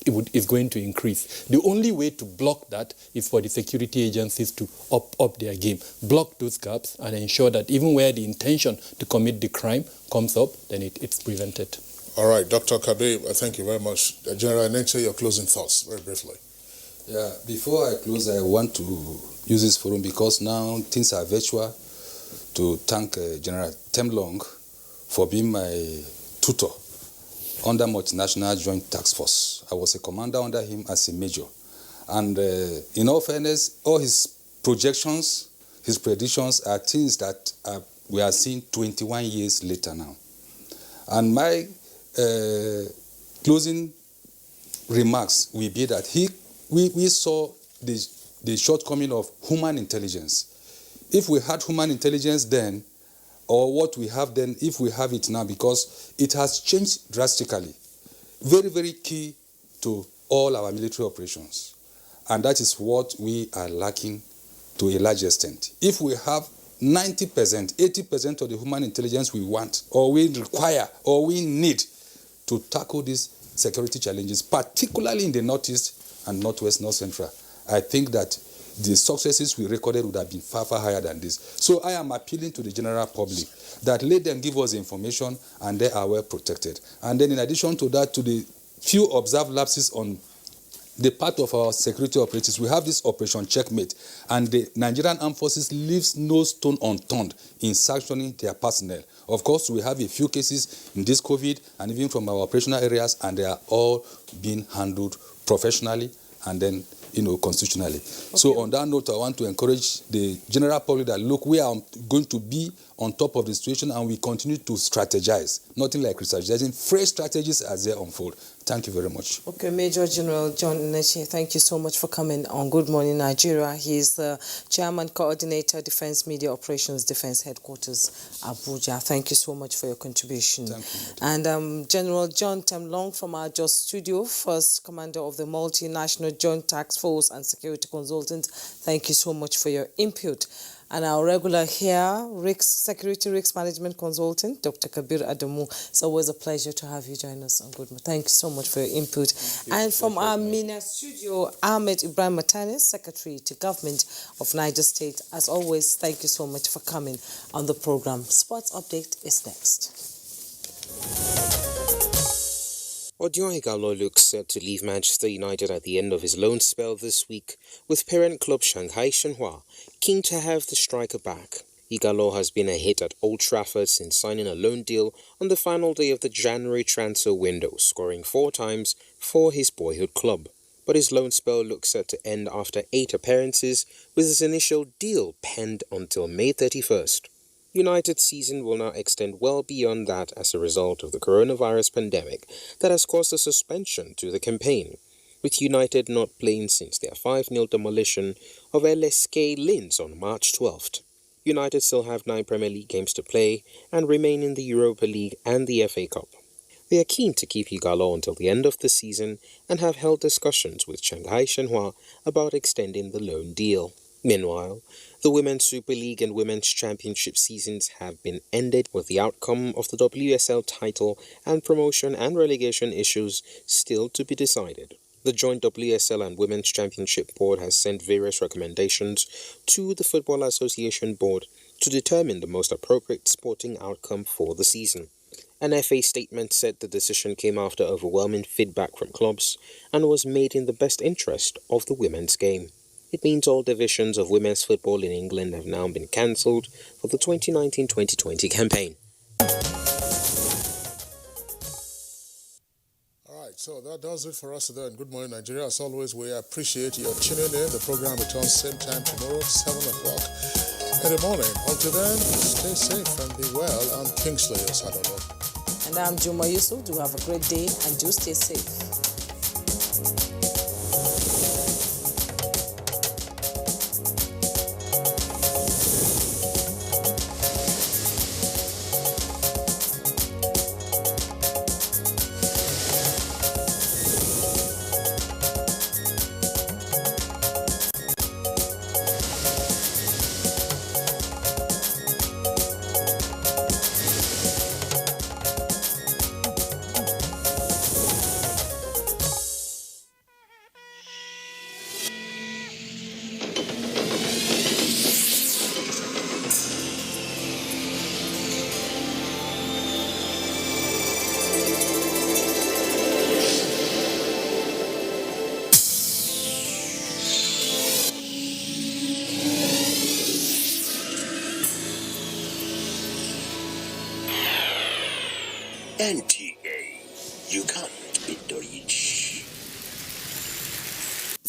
is going to increase. The only way to block that is for the security agencies to up their game, block those gaps, and ensure that even where the intention to commit the crime comes up, then it's prevented. All right, Dr. Kabe, thank you very much. General Enenche, your closing thoughts, very briefly. Yeah, before I close, I want to use this forum because now things are virtual, to thank General Temlong for being my tutor under Multinational Joint Task Force. I was a commander under him as a major. And in all fairness, all his projections, his predictions are things that we are seeing 21 years later now. And my closing remarks will be that we saw the shortcoming of human intelligence. If we had human intelligence then, or what we have then, if we have it now, because it has changed drastically. Very, very key to all our military operations. And that is what we are lacking to a large extent. If we have 90%, 80% of the human intelligence we want, or we require, or we need to tackle these security challenges, particularly in the Northeast and Northwest, North Central, I think that the successes we recorded would have been far, far higher than this. So I am appealing to the general public that let them give us information and they are well protected. And then in addition to that, to the few observed lapses on the part of our security operatives, we have this Operation Checkmate, and the Nigerian Armed Forces leaves no stone unturned in sanctioning their personnel. Of course, we have a few cases in this COVID and even from our operational areas, and they are all being handled professionally and then, constitutionally. Okay. So on that note, I want to encourage the general public that, look, we are going to be on top of the situation and we continue to strategize. Nothing like restrategizing, fresh strategies as they unfold. Thank you very much. Okay, Major General John Nneche, thank you so much for coming on Good Morning Nigeria. He is the Chairman Coordinator, Defense Media Operations, Defense Headquarters, Abuja. Thank you so much for your contribution. Thank you. And General John Temlong from our Jos Studio, First Commander of the Multinational Joint Task Force and Security Consultant. Thank you so much for your input. And our regular here, Security Risk Management Consultant, Dr. Kabir Adamu. It's always a pleasure to have you join us on Good Morning. Thank you so much for your input. And from our Mina studio, Ahmed Ibrahim Matanis, Secretary to Government of Niger State. As always, thank you so much for coming on the program. Sports Update is next. Odion Ighalo looks set to leave Manchester United at the end of his loan spell this week, with parent club Shanghai Shenhua keen to have the striker back. Ighalo has been a hit at Old Trafford since signing a loan deal on the final day of the January transfer window, scoring 4 times for his boyhood club. But his loan spell looks set to end after 8 appearances, with his initial deal penned until May 31st. United's season will now extend well beyond that as a result of the coronavirus pandemic that has caused a suspension to the campaign, with United not playing since their 5-0 demolition of LSK Linz on March 12th. United still have 9 Premier League games to play and remain in the Europa League and the FA Cup. They are keen to keep Ighalo until the end of the season and have held discussions with Shanghai Shenhua about extending the loan deal. Meanwhile, the Women's Super League and Women's Championship seasons have been ended, with the outcome of the WSL title and promotion and relegation issues still to be decided. The joint WSL and Women's Championship Board has sent various recommendations to the Football Association Board to determine the most appropriate sporting outcome for the season. An FA statement said the decision came after overwhelming feedback from clubs and was made in the best interest of the women's game. It means all divisions of women's football in England have now been cancelled for the 2019-2020 campaign. All right, so that does it for us today in Good Morning Nigeria. As always, we appreciate your tuning in. The program returns same time tomorrow, 7 o'clock in the morning. Until then, stay safe and be well. I'm Kingsley Osadolo. And I'm Juma Yusuf. Do have a great day and do stay safe. NTA, you can't beat the rich.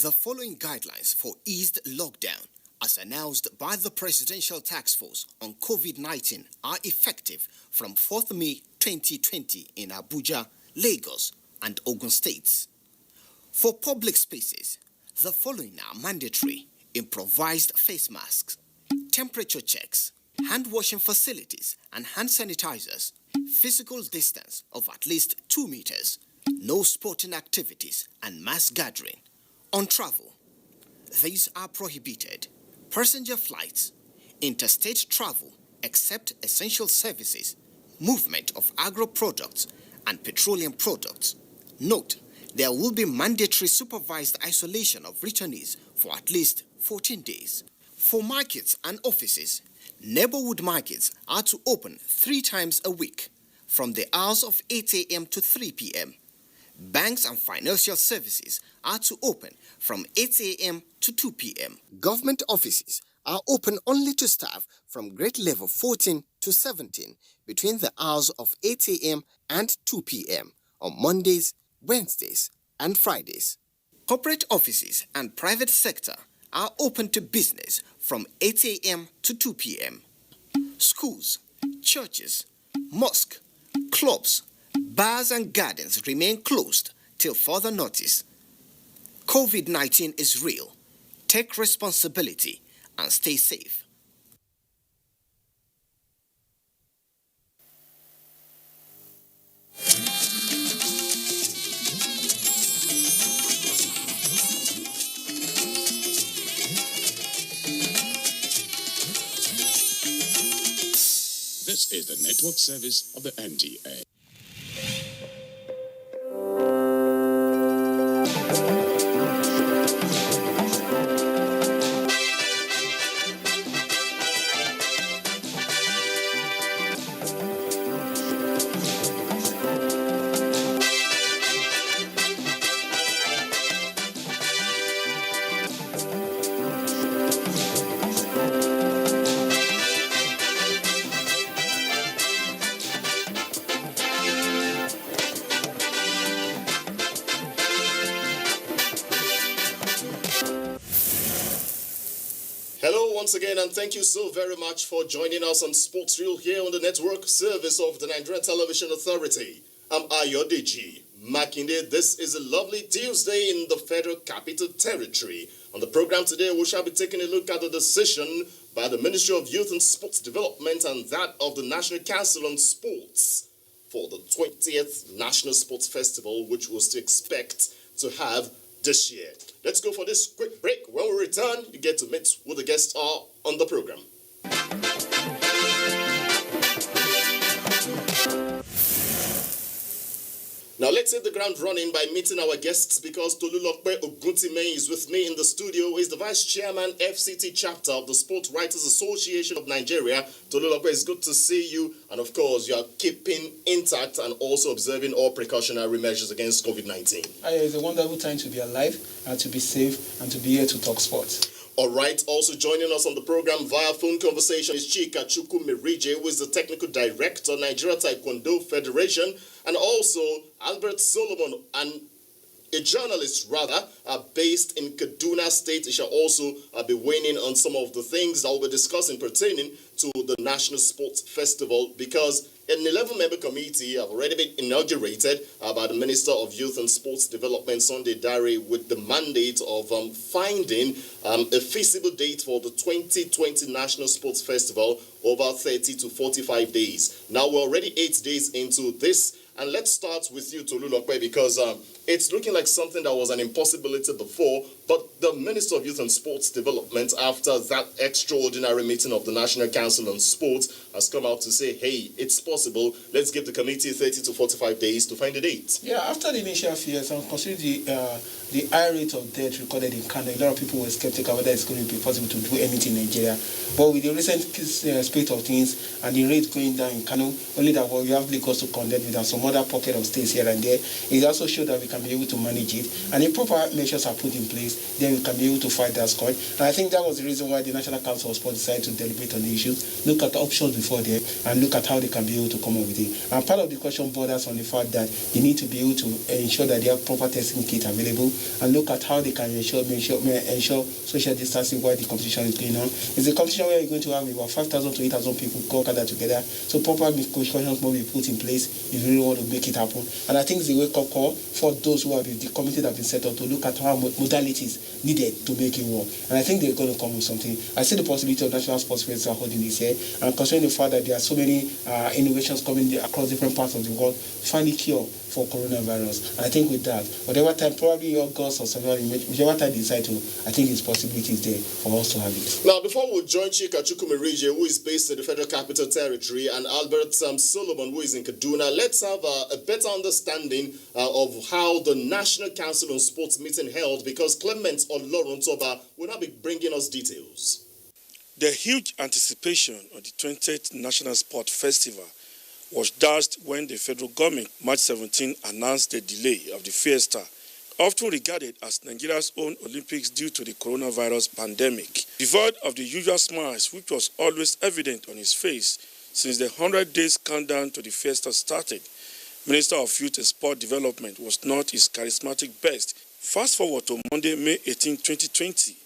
The following guidelines for eased lockdown, as announced by the Presidential Task Force on COVID-19, are effective from 4th May 2020 in Abuja, Lagos, and Ogun states. For public spaces, the following are mandatory: improvised face masks, temperature checks, hand-washing facilities and hand sanitizers, physical distance of at least 2 meters, no sporting activities and mass gathering. On travel, these are prohibited: passenger flights, interstate travel except essential services, movement of agro products and petroleum products. Note, there will be mandatory supervised isolation of returnees for at least 14 days. For markets and offices, neighborhood markets are to open 3 times a week from the hours of 8 a.m. to 3 p.m. Banks and financial services are to open from 8 a.m. to 2 p.m. Government offices are open only to staff from grade level 14 to 17 between the hours of 8 a.m. and 2 p.m. on Mondays, Wednesdays, and Fridays. Corporate offices and private sector are open to business from 8 a.m. to 2 p.m. Schools, churches, mosques, clubs, bars and gardens remain closed till further notice. COVID-19 is real. Take responsibility and stay safe. This is the network service of the NTA. Hello once again, and thank you so very much for joining us on Sports Reel here on the network service of the Nigerian Television Authority. I'm Ayodeji Makinde. This is a lovely Tuesday in the Federal Capital Territory. On the program today, we shall be taking a look at the decision by the Ministry of Youth and Sports Development and that of the National Council on Sports for the 20th National Sports Festival, which was to expect to have this year. Let's go for this quick break. When we return, you get to meet who the guests are on the program. Now let's hit the ground running by meeting our guests because Tolulokpe Oguntime is with me in the studio. He's the Vice Chairman, FCT Chapter of the Sport Writers Association of Nigeria. Tolulokpe, it's good to see you. And of course, you are keeping intact and also observing all precautionary measures against COVID-19. It's a wonderful time to be alive and to be safe and to be here to talk sports. All right, also joining us on the program via phone conversation is Chika Chukwu Merije, who is the Technical Director, Nigeria Taekwondo Federation, and also Albert Solomon, a journalist based in Kaduna State. He shall also be weighing in on some of the things that we'll be discussing pertaining to the National Sports Festival, because an 11-member committee have already been inaugurated by the Minister of Youth and Sports Development, Sunday Dare, with the mandate of finding a feasible date for the 2020 National Sports Festival over 30 to 45 days. Now, we're already 8 days into this. And let's start with you, Tolulokpe, because it's looking like something that was an impossibility before, but the Minister of Youth and Sports Development, after that extraordinary meeting of the National Council on Sports, has come out to say, hey, it's possible. Let's give the committee 30 to 45 days to find a date. Yeah, after the initial fears, and considering the high rate of death recorded in Kano, a lot of people were skeptical whether it's going to be possible to do anything in Nigeria. But with the recent spate of things and the rate going down in Kano, only that we have Lagos to contend with and some other pocket of states here and there, it also showed that we can be able to manage it. And if proper measures are put in place, then we can be able to fight that scourge. And I think that was the reason why the National Council of Sport decided to deliberate on the issue, look at the options before them, and look at how they can be able to come up with it. And part of the question borders on the fact that they need to be able to ensure that they have proper testing kit available, and look at how they can ensure social distancing while the competition is going on. It's a competition where you're going to have about 5,000 to 8,000 people gather together. So proper precautions must be put in place if you really want to make it happen. And I think it's a wake-up call for those who have been, the committee that have been set up to look at how modalities needed to make it work. And I think they're going to come with something. I see the possibility of National Sports Festival holding this year, and considering the fact that there are so many innovations coming across different parts of the world, find a cure for coronavirus. And I think with that, whatever time, probably August or September, whichever time they decide to, I think it's possibilities there for us to have it. Now, before we join Chika Chukwumerije, who is based in the Federal Capital Territory, and Albert Solomon, who is in Kaduna, let's have a better understanding of how the National Council on Sports meeting held, because Clement Oloruntoba will now be bringing us details. The huge anticipation of the 20th National Sport Festival was dashed when the federal government, March 17, announced the delay of the fiesta, often regarded as Nigeria's own Olympics due to the coronavirus pandemic. Devoid of the usual smiles, which was always evident on his face since the 100 days countdown to the fiesta started, Minister of Youth and Sport Development was not his charismatic best. Fast forward to Monday, May 18, 2020.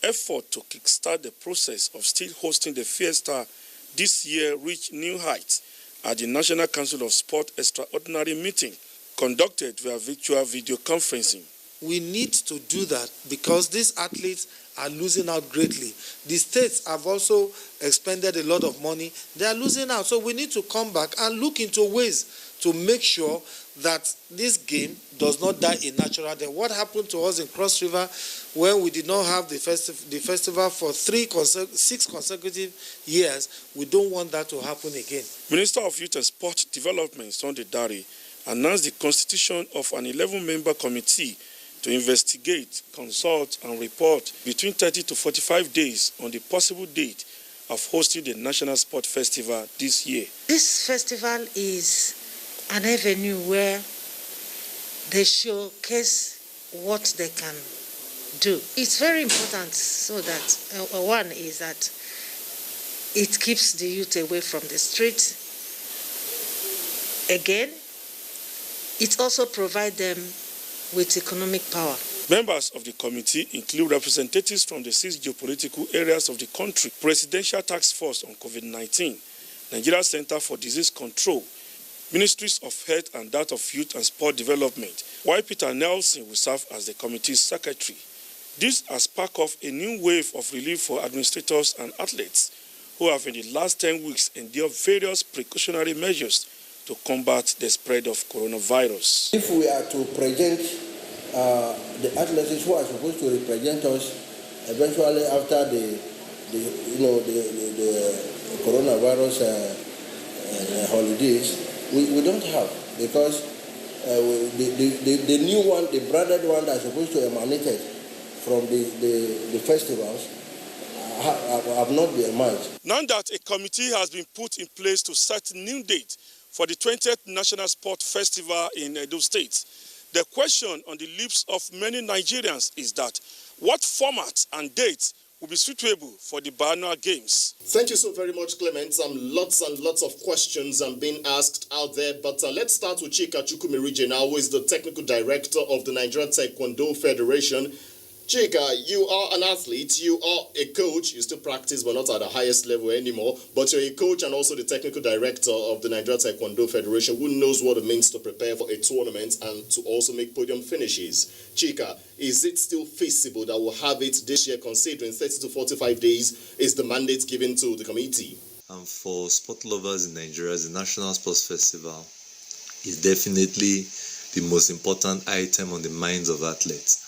Effort to kickstart the process of still hosting the fiesta this year reached new heights at the National Council of Sport Extraordinary Meeting conducted via virtual video conferencing. We need to do that because these athletes are losing out greatly. The states have also expended a lot of money. They are losing out. So we need to come back and look into ways to make sure that this game does not die a natural death. What happened to us in Cross River when we did not have the festival for 6 consecutive years? We don't want that to happen again. Minister of Youth and Sport Development, Sunday Dare, announced the constitution of an 11-member committee to investigate, consult, and report between 30 to 45 days on the possible date of hosting the National Sport Festival this year. This festival is an avenue where they showcase what they can do. It's very important so that, one is that it keeps the youth away from the street. Again, it also provides them with economic power. Members of the committee include representatives from the 6 geopolitical areas of the country, Presidential Task Force on COVID-19, Nigeria Center for Disease Control, Ministries of Health and that of Youth and Sport Development, while Peter Nelson will serve as the committee's secretary. This has sparked off a new wave of relief for administrators and athletes who have in the last 10 weeks endured various precautionary measures to combat the spread of coronavirus. If we are to present the athletes who are supposed to represent us eventually after the coronavirus holidays, we don't have, because the new one, the branded one that's supposed to emanate from the festivals have not been emerged. Now that a committee has been put in place to set a new date for the 20th National Sport Festival in Edo State, the question on the lips of many Nigerians is that what format and date will be suitable for the biennial games? Thank you so very much, Clement. Lots and lots of questions being asked out there, but let's start with Chika Chukwumerije now, who is the Technical Director of the Nigeria Taekwondo Federation. Chika, you are an athlete, you are a coach, you still practice but not at the highest level anymore, but you're a coach and also the Technical Director of the Nigeria Taekwondo Federation, who knows what it means to prepare for a tournament and to also make podium finishes. Chika, is it still feasible that we'll have it this year, considering 30 to 45 days is the mandate given to the committee? For sport lovers in Nigeria, the National Sports Festival is definitely the most important item on the minds of athletes.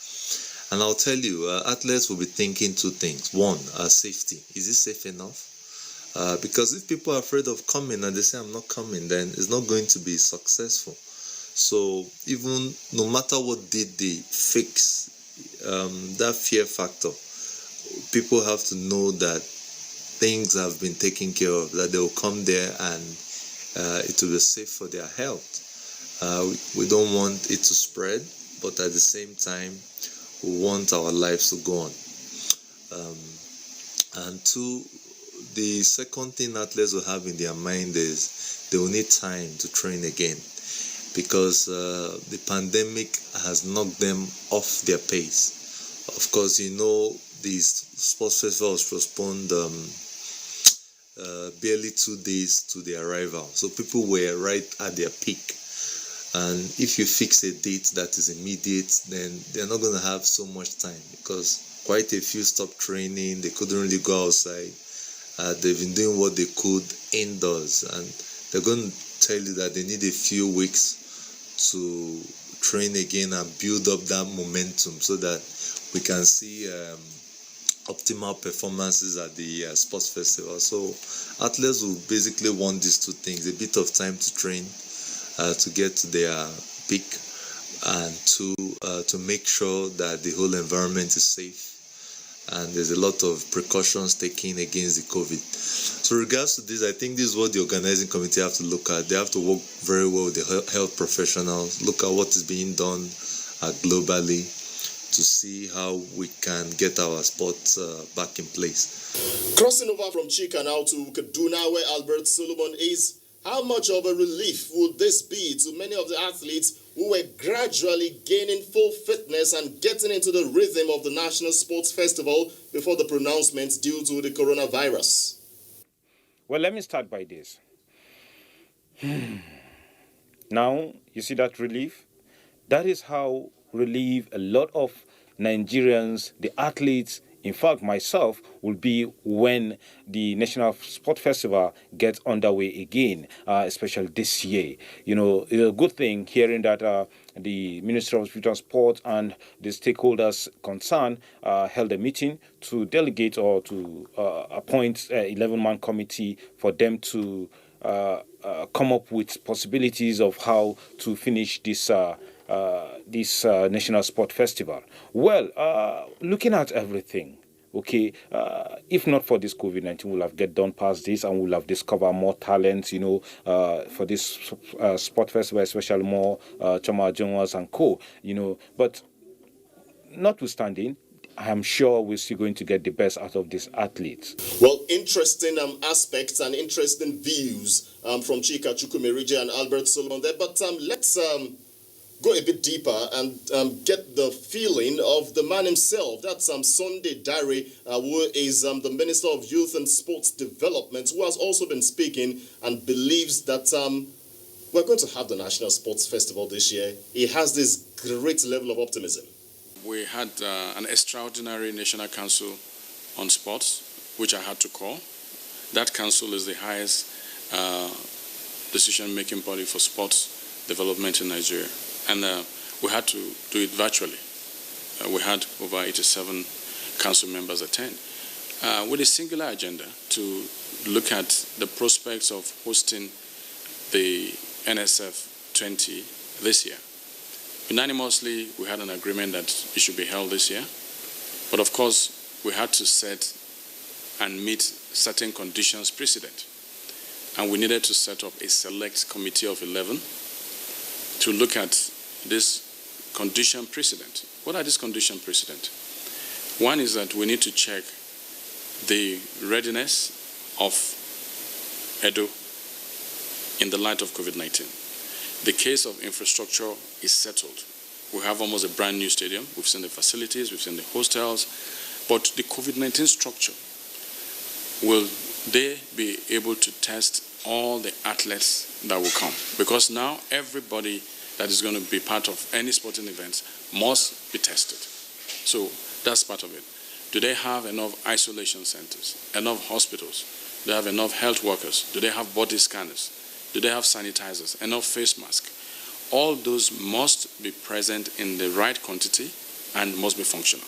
And I'll tell you, athletes will be thinking 2 things. One, safety. Is it safe enough? Because if people are afraid of coming and they say, I'm not coming, then it's not going to be successful. So even no matter what date they fix, that fear factor, people have to know that things have been taken care of, that they will come there and it will be safe for their health. We don't want it to spread, but at the same time, we want our lives to go on. And 2, the second thing athletes will have in their mind is they will need time to train again, because the pandemic has knocked them off their pace. Of course, you know, the sports festival was postponed barely 2 days to the arrival. So people were right at their peak. And if you fix a date that is immediate, then they're not going to have so much time, because quite a few stopped training. They couldn't really go outside. They've been doing what they could indoors, and they're going to tell you that they need a few weeks to train again and build up that momentum so that we can see optimal performances at the sports festival. So athletes will basically want these two things: a bit of time to train, to get to their peak, and to make sure that the whole environment is safe and there's a lot of precautions taken against the COVID. So in regards to this, I think this is what the organizing committee have to look at. They have to work very well with the health professionals, look at what is being done globally to see how we can get our sports back in place. Crossing over from Chika now to Kaduna, where Albert Solomon is, how much of a relief would this be to many of the athletes who were gradually gaining full fitness and getting into the rhythm of the National Sports Festival before the pronouncements due to the coronavirus? Well, let me start by this. Now, you see that relief? That is how relieved a lot of Nigerians, the athletes, in fact, myself, will be when the National Sport Festival gets underway again, especially this year. You know, it's a good thing hearing that the Ministry of Youth and Sport and the stakeholders concerned held a meeting to delegate or to appoint an 11-man committee for them to come up with possibilities of how to finish this National Sport Festival. Well, looking at everything, okay, if not for this COVID-19, we'll have get done past this and we'll have discovered more talents, you know, for this sport festival, especially more Choma Jonas and co, you know. But notwithstanding, I am sure we're still going to get the best out of these athletes. Well, interesting aspects and interesting views from Chika Chukwumerije and Albert Solomon there. But let's go a bit deeper and get the feeling of the man himself. That's Sunday Dare, who is the Minister of Youth and Sports Development, who has also been speaking and believes that we're going to have the National Sports Festival this year. He has this great level of optimism. We had an extraordinary National Council on Sports, which I had to call. That council is the highest decision-making body for sports development in Nigeria. And we had to do it virtually. We had over 87 council members attend with a singular agenda to look at the prospects of hosting the NSF 20 this year. Unanimously, we had an agreement that it should be held this year. But of course, we had to set and meet certain conditions precedent. And we needed to set up a select committee of 11 to look at this condition precedent. What are these condition precedent? One is that we need to check the readiness of Edo in the light of COVID-19. The case of infrastructure is settled. We have almost a brand new stadium. We've seen the facilities, we've seen the hostels, but the COVID-19 structure, will they be able to test all the athletes that will come? Because now everybody that is going to be part of any sporting events must be tested. So that's part of it. Do they have enough isolation centers, enough hospitals? Do they have enough health workers? Do they have body scanners? Do they have sanitizers, enough face masks? All those must be present in the right quantity and must be functional.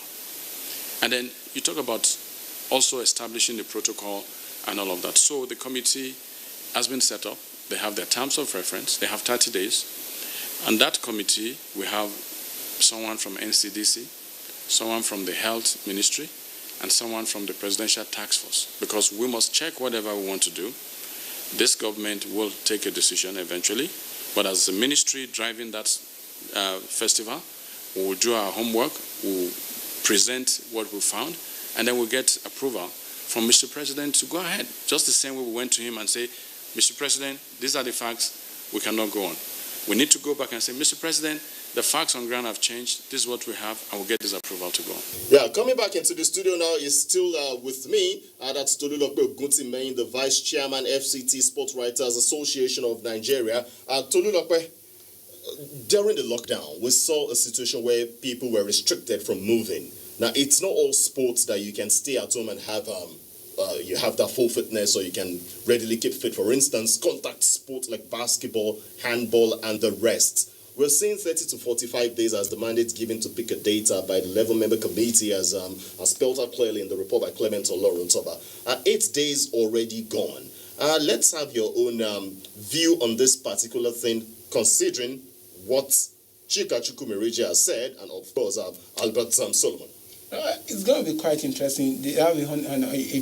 And then you talk about also establishing the protocol and all of that. So the committee has been set up. They have their terms of reference. They have 30 days. And that committee, we have someone from NCDC, someone from the Health Ministry, and someone from the Presidential Task Force. Because we must check whatever we want to do. This government will take a decision eventually, but as the ministry driving that festival, we will do our homework, we'll present what we found, and then we'll get approval from Mr. President to go ahead. Just the same way we went to him and say, Mr. President, these are the facts, we cannot go on. We need to go back and say, Mr. President, the facts on ground have changed. This is what we have, and we'll get this approval to go. Yeah, coming back into the studio now is still with me. That's Tolulope Oguntimehin, the Vice Chairman, FCT Sports Writers Association of Nigeria. Tolulope, during the lockdown, we saw a situation where people were restricted from moving. Now, it's not all sports that you can stay at home and have you have that full fitness, or you can readily keep fit. For instance, contact sports like basketball, handball, and the rest. We're seeing 30 to 45 days as the mandate given to pick a date by the 11-member committee, as spelled out clearly in the report by Clement Oloruntoba. 8 days already gone. Let's have your own view on this particular thing, considering what Chika Chukwumerije has said, and of course Albert Solomon. It's going to be quite interesting. They have a very